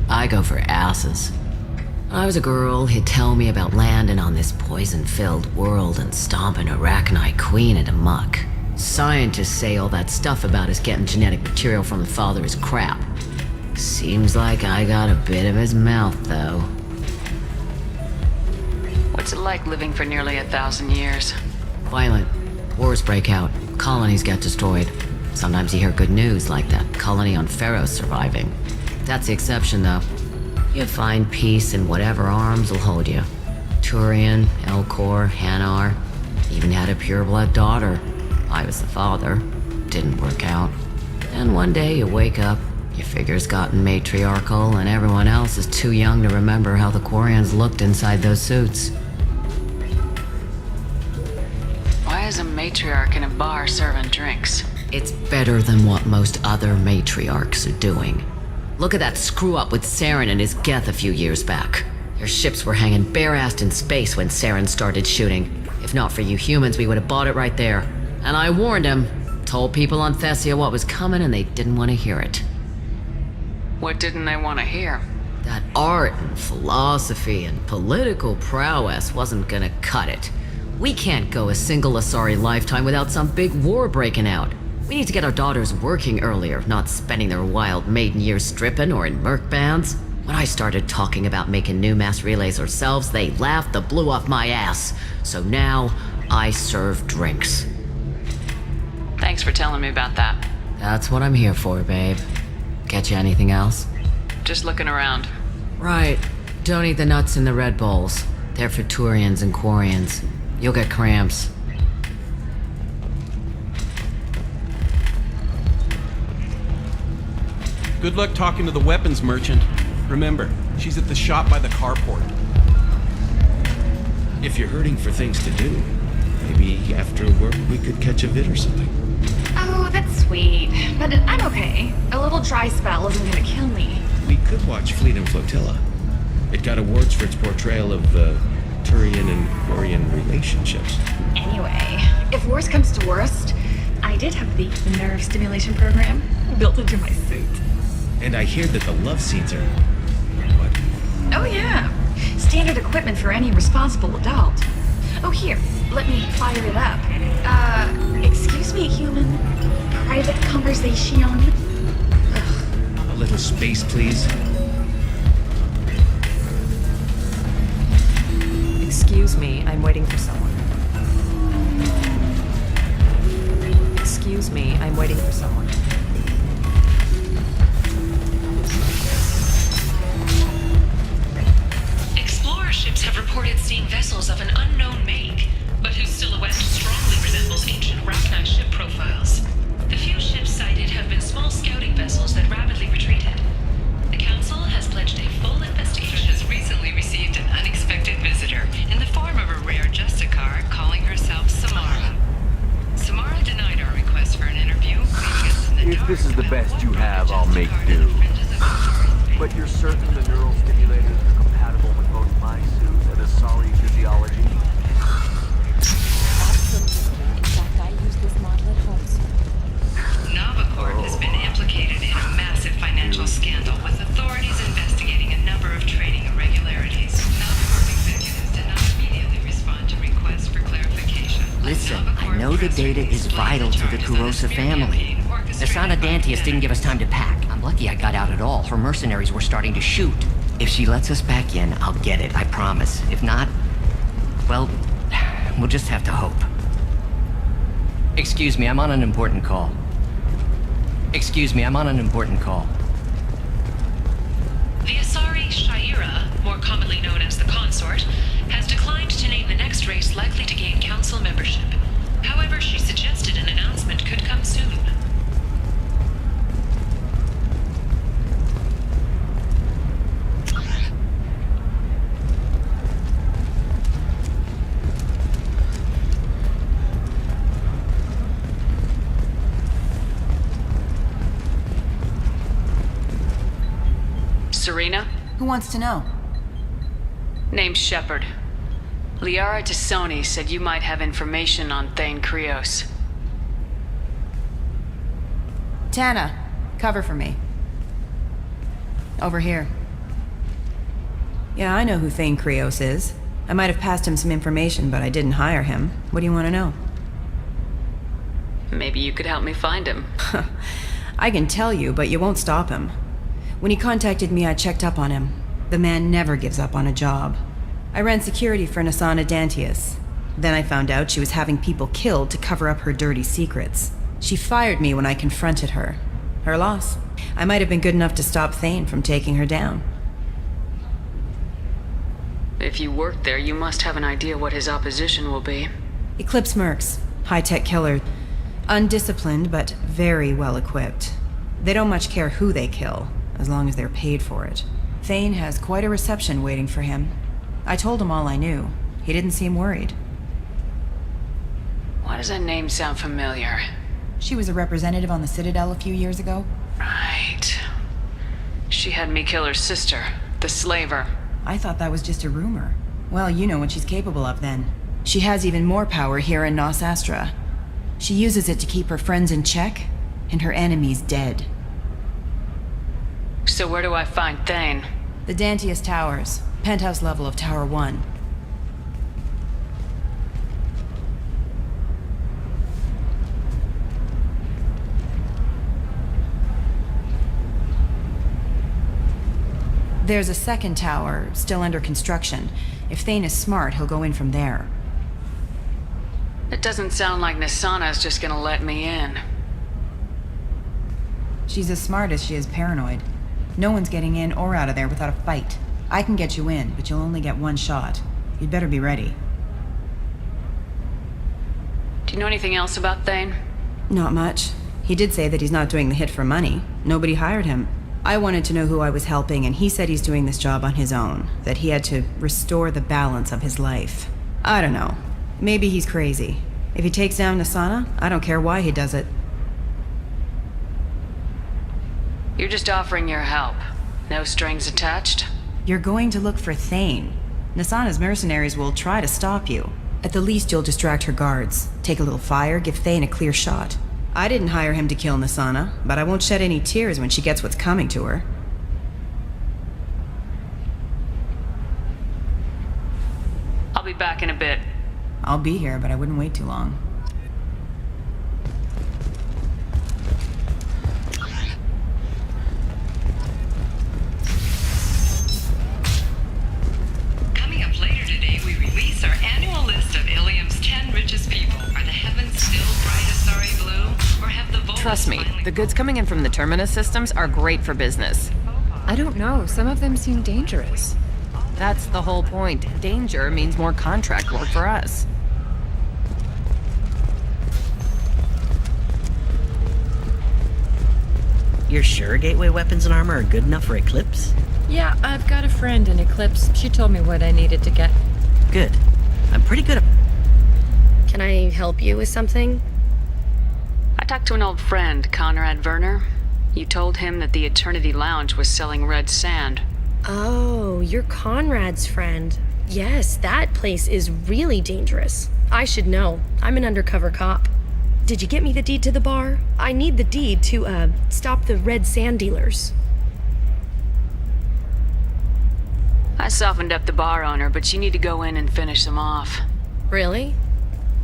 I go for asses. When I was a girl, he'd tell me about landing on this poison-filled world and stomping a Rachni queen into muck. Scientists say all that stuff about us getting genetic material from the father is crap. Seems like I got a bit of his mouth, though. What's it like living for nearly 1,000 years? Violent. Wars break out. Colonies get destroyed. Sometimes you hear good news, like that colony on Pharaoh surviving. That's the exception, though. You find peace in whatever arms will hold you. Turian, Elcor, Hanar. Even had a pureblood daughter. I was the father. Didn't work out. And one day you wake up, your figure's gotten matriarchal, and everyone else is too young to remember how the Quarians looked inside those suits. Why is a matriarch in a bar serving drinks? It's better than what most other matriarchs are doing. Look at that screw-up with Saren and his Geth a few years back. Your ships were hanging bare-assed in space when Saren started shooting. If not for you humans, we would have bought it right there. And I warned him. Told people on Thessia what was coming, and they didn't want to hear it. What didn't they want to hear? That art and philosophy and political prowess wasn't gonna cut it. We can't go a single Asari lifetime without some big war breaking out. We need to get our daughters working earlier, not spending their wild maiden years stripping or in merc bands. When I started talking about making new mass relays ourselves, they laughed the blue off my ass. So now, I serve drinks. Thanks for telling me about that. That's what I'm here for, babe. Get you anything else? Just looking around. Right. Don't eat the nuts in the Red Bowls. They're for Turians and Quarians. You'll get cramps. Good luck talking to the weapons merchant. Remember, she's at the shop by the carport. If you're hurting for things to do, maybe after work we could catch a vid or something. Oh, that's sweet. But I'm okay. A little dry spell isn't gonna kill me. We could watch Fleet and Flotilla. It got awards for its portrayal of Turian and Quarian relationships. Anyway, if worst comes to worst, I did have the nerve stimulation program built into my suit. And I hear that the love scenes are... what? Oh yeah. Standard equipment for any responsible adult. Oh here, let me fire it up. Excuse me, human. Private conversation. A little space, please. Excuse me, I'm waiting for someone. Excuse me, I'm waiting for someone. Explorer ships have reported seeing vessels of an unknown make, but whose silhouette strongly resembles ancient Rachni ship profiles. The few ships sighted have been small scouting vessels that rapidly retreated. The Council has pledged a full investigation. Has recently received an unexpected visitor in the form of a rare Justicar calling herself Samara. Samara denied our request for an interview, leaving us in the If dark this is the about best you who have, I'll make do. But you're certain the neural stimulators are compatible with both my suit and Asari physiology? In fact, I use this model at home, sir. Navacorp has been implicated in a massive financial scandal, with authorities investigating a number of trading irregularities. Navacorp executives did not immediately respond to requests for clarification. Listen, I know the data is vital to the Kurosa family. Nasana Dantius didn't give us time to pack. I'm lucky I got out at all. Her mercenaries were starting to shoot. If she lets us back in, I'll get it, I promise. If not, well, we'll just have to hope. Excuse me, I'm on an important call. Excuse me, I'm on an important call. The Asari Shaira, more commonly known as the Consort, has declined to name the next race likely to gain council membership. However, she suggested an announcement could come soon. Serena? Who wants to know? Name's Shepard. Liara Tassoni said you might have information on Thane Krios. Tana, cover for me. Over here. Yeah, I know who Thane Krios is. I might have passed him some information, but I didn't hire him. What do you want to know? Maybe you could help me find him. I can tell you, but you won't stop him. When he contacted me, I checked up on him. The man never gives up on a job. I ran security for Nasana Dantius. Then I found out she was having people killed to cover up her dirty secrets. She fired me when I confronted her. Her loss. I might have been good enough to stop Thane from taking her down. If you work there, you must have an idea what his opposition will be. Eclipse Mercs. High-tech killer. Undisciplined, but very well equipped. They don't much care who they kill, as long as they're paid for it. Thane has quite a reception waiting for him. I told him all I knew. He didn't seem worried. Why does that name sound familiar? She was a representative on the Citadel a few years ago. Right. She had me kill her sister, the Slaver. I thought that was just a rumor. Well, you know what she's capable of then. She has even more power here in Nos Astra. She uses it to keep her friends in check, and her enemies dead. So where do I find Thane? The Dantius Towers, penthouse level of Tower 1. There's a second tower, still under construction. If Thane is smart, he'll go in from there. It doesn't sound like Nasana's just gonna let me in. She's as smart as she is paranoid. No one's getting in or out of there without a fight. I can get you in, but you'll only get one shot. You'd better be ready. Do you know anything else about Thane? Not much. He did say that he's not doing the hit for money. Nobody hired him. I wanted to know who I was helping, and he said he's doing this job on his own. That he had to restore the balance of his life. I don't know. Maybe he's crazy. If he takes down Nasana, I don't care why he does it. You're just offering your help. No strings attached? You're going to look for Thane. Nasana's mercenaries will try to stop you. At the least, you'll distract her guards. Take a little fire, give Thane a clear shot. I didn't hire him to kill Nasana, but I won't shed any tears when she gets what's coming to her. be back in a bit. I'll be here, but I wouldn't wait too long. Coming up later today, we release our annual list of Ilium's 10 richest people. Are the heavens still bright Asari blue, or have the Volus Trust me, finally... the goods coming in from the Terminus systems are great for business. I don't know. Some of them seem dangerous. That's the whole point. Danger means more contract work for us. You're sure Gateway weapons and armor are good enough for Eclipse? Yeah, I've got a friend in Eclipse. She told me what I needed to get. Good. I'm pretty good at... Can I help you with something? I talked to an old friend, Conrad Werner. You told him that the Eternity Lounge was selling red sand. Oh, you're Conrad's friend. Yes, that place is really dangerous. I should know. I'm an undercover cop. Did you get me the deed to the bar? I need the deed to, stop the red sand dealers. I softened up the bar owner, but you need to go in and finish them off. Really?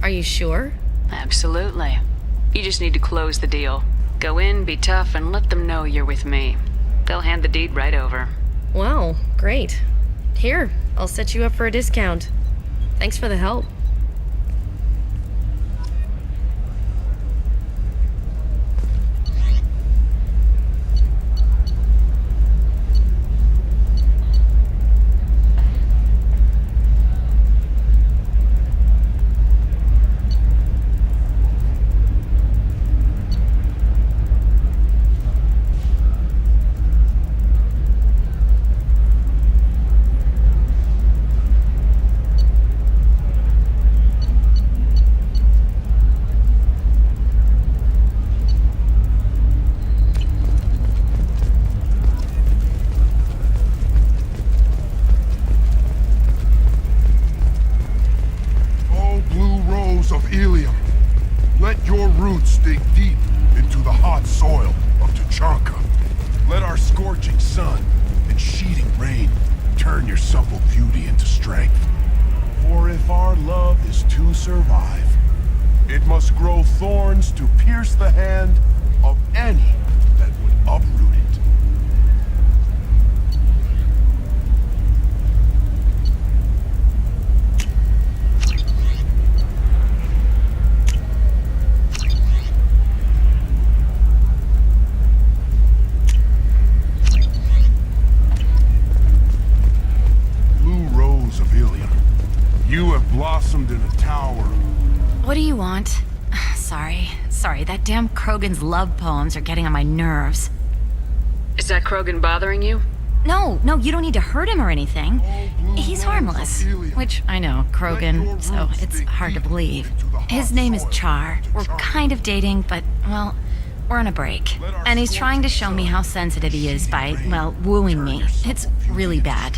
Are you sure? Absolutely. You just need to close the deal. Go in, be tough, and let them know you're with me. They'll hand the deed right over. Wow, great. Here, I'll set you up for a discount. Thanks for the help. What do you want? Sorry, that damn Krogan's love poems are getting on my nerves. Is that Krogan bothering you? No, you don't need to hurt him or anything. He's harmless. Which, I know, Krogan, so it's hard to believe. His name is Char. We're kind of dating, but, well, we're on a break. And he's trying to show me how sensitive he is by, well, wooing me. It's really bad.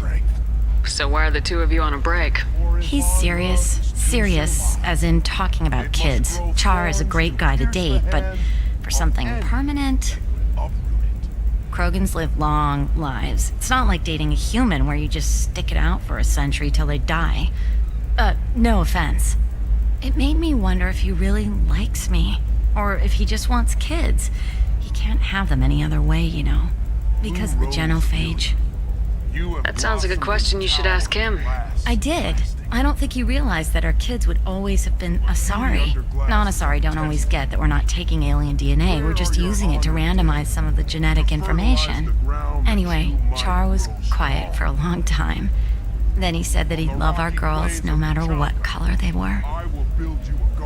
So why are the two of you on a break? He's serious. Serious, as in talking about kids. Char is a great guy to date, but for something permanent... Krogans live long lives. It's not like dating a human where you just stick it out for a century till they die. No offense. It made me wonder if he really likes me, or if he just wants kids. He can't have them any other way, you know, because of the genophage. That sounds like a question you should ask him. I did. I don't think he realized that our kids would always have been Asari. Non-Asari don't always get that we're not taking alien DNA, we're just using it to randomize some of the genetic information. Anyway, Char was quiet for a long time. Then he said that he'd love our girls no matter what color they were.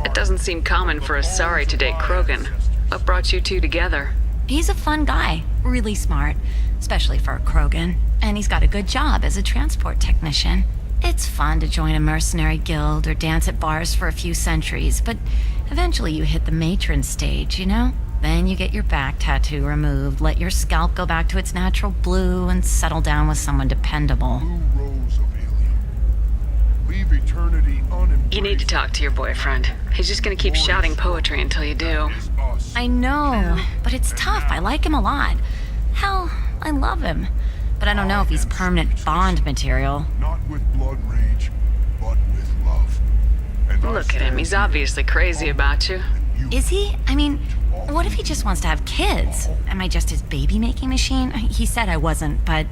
It doesn't seem common for Asari to date Krogan. What brought you two together? He's a fun guy, really smart, especially for a Krogan. And he's got a good job as a transport technician. It's fun to join a mercenary guild or dance at bars for a few centuries, but eventually you hit the matron stage, you know? Then you get your back tattoo removed, let your scalp go back to its natural blue, and settle down with someone dependable. You need to talk to your boyfriend. He's just gonna keep shouting poetry until you do. I know, but it's tough. I like him a lot. Hell, I love him. But I don't know if he's permanent Bond material. Not with blood rage, but with Look at him. He's obviously crazy about you. Is he? I mean, what if he just wants to have kids? Am I just his baby-making machine? He said I wasn't, but...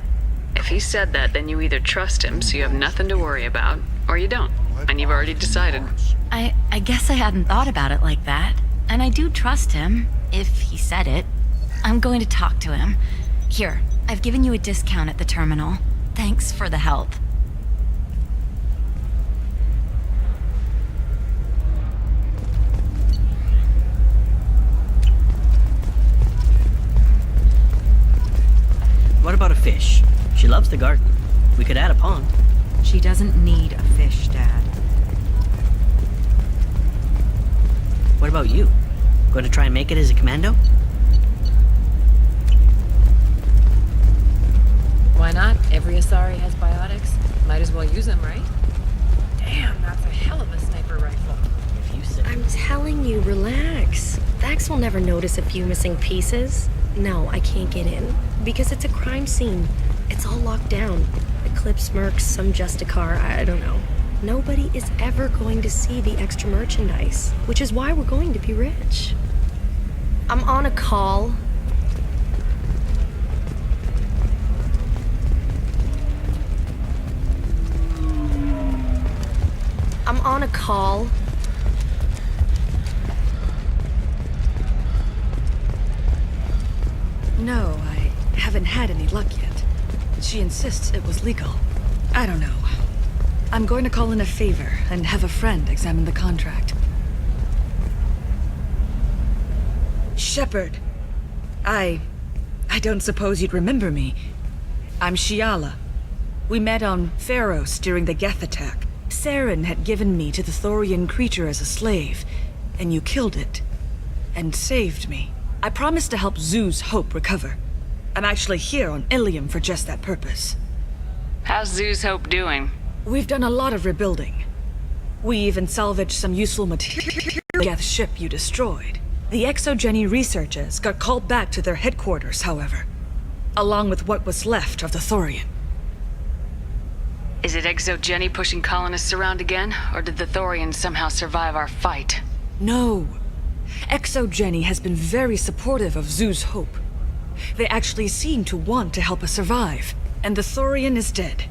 If he said that, then you either trust him so you have nothing to worry about, or you don't, and you've already decided. I guess I hadn't thought about it like that. And I do trust him, if he said it. I'm going to talk to him. Here, I've given you a discount at the terminal. Thanks for the help. What about a fish? She loves the garden. We could add a pond. She doesn't need a fish, Dad. What about you? Going to try and make it as a commando? Why not? Every Asari has biotics. Might as well use them, right? Damn, that's a hell of a sniper rifle. If you say... I'm telling you, relax. Vax will never notice a few missing pieces. No, I can't get in. Because it's a crime scene. It's all locked down. Eclipse mercs, some Justicar, I don't know. Nobody is ever going to see the extra merchandise, which is why we're going to be rich. I'm on a call. I'm on a call. No, I haven't had any luck yet. She insists it was legal. I don't know. I'm going to call in a favor and have a friend examine the contract. Shepard. I don't suppose you'd remember me. I'm Shiala. We met on Pharos during the Geth attack. Saren had given me to the Thorian creature as a slave, and you killed it. And saved me. I promised to help Zoo's Hope recover. I'm actually here on Ilium for just that purpose. How's Zoo's Hope doing? We've done a lot of rebuilding. We even salvaged some useful material. The Geth ship you destroyed. The Exogeny researchers got called back to their headquarters, however, along with what was left of the Thorian. Is it Exogeny pushing colonists around again, or did the Thorians somehow survive our fight? No. Exogeny has been very supportive of Zoo's Hope. They actually seem to want to help us survive, and the Thorian is dead.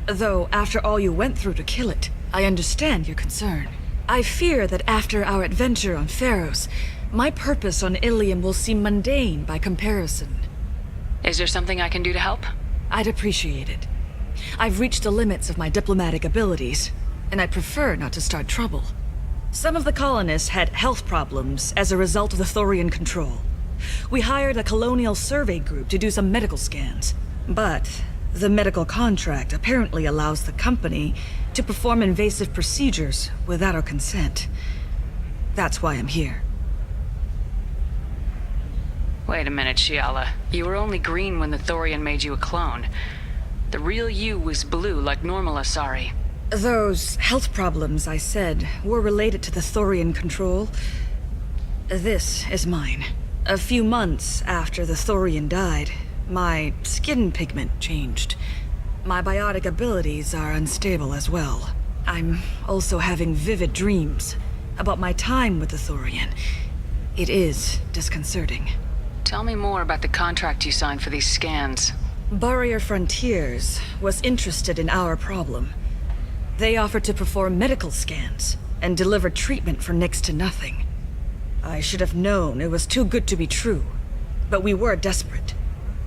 Though, after all you went through to kill it, I understand your concern. I fear that after our adventure on Pharos, my purpose on Ilium will seem mundane by comparison. Is there something I can do to help? I'd appreciate it. I've reached the limits of my diplomatic abilities, and I prefer not to start trouble. Some of the colonists had health problems as a result of the Thorian control. We hired a colonial survey group to do some medical scans, but the medical contract apparently allows the company to perform invasive procedures without our consent. That's why I'm here. Wait a minute, Shiala. You were only green when the Thorian made you a clone. The real you was blue like normal Asari. Those health problems I said were related to the Thorian control. This is mine. A few months after the Thorian died, my skin pigment changed. My biotic abilities are unstable as well. I'm also having vivid dreams about my time with the Thorian. It is disconcerting. Tell me more about the contract you signed for these scans. Barrier Frontiers was interested in our problem. They offered to perform medical scans and deliver treatment for next to nothing. I should have known it was too good to be true, but we were desperate.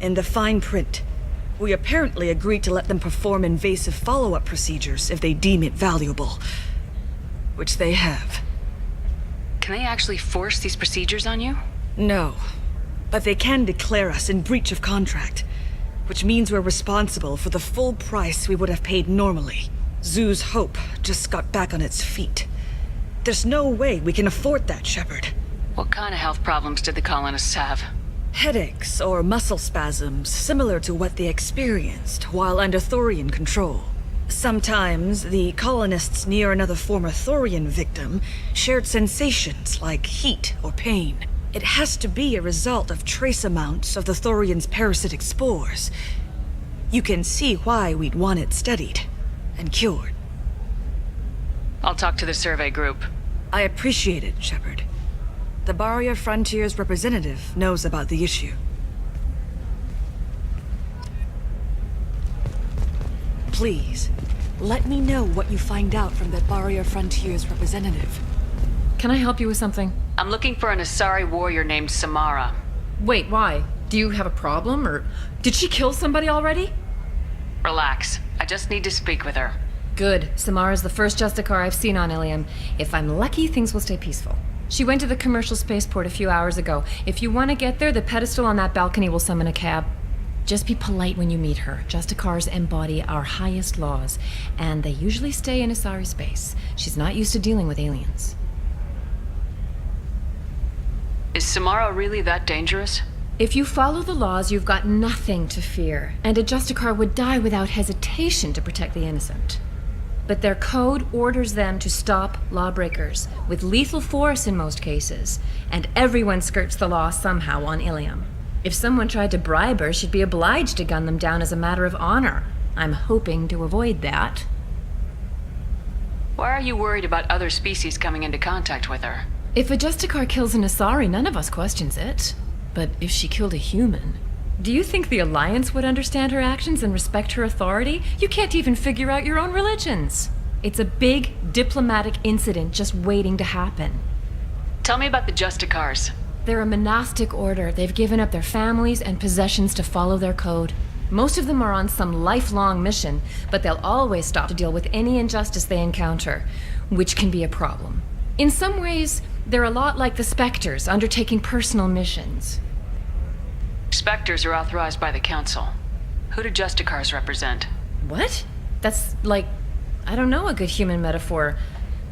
In the fine print, we apparently agreed to let them perform invasive follow-up procedures if they deem it valuable. Which they have. Can they actually force these procedures on you? No, but they can declare us in breach of contract, which means we're responsible for the full price we would have paid normally. Zoo's Hope just got back on its feet. There's no way we can afford that, Shepard. What kind of health problems did the colonists have? Headaches or muscle spasms similar to what they experienced while under Thorian control. Sometimes the colonists near another former Thorian victim shared sensations like heat or pain. It has to be a result of trace amounts of the Thorian's parasitic spores. You can see why we'd want it studied and cured. I'll talk to the survey group. I appreciate it, Shepard. The Barrier Frontiers representative knows about the issue. Please, let me know what you find out from the Barrier Frontiers representative. Can I help you with something? I'm looking for an Asari warrior named Samara. Wait, why? Do you have a problem, or did she kill somebody already? Relax. I just need to speak with her. Good. Samara's the first Justicar I've seen on Ilium. If I'm lucky, things will stay peaceful. She went to the commercial spaceport a few hours ago. If you want to get there, the pedestal on that balcony will summon a cab. Just be polite when you meet her. Justicars embody our highest laws, and they usually stay in Asari space. She's not used to dealing with aliens. Is Samara really that dangerous? If you follow the laws, you've got nothing to fear, and a Justicar would die without hesitation to protect the innocent. But their code orders them to stop lawbreakers, with lethal force in most cases, and everyone skirts the law somehow on Ilium. If someone tried to bribe her, she'd be obliged to gun them down as a matter of honor. I'm hoping to avoid that. Why are you worried about other species coming into contact with her? If a Justicar kills an Asari, none of us questions it. But if she killed a human, do you think the Alliance would understand her actions and respect her authority? You can't even figure out your own religions. It's a big diplomatic incident just waiting to happen. Tell me about the Justicars. They're a monastic order. They've given up their families and possessions to follow their code. Most of them are on some lifelong mission, but they'll always stop to deal with any injustice they encounter, which can be a problem. In some ways, they're a lot like the Spectres, undertaking personal missions. Spectres are authorized by the Council. Who do Justicars represent? What? That's like, I don't know, a good human metaphor.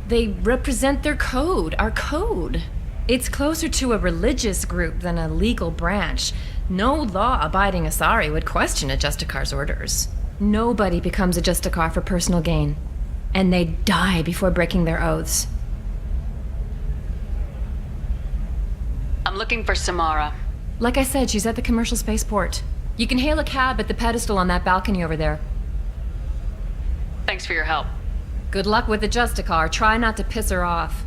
They represent their code, our code. It's closer to a religious group than a legal branch. No law-abiding Asari would question a Justicar's orders. Nobody becomes a Justicar for personal gain. And they die before breaking their oaths. I'm looking for Samara. Like I said, she's at the commercial spaceport. You can hail a cab at the pedestal on that balcony over there. Thanks for your help. Good luck with the Justicar. Try not to piss her off.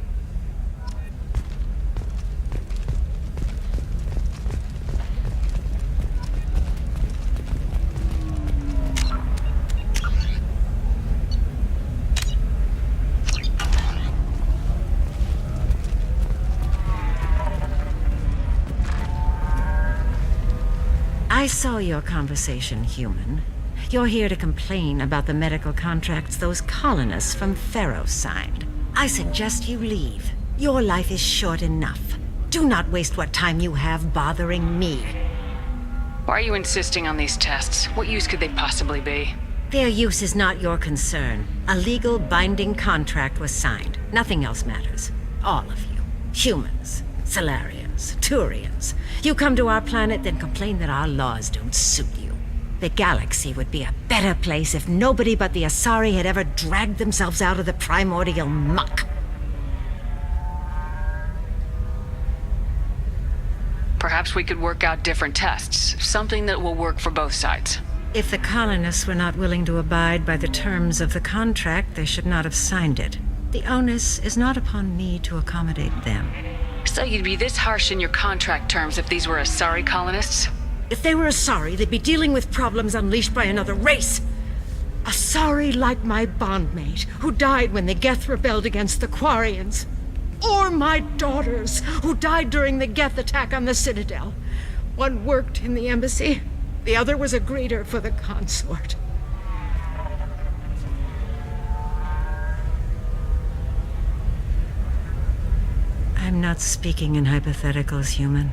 I saw your conversation, human. You're here to complain about the medical contracts those colonists from Feros signed. I suggest you leave. Your life is short enough. Do not waste what time you have bothering me. Why are you insisting on these tests? What use could they possibly be? Their use is not your concern. A legal binding contract was signed. Nothing else matters. All of you. Humans. Solarians. Turians. You come to our planet, then complain that our laws don't suit you. The galaxy would be a better place if nobody but the Asari had ever dragged themselves out of the primordial muck. Perhaps we could work out different tests. Something that will work for both sides. If the colonists were not willing to abide by the terms of the contract, they should not have signed it. The onus is not upon me to accommodate them. So you'd be this harsh in your contract terms if these were Asari colonists? If they were Asari, they'd be dealing with problems unleashed by another race. Asari like my bondmate, who died when the Geth rebelled against the Quarians. Or my daughters, who died during the Geth attack on the Citadel. One worked in the embassy, the other was a greeter for the consort. I'm not speaking in hypotheticals, human.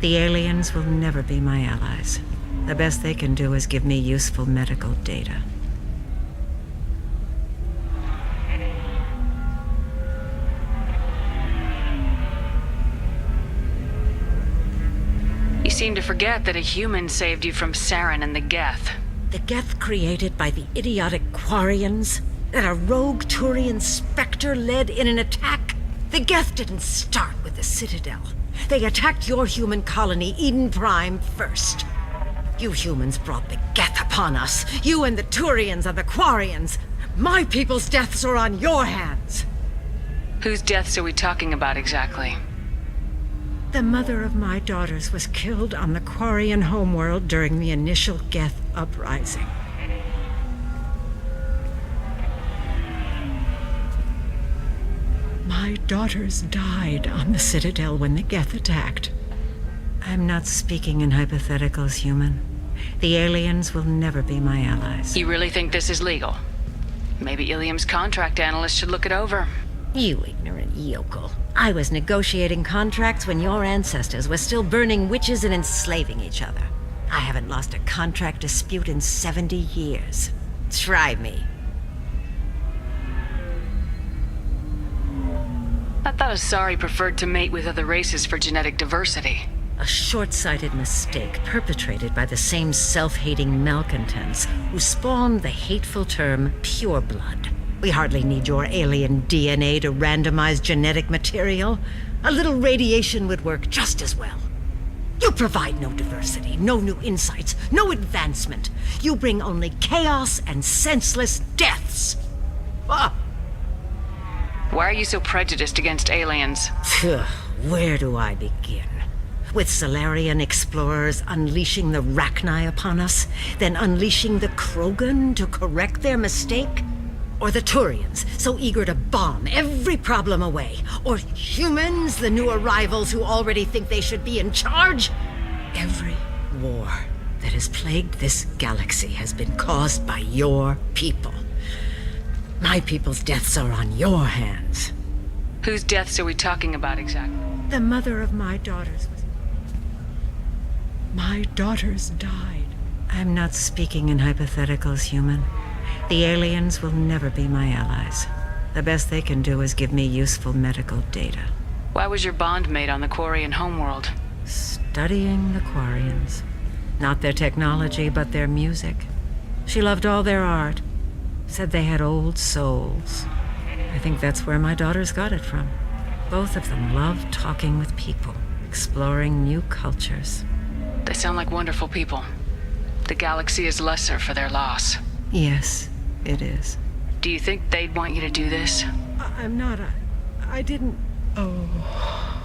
The aliens will never be my allies. The best they can do is give me useful medical data. You seem to forget that a human saved you from Saren and the Geth. The Geth created by the idiotic Quarians? That a rogue Turian Spectre led in an attack? The Geth didn't start with the Citadel. They attacked your human colony, Eden Prime, first. You humans brought the Geth upon us. You and the Turians are the Quarians. My people's deaths are on your hands. Whose deaths are we talking about exactly? The mother of my daughters was killed on the Quarian homeworld during the initial Geth uprising. My daughters died on the Citadel when the Geth attacked. I'm not speaking in hypotheticals, human. The aliens will never be my allies. You really think this is legal? Maybe Ilium's contract analyst should look it over. You ignorant yokel. I was negotiating contracts when your ancestors were still burning witches and enslaving each other. I haven't lost a contract dispute in 70 years. Try me. I thought Asari preferred to mate with other races for genetic diversity. A short-sighted mistake perpetrated by the same self-hating malcontents who spawned the hateful term pureblood. We hardly need your alien DNA to randomize genetic material. A little radiation would work just as well. You provide no diversity, no new insights, no advancement. You bring only chaos and senseless deaths. Ah! Why are you so prejudiced against aliens? Where do I begin? With Solarian explorers unleashing the Rachni upon us, then unleashing the Krogan to correct their mistake? Or the Turians, so eager to bomb every problem away? Or humans, the new arrivals who already think they should be in charge? Every war that has plagued this galaxy has been caused by your people. My people's deaths are on your hands. Whose deaths are we talking about exactly? The mother of my daughters was... My daughters died. I'm not speaking in hypotheticals, human. The aliens will never be my allies. The best they can do is give me useful medical data. Why was your bond mate on the Quarian homeworld? Studying the Quarians. Not their technology, but their music. She loved all their art. Said they had old souls. I think that's where my daughters got it from. Both of them loved talking with people, exploring new cultures. They sound like wonderful people. The galaxy is lesser for their loss. Yes, it is. Do you think they'd want you to do this? I'm not. I didn't... Oh...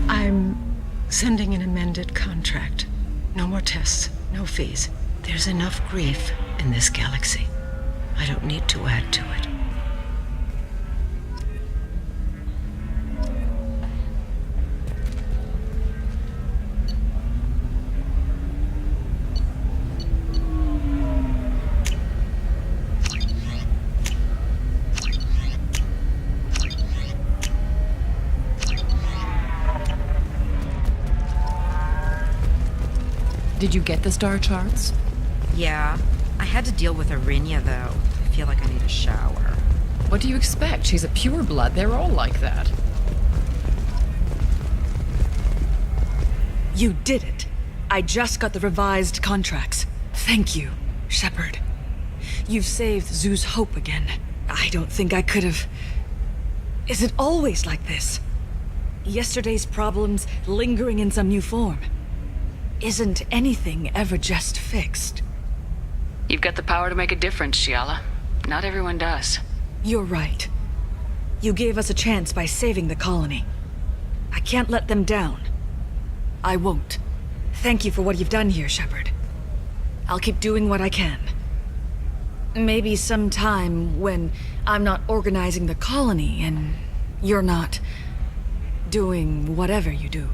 I'm sending an amended contract. No more tests, no fees. There's enough grief in this galaxy. I don't need to add to it. Did you get the star charts? Yeah. I had to deal with Arinia, though. I feel like I need a shower. What do you expect? She's a pureblood. They're all like that. You did it. I just got the revised contracts. Thank you, Shepard. You've saved Zoo's hope again. I don't think I could have... Is it always like this? Yesterday's problems lingering in some new form. Isn't anything ever just fixed? You've got the power to make a difference, Shiala. Not everyone does. You're right. You gave us a chance by saving the colony. I can't let them down. I won't. Thank you for what you've done here, Shepard. I'll keep doing what I can. Maybe sometime when I'm not organizing the colony and you're not doing whatever you do.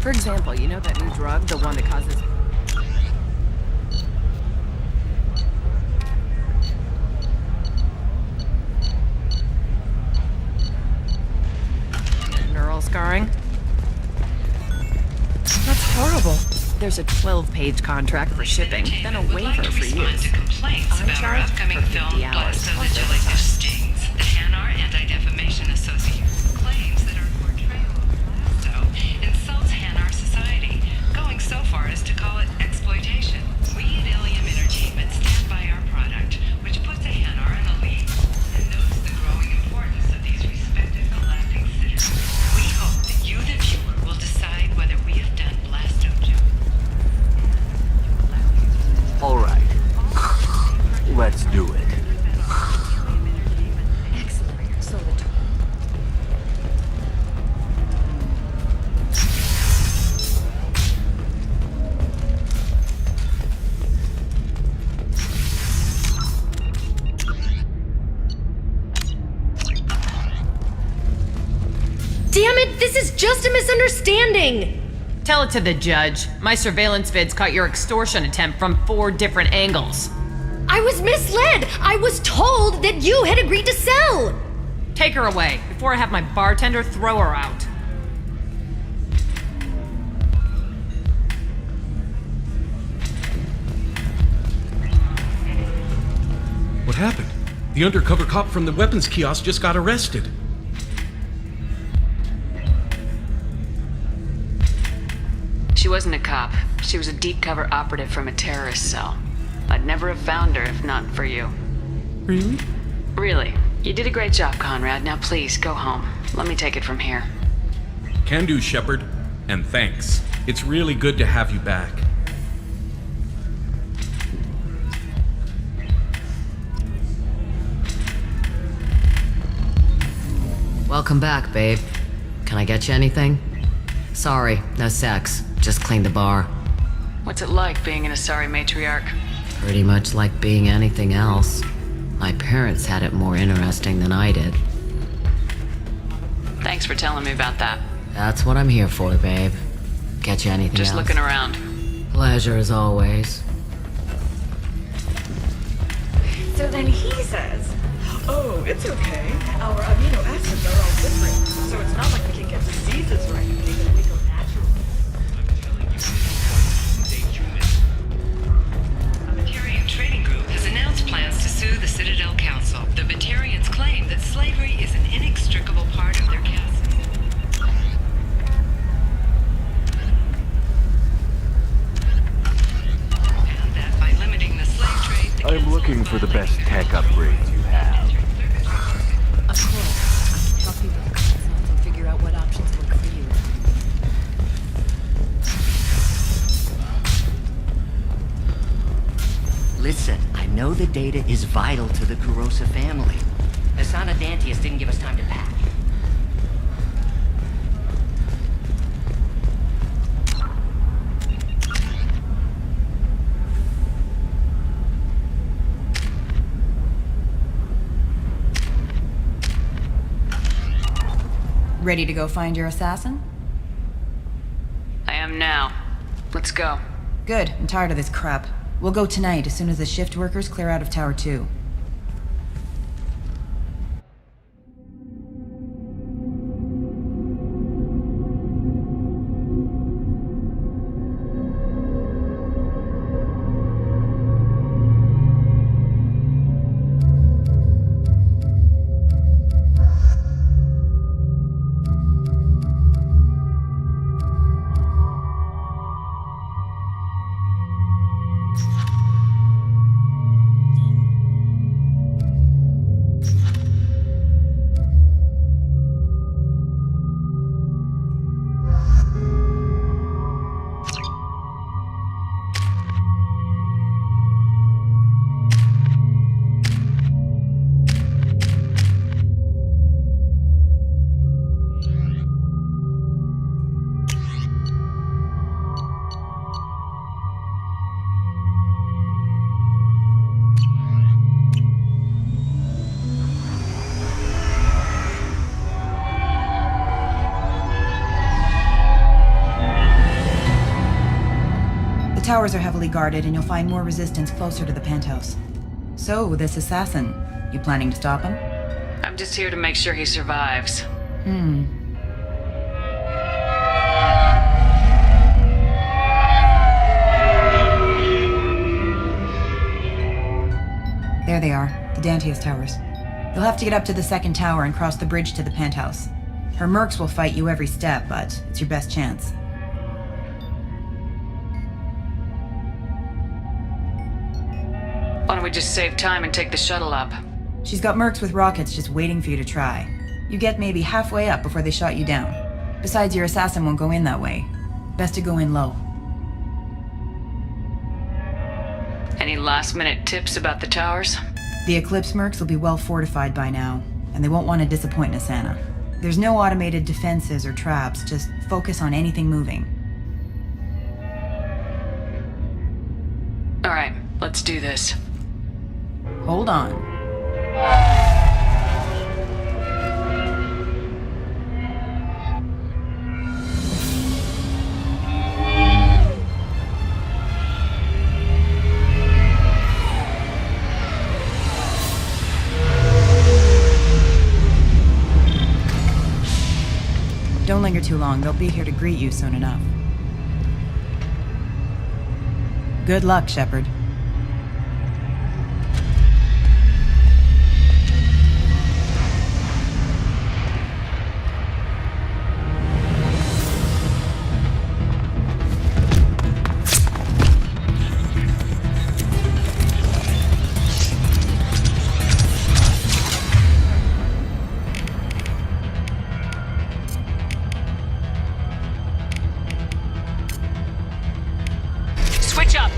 For example, you know that new drug, the one that causes... neural scarring? That's horrible. They're First a 12-page contract for shipping, then a waiver for use. Complaints I about our charge upcoming for film 50 hours Blast of plus the Jellyfish overtime. Stings. The Hanar Anti-Defamation Association claims that our portrayal of Blasto insults Hanar society, going so far as to call it exploitation. We at Ilium Entertainment stand by our product, which puts a Hanar in the lead and notes the growing importance of these respected galactic citizens. We hope that you, the viewer, will decide whether we have done Blasto justice. All right. Let's do it. Damn it, this is just a misunderstanding! Tell it to the judge. My surveillance vids caught your extortion attempt from 4 different angles. I was misled! I was told that you had agreed to sell! Take her away, before I have my bartender throw her out. What happened? The undercover cop from the weapons kiosk just got arrested. She wasn't a cop. She was a deep cover operative from a terrorist cell. I'd never have found her if not for you. Really? Really. You did a great job, Conrad. Now please, go home. Let me take it from here. Can do, Shepard. And thanks. It's really good to have you back. Welcome back, babe. Can I get you anything? Sorry, no sex. Just clean the bar. What's it like being an Asari matriarch? Pretty much like being anything else. My parents had it more interesting than I did. Thanks for telling me about that. That's what I'm here for, babe. Get you anything Just else? looking around. Pleasure as always. So then he says, oh, it's okay. Our amino acids are all different, so it's not like we can get diseases or anything if we go natural. The Batarian Trading Group has announced plans to sue the Citadel Council. The Batarians claim that slavery is an inextricable part of their castle. And that by limiting the slave trade, the I'm looking for the best tech upgrades you have. Of course. I can help you with concerns and figure out what options work for you. Listen, I know the data is vital to the Kurosa family. Asana Dantius didn't give us time to pack. Ready to go find your assassin? I am now. Let's go. Good. I'm tired of this crap. We'll go tonight as soon as the shift workers clear out of Tower 2. The towers are heavily guarded, and you'll find more resistance closer to the penthouse. So, this assassin, you planning to stop him? I'm just here to make sure he survives. There they are, the Dantius Towers. You'll have to get up to the second tower and cross the bridge to the penthouse. Her mercs will fight you every step, but it's your best chance. Why don't we just save time and take the shuttle up? She's got mercs with rockets just waiting for you to try. You get maybe halfway up before they shot you down. Besides, your assassin won't go in that way. Best to go in low. Any last-minute tips about the towers? The Eclipse mercs will be well fortified by now, and they won't want to disappoint Nassana. There's no automated defenses or traps, just focus on anything moving. Alright, let's do this. Hold on. Don't linger too long. They'll be here to greet you soon enough. Good luck, Shepard. Switch up!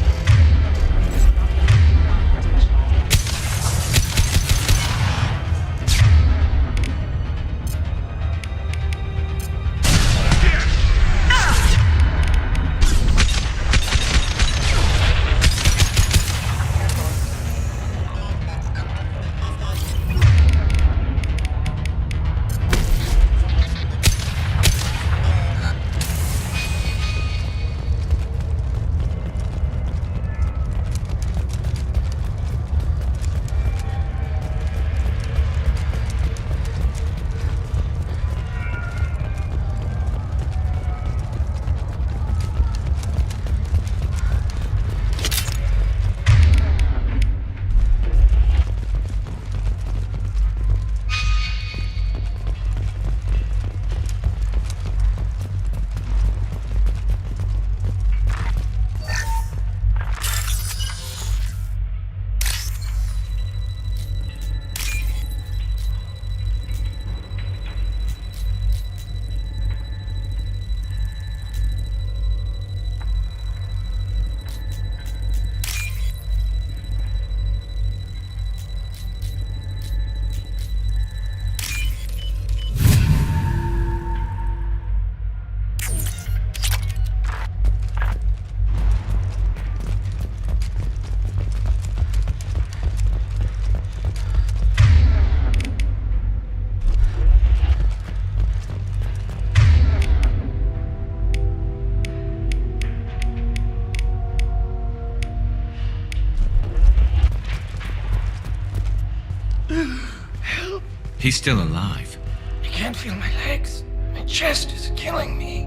He's still alive. I can't feel my legs. My chest is killing me.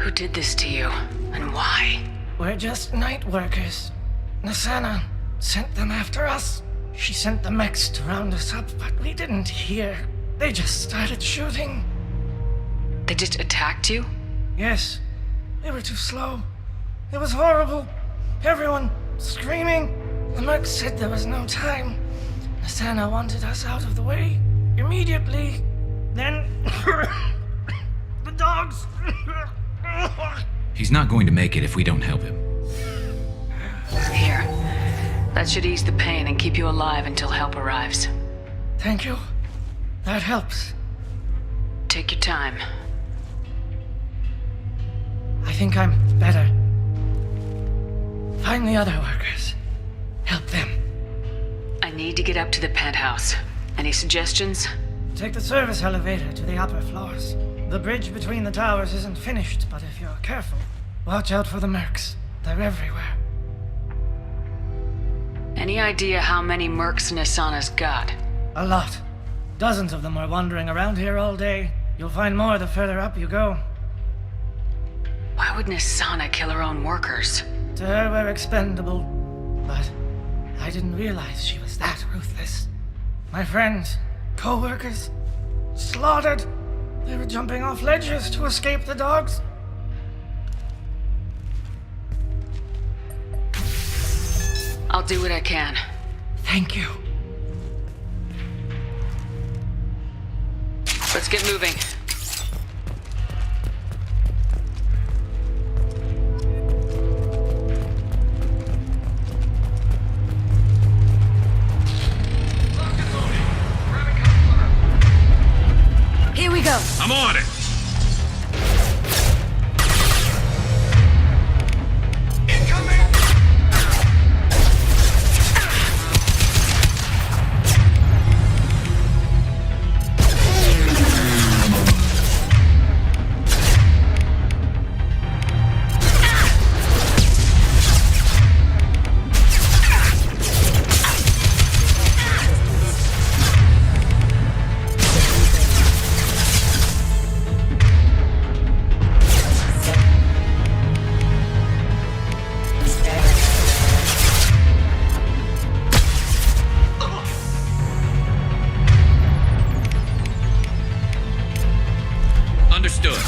Who did this to you? And why? We're just night workers. Nassana sent them after us. She sent the mechs to round us up, but we didn't hear. They just started shooting. They just attacked you? Yes. They were too slow. It was horrible. Everyone screaming. The merc said there was no time. Nassana wanted us out of the way immediately. Then the dogs. He's not going to make it if we don't help him. Here. That should ease the pain and keep you alive until help arrives. Thank you. That helps. Take your time. I think I'm better. Find the other workers. Help them. I need to get up to the penthouse. Any suggestions? Take the service elevator to the upper floors. The bridge between the towers isn't finished, but if you're careful, watch out for the mercs. They're everywhere. Any idea how many mercs Nassana's got? A lot. Dozens of them are wandering around here all day. You'll find more the further up you go. Why Why would Nisana kill her own workers? To her, we're expendable. But I didn't realize she was that ruthless. My friends, co-workers, slaughtered. They were jumping off ledges to escape the dogs. I'll do what I can. Thank you. Let's get moving. Here we go. I'm on it. Understood.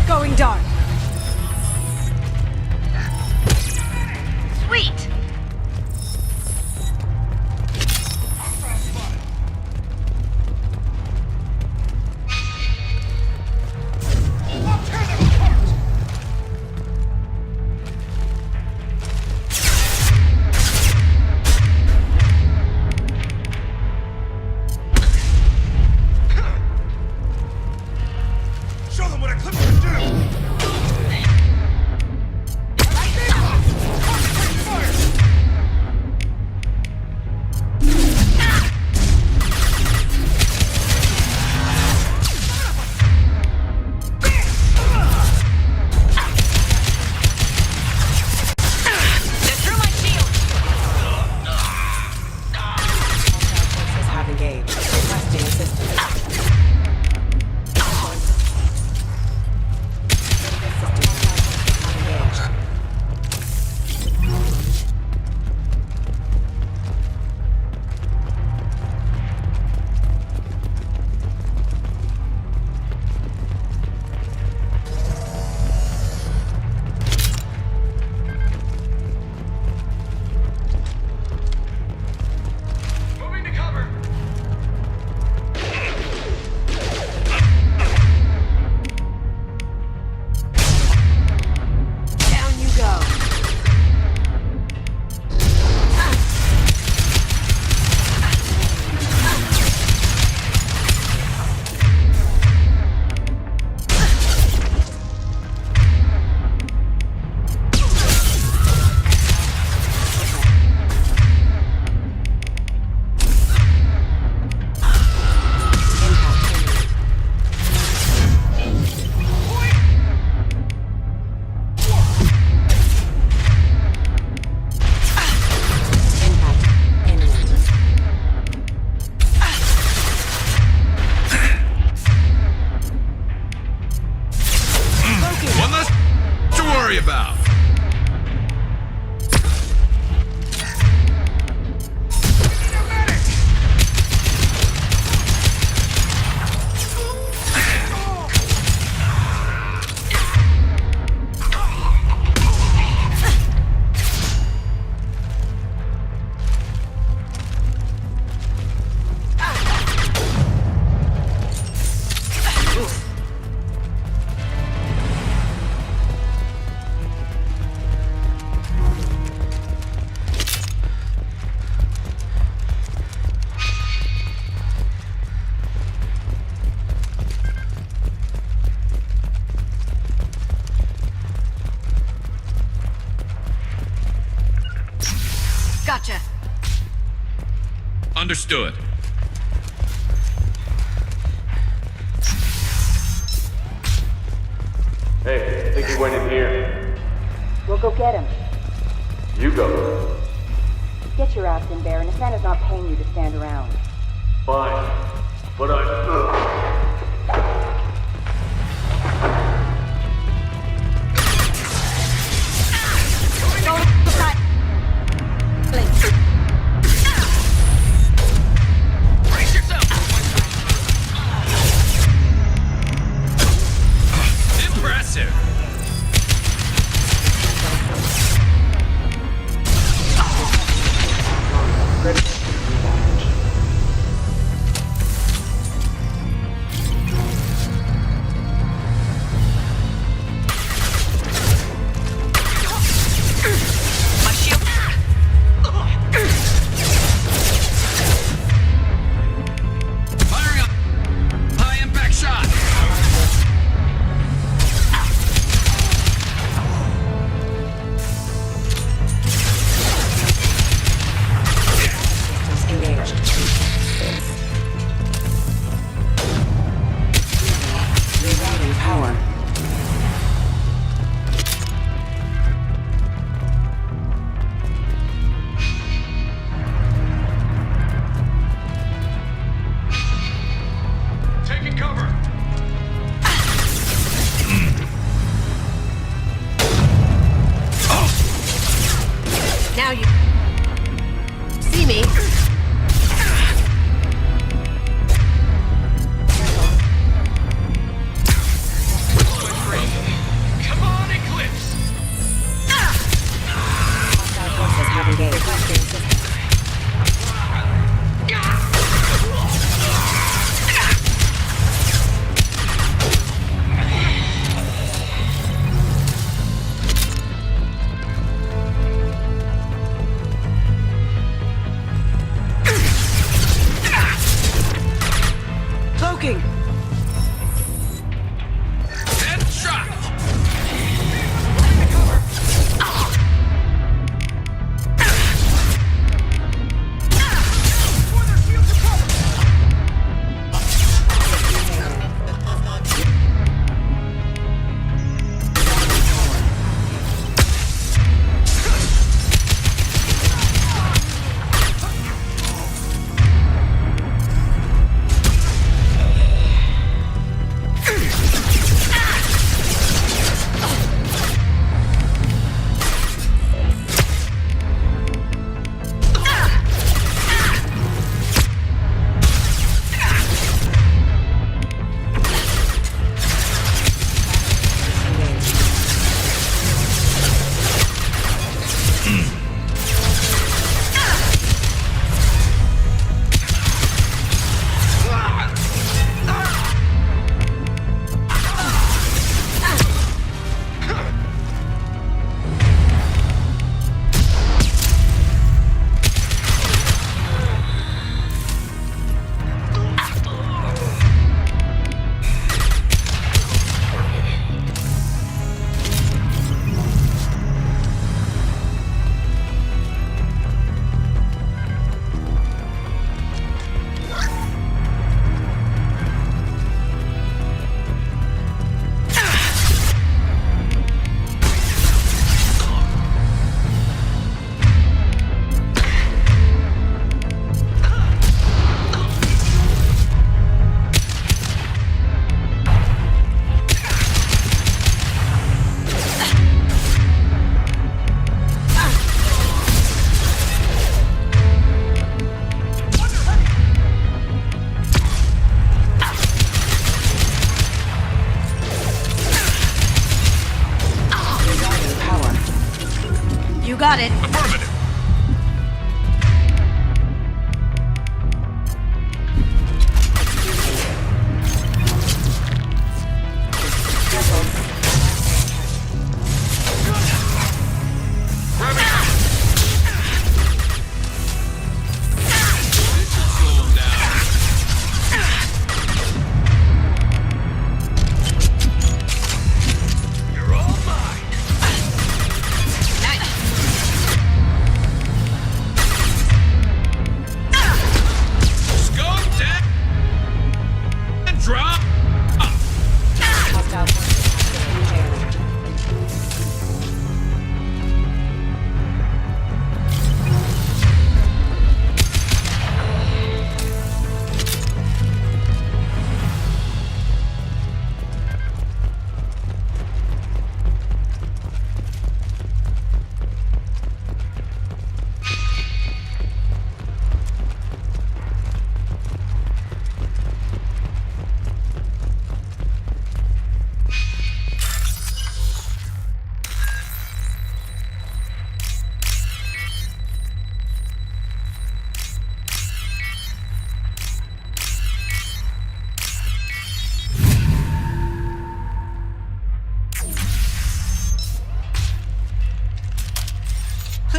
Going dark. Sweet! Show them what Eclipse can do! Have engaged. Requesting assistance. Moving to cover! Down you go. One less to worry about. Gotcha. Understood. Hey, I think he went in here. We'll go get him. You go. Get your ass in there, and Asana's not paying you to stand around. Fine. But I... Brace yourself! Impressive! Firing up! High impact shot! Power. Taking cover! Now you see me. Come on, Eclipse! Cloaking! Headshot! You got it. Affirmative!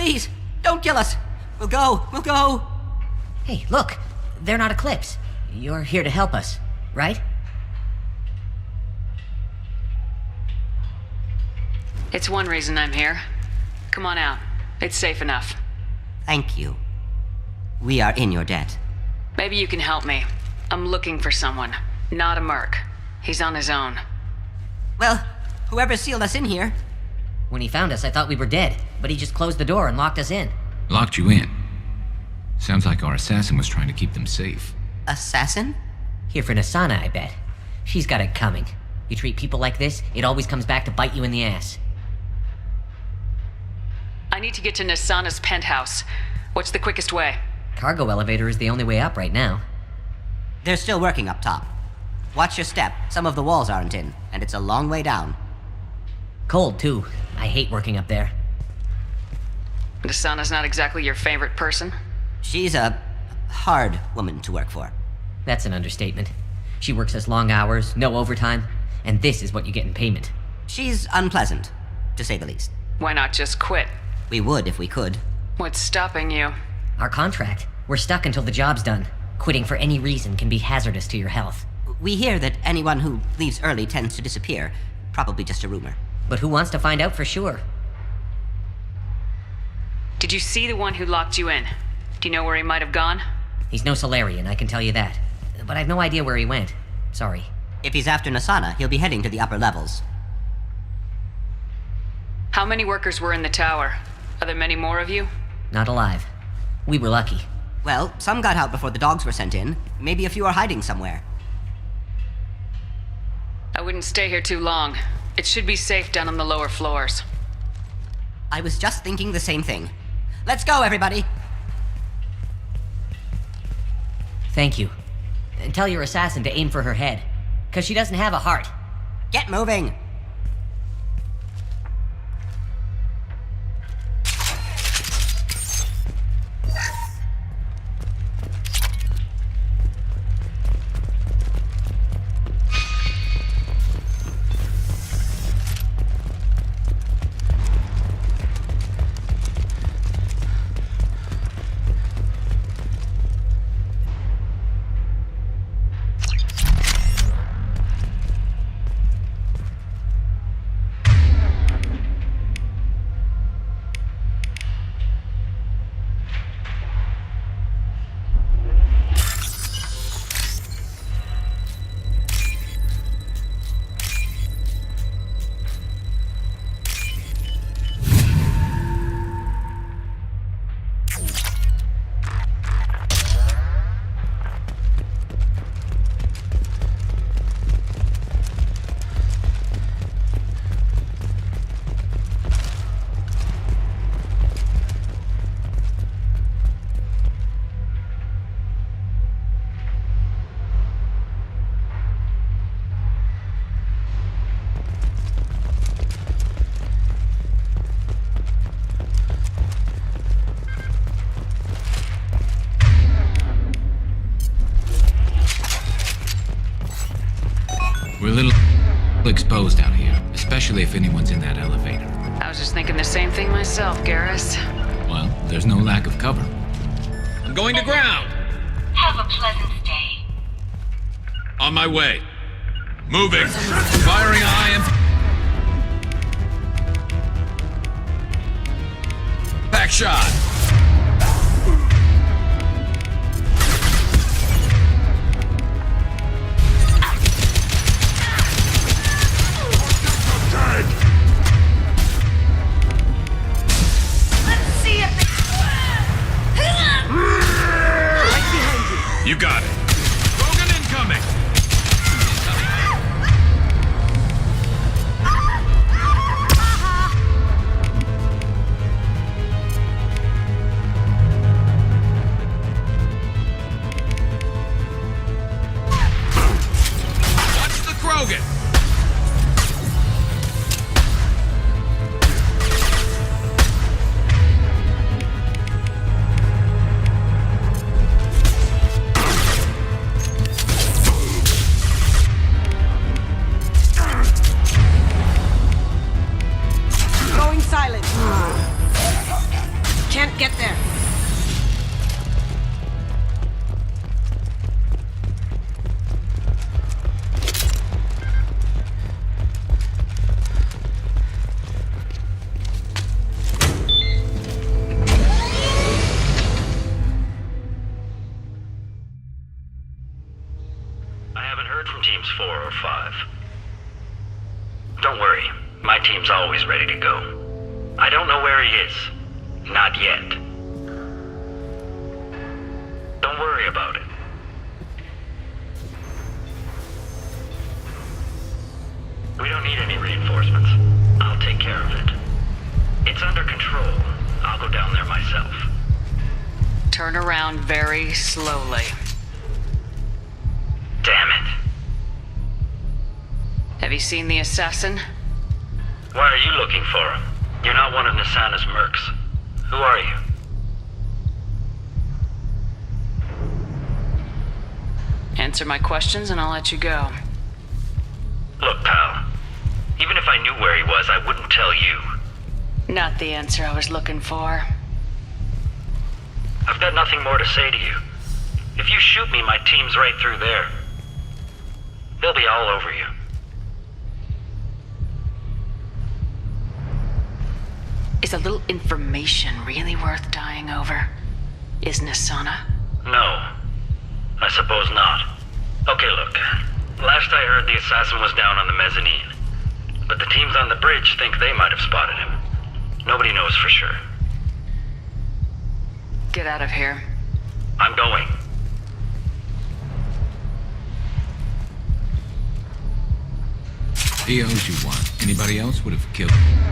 Please, don't kill us. We'll go. Hey, look. They're not Eclipse. You're here to help us, right? It's one reason I'm here. Come on out. It's safe enough. Thank you. We are in your debt. Maybe you can help me. I'm looking for someone. Not a merc. He's on his own. Well, whoever sealed us in here. When he found us, I thought we were dead, but he just closed the door and locked us in. Locked you in? Sounds like our assassin was trying to keep them safe. Assassin? Here for Nasana, I bet. She's got it coming. You treat people like this, it always comes back to bite you in the ass. I need to get to Nasana's penthouse. What's the quickest way? Cargo elevator is the only way up right now. They're still working up top. Watch your step. Some of the walls aren't in, and it's a long way down. Cold, too. I hate working up there. Nasana's not exactly your favorite person? She's a hard woman to work for. That's an understatement. She works us long hours, no overtime, and this is what you get in payment. She's unpleasant, to say the least. Why not just quit? We would if we could. What's stopping you? Our contract. We're stuck until the job's done. Quitting for any reason can be hazardous to your health. We hear that anyone who leaves early tends to disappear. Probably just a rumor. But who wants to find out for sure? Did you see the one who locked you in? Do you know where he might have gone? He's no Solarian, I can tell you that. But I've no idea where he went. Sorry. If he's after Nasana, he'll be heading to the upper levels. How many workers were in the tower? Are there many more of you? Not alive. We were lucky. Well, some got out before the dogs were sent in. Maybe a few are hiding somewhere. I wouldn't stay here too long. It should be safe down on the lower floors. I was just thinking the same thing. Let's go, everybody! Thank you. And tell your assassin to aim for her head. 'Cause she doesn't have a heart. Get moving! We're a little exposed out here, especially if anyone's in that elevator. I was just thinking the same thing myself, Garrus. Well, there's no lack of cover. I'm going to ground! Have a pleasant stay. On my way. Moving. Firing iron. Back shot. You got it. Krogan incoming! Watch the Krogan! can't get there. I haven't heard from teams 4 or 5. Don't worry, my team's always ready to go. I don't know where he is. Not yet. Don't worry about it. We don't need any reinforcements. I'll take care of it. It's under control. I'll go down there myself. Turn around very slowly. Damn it. Have you seen the assassin? Why are you looking for him? You're not one of Nisana's mercs. Who are you? Answer my questions and I'll let you go. Look, pal. Even if I knew where he was, I wouldn't tell you. Not the answer I was looking for. I've got nothing more to say to you. If you shoot me, my team's right through there. They'll be all over you. Is a little information really worth dying over? Is Nisana? No. I suppose not. Okay, look. Last I heard, the assassin was down on the mezzanine. But the teams on the bridge think they might have spotted him. Nobody knows for sure. Get out of here. I'm going. He owes you one. Anybody else would have killed him.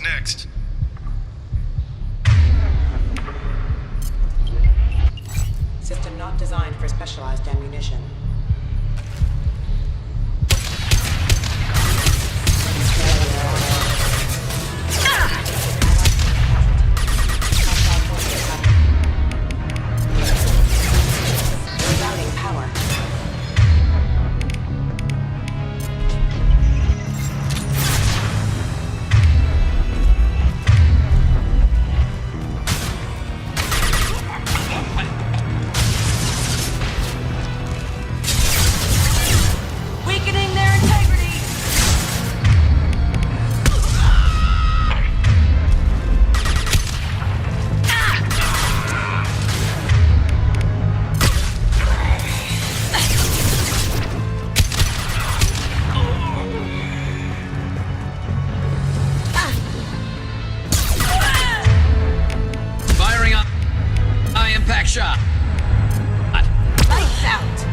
Next. System not designed for specialized ammunition. Rerouting power. Shot. Lights out.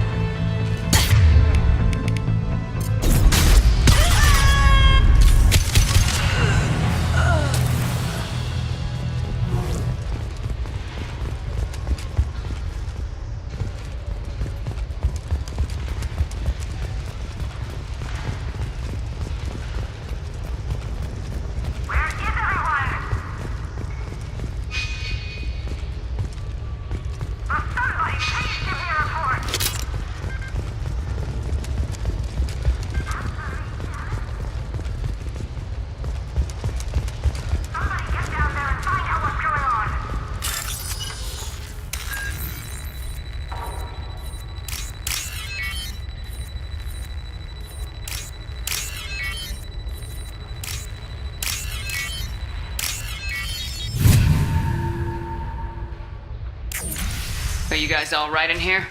Are you guys all right in here?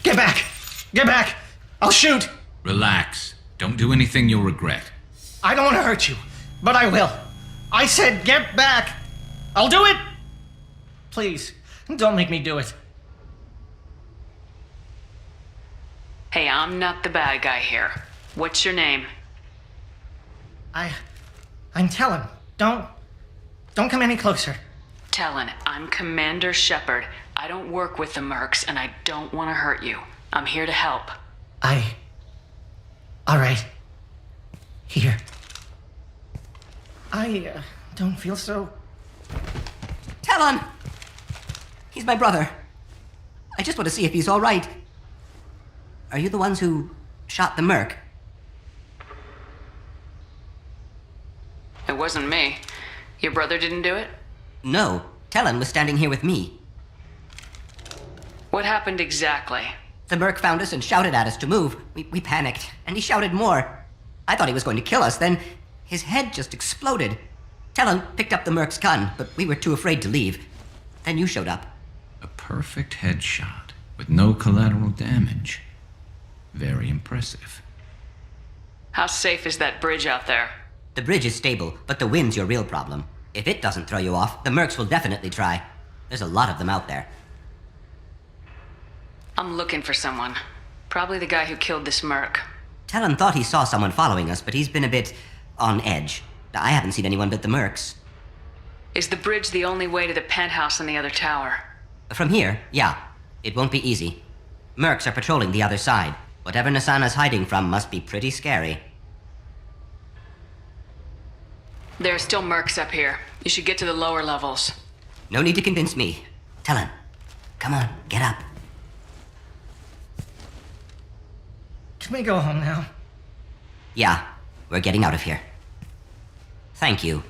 Get back! Get back! I'll shoot! Relax. Don't do anything you'll regret. I don't want to hurt you, but I will. I said get back! I'll do it! Please, don't make me do it. Hey, I'm not the bad guy here. What's your name? I'm Talon. Don't come any closer. Talon, I'm Commander Shepard. I don't work with the Mercs, and I don't want to hurt you. I'm here to help. All right. Here. I don't feel so... Talon! He's my brother. I just want to see if he's all right. Are you the ones who shot the Merc? It wasn't me. Your brother didn't do it? No. Talon was standing here with me. What happened exactly? The Merc found us and shouted at us to move. We panicked, and he shouted more. I thought he was going to kill us, then his head just exploded. Talon picked up the Merc's gun, but we were too afraid to leave. Then you showed up. A perfect headshot with no collateral damage. Very impressive. How safe is that bridge out there? The bridge is stable, but the wind's your real problem. If it doesn't throw you off, the Mercs will definitely try. There's a lot of them out there. I'm looking for someone. Probably the guy who killed this Merc. Talon thought he saw someone following us, but he's been a bit on edge. I haven't seen anyone but the Mercs. Is the bridge the only way to the penthouse in the other tower? From here, yeah. It won't be easy. Mercs are patrolling the other side. Whatever Nassana's hiding from must be pretty scary. There are still Mercs up here. You should get to the lower levels. No need to convince me. Talon, come on, get up. Can we go home now? Yeah, we're getting out of here. Thank you.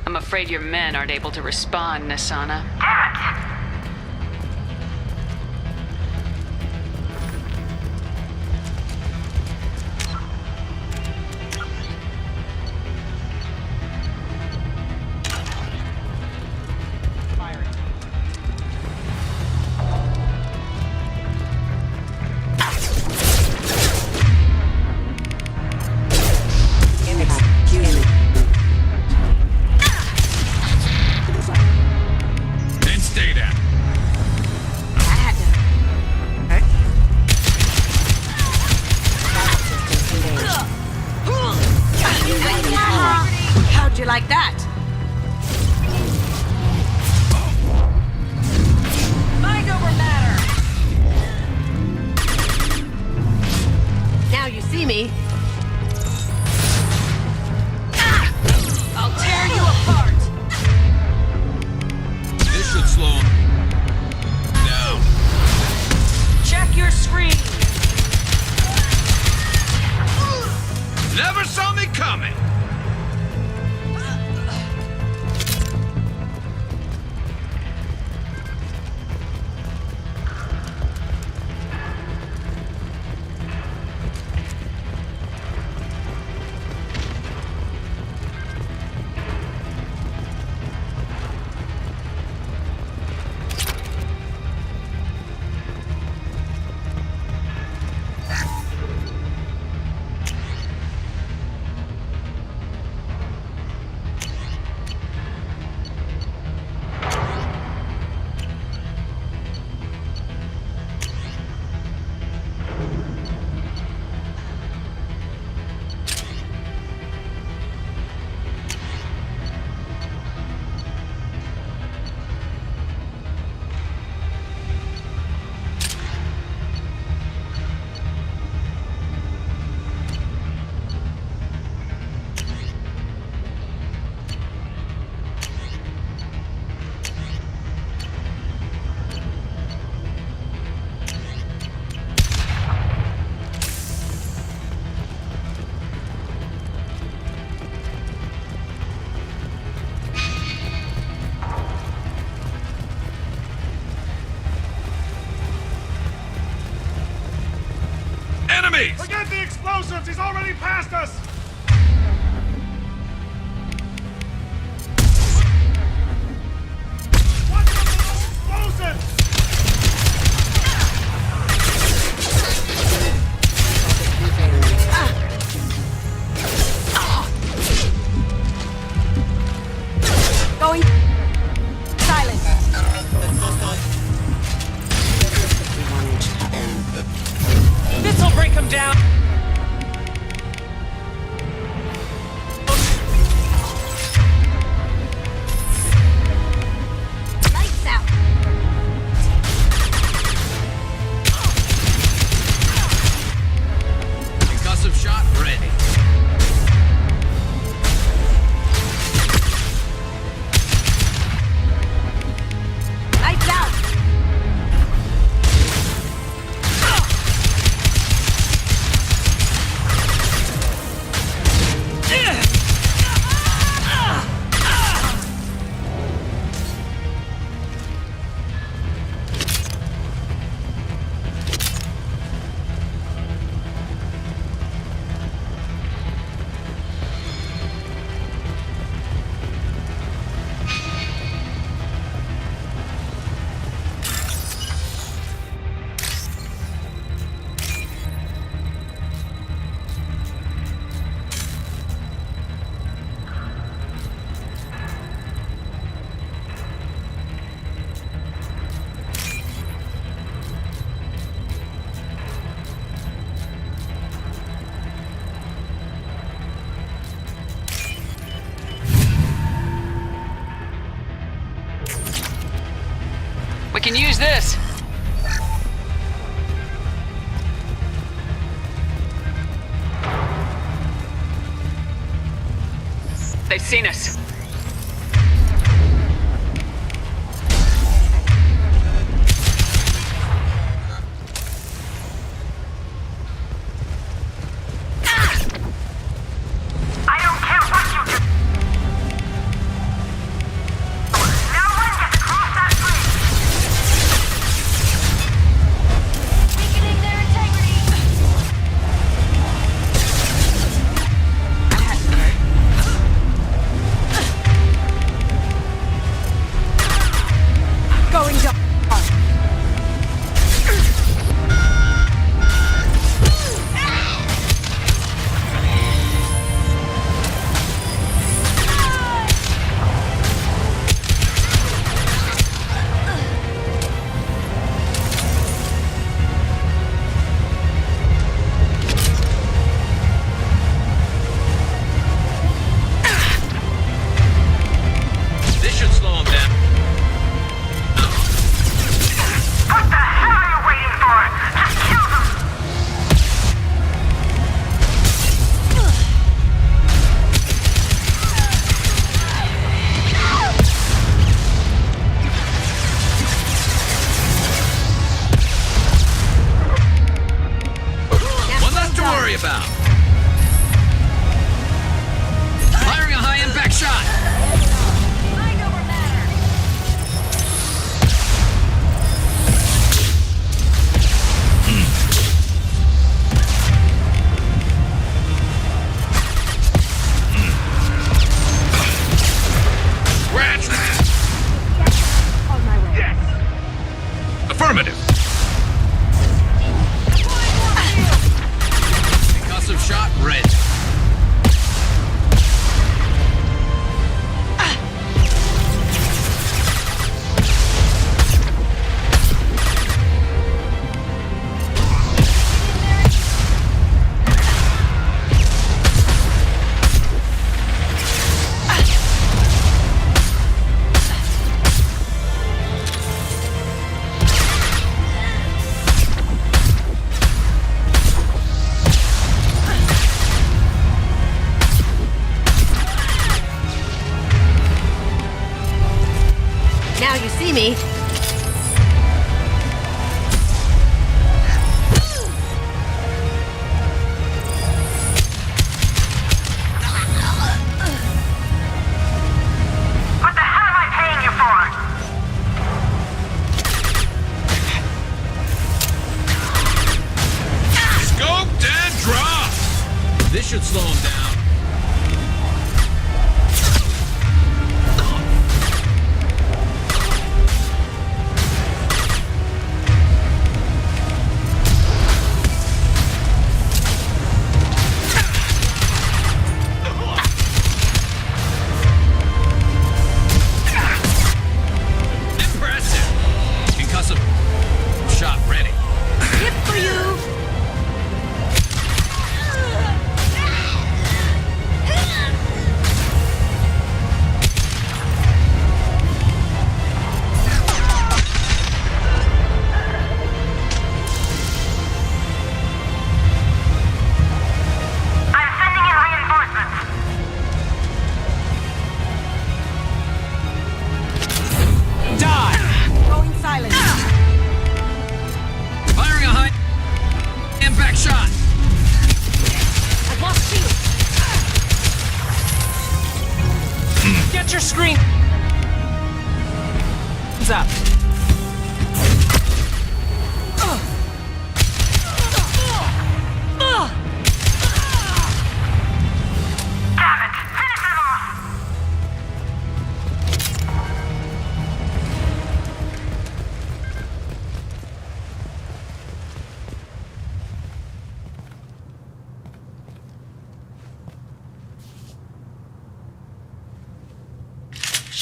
I'm afraid your men aren't able to respond, Nassana. Damn it! How'd you like that? Mind over matter. Now you see me. I'll tear you apart. This should slow him down. Check your screen. Never saw me coming. enemies! Forget the explosives! He's already past us! Watch out for those explosives! Going silent. This'll break him down. Lights out. Concussive shot ready. Lights out. We can use this. They've seen us. Going dark. This should slow him down. One less to worry about. Firing a high-impact shot. Rats! Affirmative. Concussive should slow him down.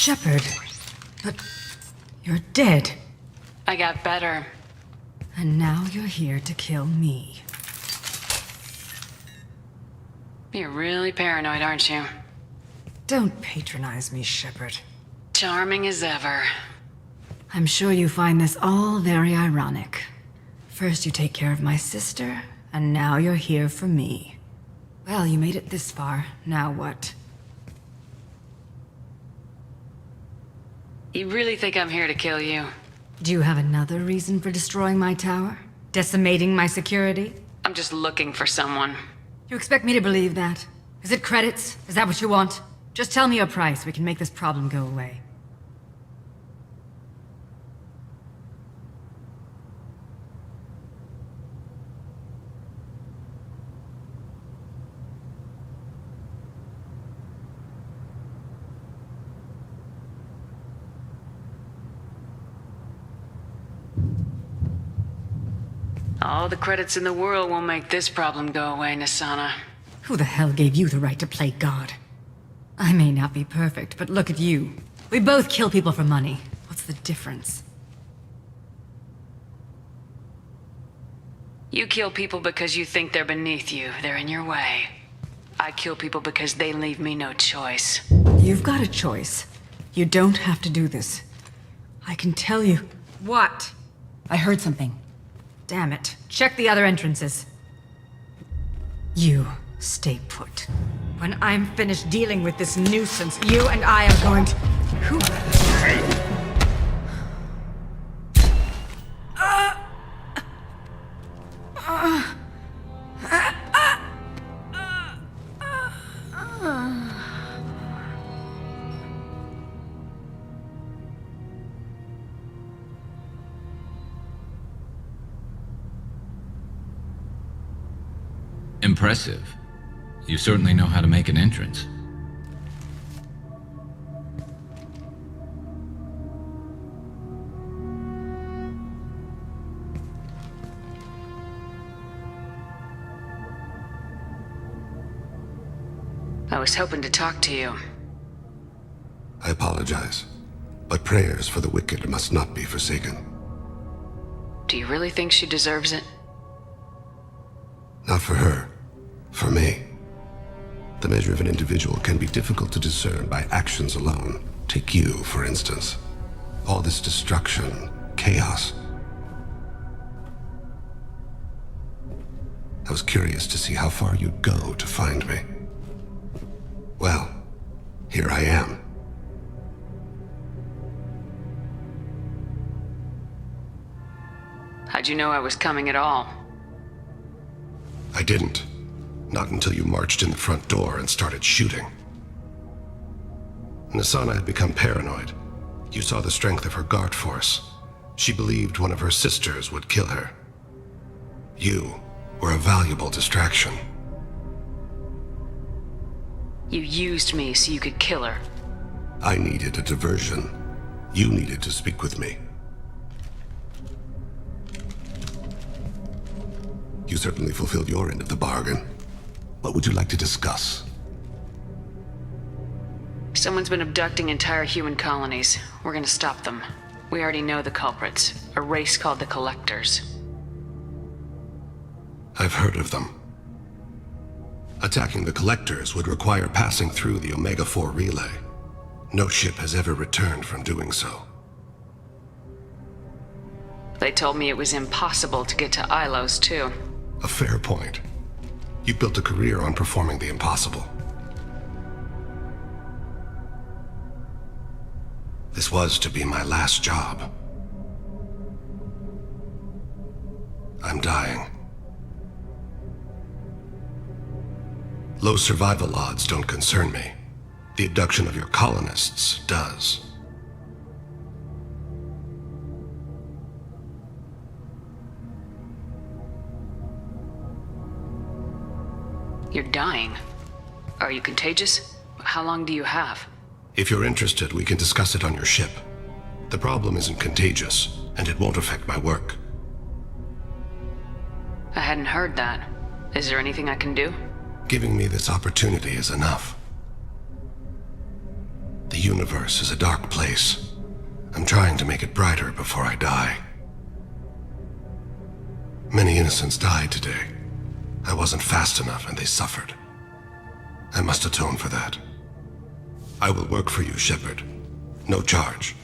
Shepard, but you're dead. I got better. And now you're here to kill me. You're really paranoid, aren't you? Don't patronize me, Shepard. Charming as ever. I'm sure you find this all very ironic. First you take care of my sister, and now you're here for me. Well, you made it this far. Now what? You really think I'm here to kill you? Do you have another reason for destroying my tower? Decimating my security? I'm just looking for someone. You expect me to believe that? Is it credits? Is that what you want? Just tell me a price. We can make this problem go away. All the credits in the world won't make this problem go away, Nasana. Who the hell gave you the right to play God? I may not be perfect, but look at you. We both kill people for money. What's the difference? You kill people because you think they're beneath you. They're in your way. I kill people because they leave me no choice. You've got a choice. You don't have to do this. I can tell you. What? I heard something. Damn it. Check the other entrances. You stay put. When I'm finished dealing with this nuisance, you and I are going to... Who? Impressive. You certainly know how to make an entrance. I was hoping to talk to you. I apologize, but prayers for the wicked must not be forsaken. Do you really think she deserves it? Not for her. For me. The measure of an individual can be difficult to discern by actions alone. Take you, for instance. All this destruction, chaos. I was curious to see how far you'd go to find me. Well, here I am. How'd you know I was coming at all? I didn't. Not until you marched in the front door and started shooting. Nasana had become paranoid. You saw the strength of her guard force. She believed one of her sisters would kill her. You were a valuable distraction. You used me so you could kill her. I needed a diversion. You needed to speak with me. You certainly fulfilled your end of the bargain. What would you like to discuss? Someone's been abducting entire human colonies. We're gonna stop them. We already know the culprits. A race called the Collectors. I've heard of them. Attacking the Collectors would require passing through the Omega-4 relay. No ship has ever returned from doing so. They told me it was impossible to get to Ilos, too. A fair point. You built a career on performing the impossible. This was to be my last job. I'm dying. Low survival odds don't concern me. The abduction of your colonists does. You're dying. Are you contagious? How long do you have? If you're interested, we can discuss it on your ship. The problem isn't contagious, and it won't affect my work. I hadn't heard that. Is there anything I can do? Giving me this opportunity is enough. The universe is a dark place. I'm trying to make it brighter before I die. Many innocents died today. I wasn't fast enough and they suffered. I must atone for that. I will work for you, Shepard. No charge.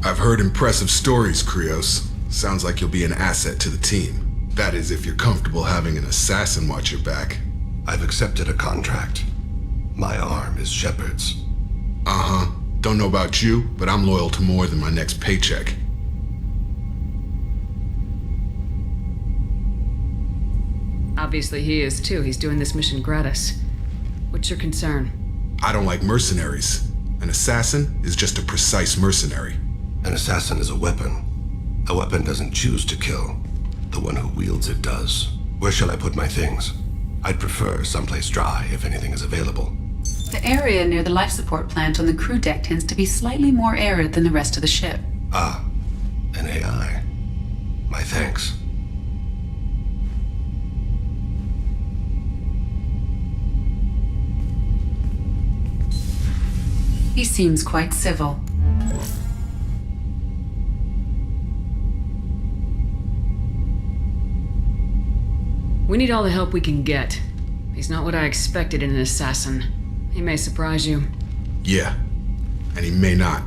I've heard impressive stories, Krios. Sounds like you'll be an asset to the team. That is, if you're comfortable having an assassin watch your back. I've accepted a contract. My arm is Shepard's. Uh-huh. Don't know about you, but I'm loyal to more than my next paycheck. Obviously he is too. He's doing this mission gratis. What's your concern? I don't like mercenaries. An assassin is just a precise mercenary. An assassin is a weapon. A weapon doesn't choose to kill. The one who wields it does. Where shall I put my things? I'd prefer someplace dry if anything is available. The area near the life support plant on the crew deck tends to be slightly more arid than the rest of the ship. Ah, an AI. My thanks. He seems quite civil. We need all the help we can get. He's not what I expected in an assassin. He may surprise you. Yeah, and he may not.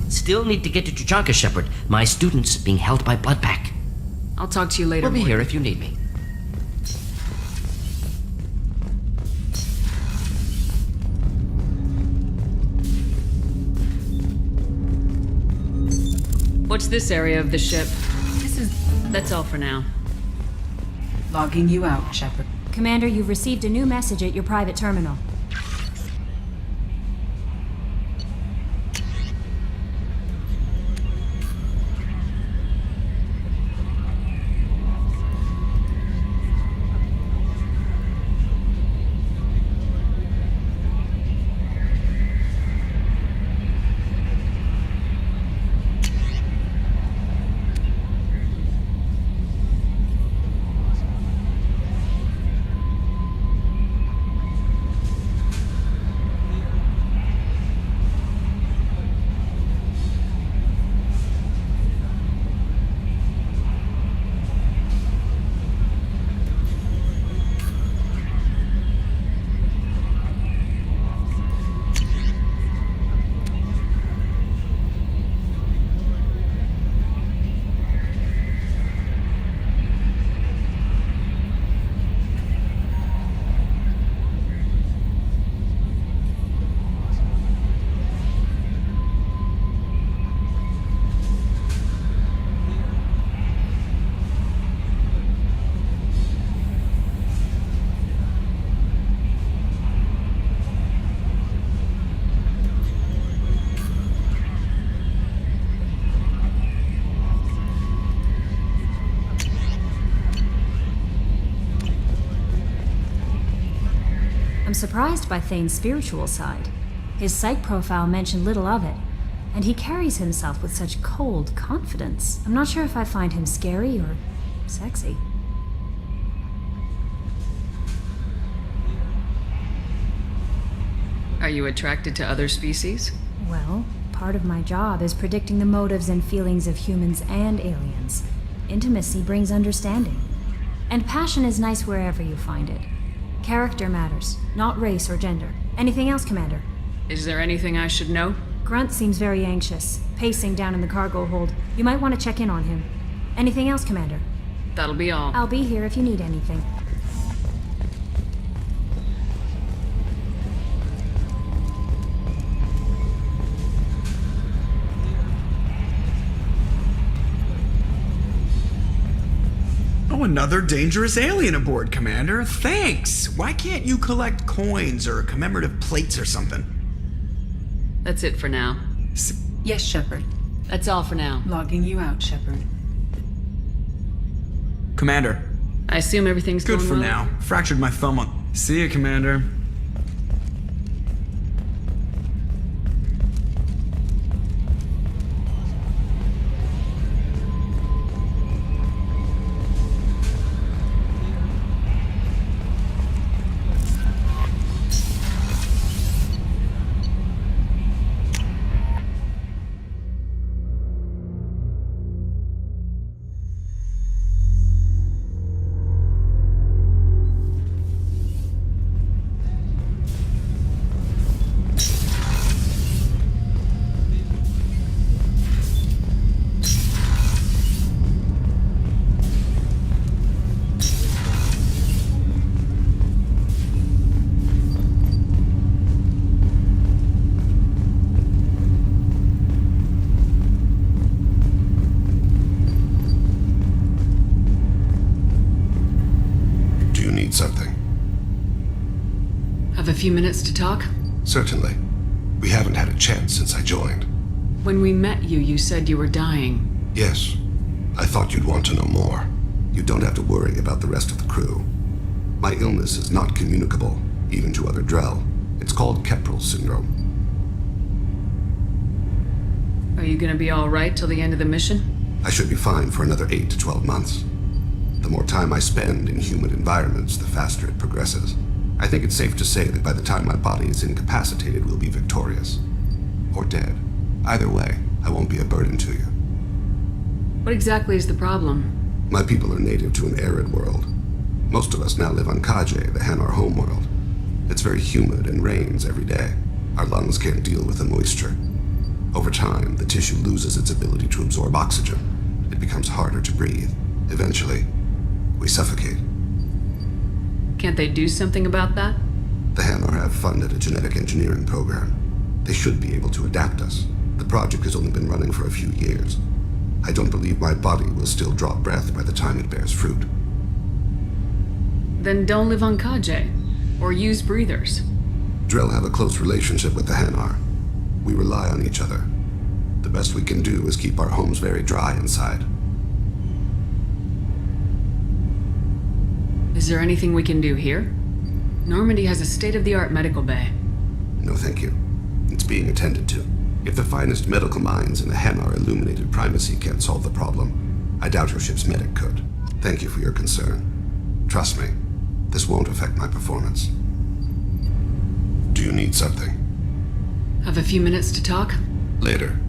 Still need to get to Tuchanka, Shepard. My student's being held by Bloodpack. I'll talk to you later. We'll be here if you need me. What's this area of the ship? That's all for now. Logging you out, Shepard. Commander, you've received a new message at your private terminal. I'm surprised by Thane's spiritual side. His psych profile mentioned little of it, and he carries himself with such cold confidence. I'm not sure if I find him scary or sexy. Are you attracted to other species? Well, part of my job is predicting the motives and feelings of humans and aliens. Intimacy brings understanding. And passion is nice wherever you find it. Character matters, not race or gender. Anything else, Commander? Is there anything I should know? Grunt seems very anxious, pacing down in the cargo hold. You might want to check in on him. Anything else, Commander? That'll be all. I'll be here if you need anything. Oh, another dangerous alien aboard, Commander. Thanks! Why can't you collect coins or commemorative plates or something? That's it for now. Yes, Shepard. That's all for now. Logging you out, Shepard. Commander. I assume everything's good going for well? now. Fractured my thumb on... See ya, Commander. Something. Have a few minutes to talk? Certainly. We haven't had a chance since I joined. When we met you, you said you were dying. Yes. I thought you'd want to know more. You don't have to worry about the rest of the crew. My illness is not communicable, even to other Drell. It's called Keprel syndrome. Are you gonna be alright till the end of the mission? I should be fine for another 8 to 12 months. The more time I spend in human environments, the faster it progresses. I think it's safe to say that by the time my body is incapacitated, we'll be victorious. Or dead. Either way, I won't be a burden to you. What exactly is the problem? My people are native to an arid world. Most of us now live on Kaje, the Hanar homeworld. It's very humid and rains every day. Our lungs can't deal with the moisture. Over time, the tissue loses its ability to absorb oxygen. It becomes harder to breathe. Eventually, we suffocate. Can't they do something about that? The Hanar have funded a genetic engineering program. They should be able to adapt us. The project has only been running for a few years. I don't believe my body will still draw breath by the time it bears fruit. Then don't live on Kaje, or use breathers. Drell have a close relationship with the Hanar. We rely on each other. The best we can do is keep our homes very dry inside. Is there anything we can do here? Normandy has a state-of-the-art medical bay. No, thank you. It's being attended to. If the finest medical minds in the Hanar illuminated primacy can't solve the problem, I doubt your ship's medic could. Thank you for your concern. Trust me, this won't affect my performance. Do you need something? Have a few minutes to talk? Later.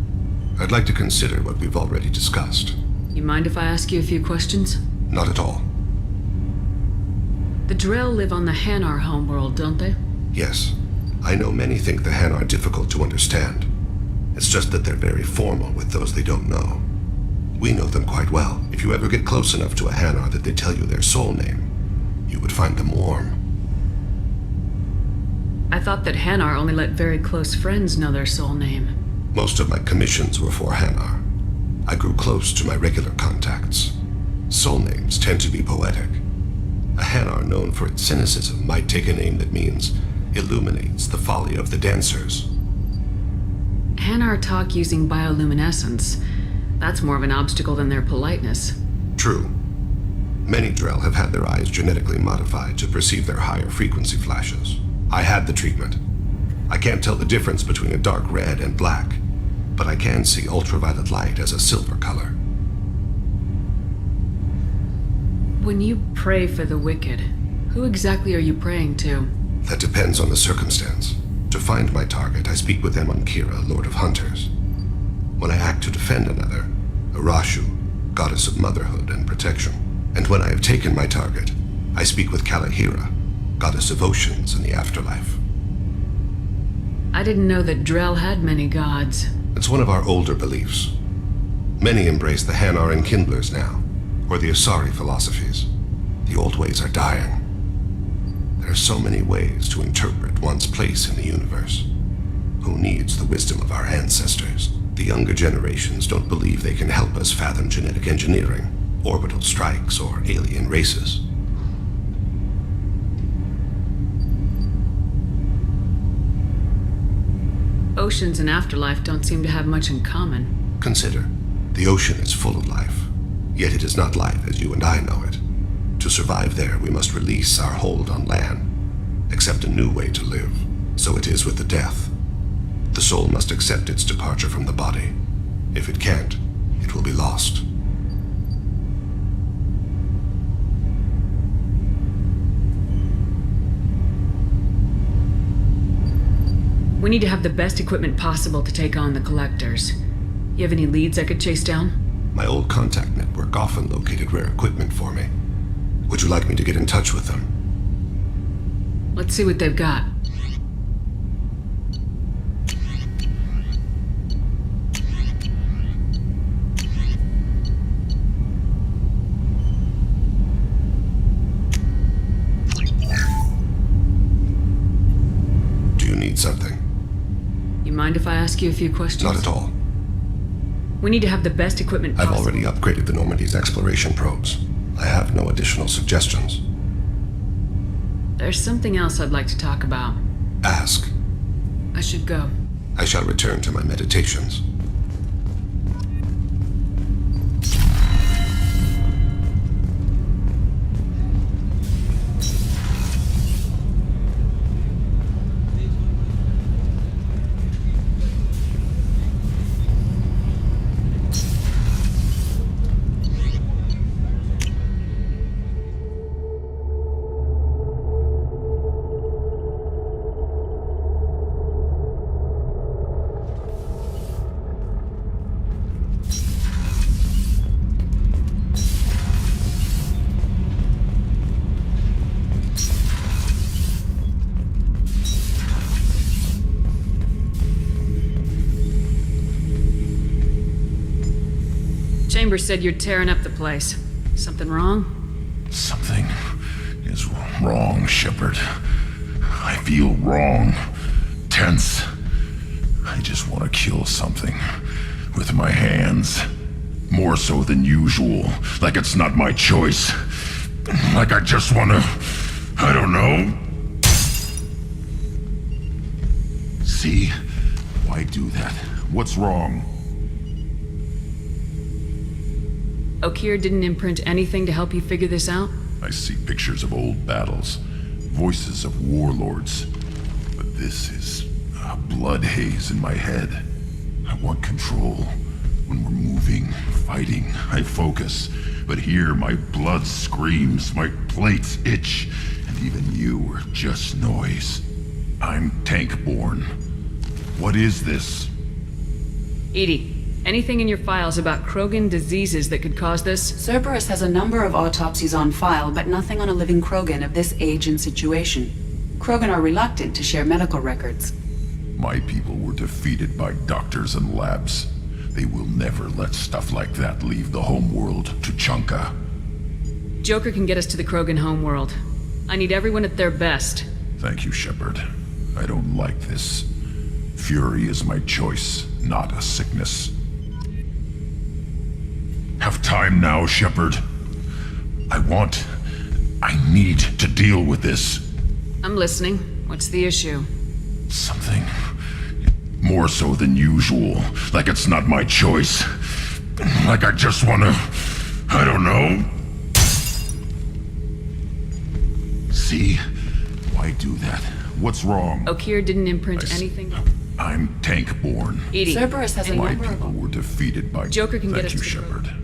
I'd like to consider what we've already discussed. You mind if I ask you a few questions? Not at all. The Drell live on the Hanar homeworld, don't they? Yes. I know many think the Hanar difficult to understand. It's just that they're very formal with those they don't know. We know them quite well. If you ever get close enough to a Hanar that they tell you their soul name, you would find them warm. I thought that Hanar only let very close friends know their soul name. Most of my commissions were for Hanar. I grew close to my regular contacts. Soul names tend to be poetic. A Hanar known for its cynicism might take a name that means illuminates the folly of the dancers. Hanar talk using bioluminescence. That's more of an obstacle than their politeness. True. Many Drell have had their eyes genetically modified to perceive their higher frequency flashes. I had the treatment. I can't tell the difference between a dark red and black, but I can see ultraviolet light as a silver color. When you pray for the wicked, who exactly are you praying to? That depends on the circumstance. To find my target, I speak with Emon Kira, Lord of Hunters. When I act to defend another, Arashu, goddess of motherhood and protection. And when I have taken my target, I speak with Kalahira, goddess of oceans and the afterlife. I didn't know that Drell had many gods. It's one of our older beliefs. Many embrace the Hanar and Kindlers now, or the Asari philosophies. The old ways are dying. There are so many ways to interpret one's place in the universe. Who needs the wisdom of our ancestors? The younger generations don't believe they can help us fathom genetic engineering, orbital strikes, or alien races. Oceans and afterlife don't seem to have much in common. Consider, the ocean is full of life, yet it is not life as you and I know it. To survive there, we must release our hold on land, accept a new way to live. So it is with the death. The soul must accept its departure from the body. If it can't, it will be lost. We need to have the best equipment possible to take on the collectors. You have any leads I could chase down? My old contact network often located rare equipment for me. Would you like me to get in touch with them? Let's see what they've got. Do you need something? You mind if I ask you a few questions? Not at all. We need to have the best equipment possible. I've already upgraded the Normandy's exploration probes. I have no additional suggestions. There's something else I'd like to talk about. Ask. I should go. I shall return to my meditations. Chambers said you're tearing up the place. Something wrong? Something is wrong, Shepard. I feel wrong. Tense. I just want to kill something. With my hands. More so than usual. Like it's not my choice. Like I just want to... I don't know. See? Why do that? What's wrong? Okeer didn't imprint anything to help you figure this out? I see pictures of old battles, voices of warlords. But this is a blood haze in my head. I want control. When we're moving, fighting, I focus. But here my blood screams, my plates itch, and even you are just noise. I'm tank-born. What is this? EDI. Anything in your files about Krogan diseases that could cause this? Cerberus has a number of autopsies on file, but nothing on a living Krogan of this age and situation. Krogan are reluctant to share medical records. My people were defeated by doctors and labs. They will never let stuff like that leave the homeworld Tuchanka. Joker can get us to the Krogan homeworld. I need everyone at their best. Thank you, Shepard. I don't like this. Fury is my choice, not a sickness. Have time now, Shepard. I need to deal with this. I'm listening. What's the issue? Something more so than usual. Like it's not my choice. Like I just wanna... I don't know. See? Why do that? What's wrong? Okeer didn't imprint anything. I'm tank-born. EDI. Cerberus has a My number people of... were defeated by... Joker can get Thank us you, to the road. Shepard.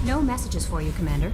No messages for you, Commander.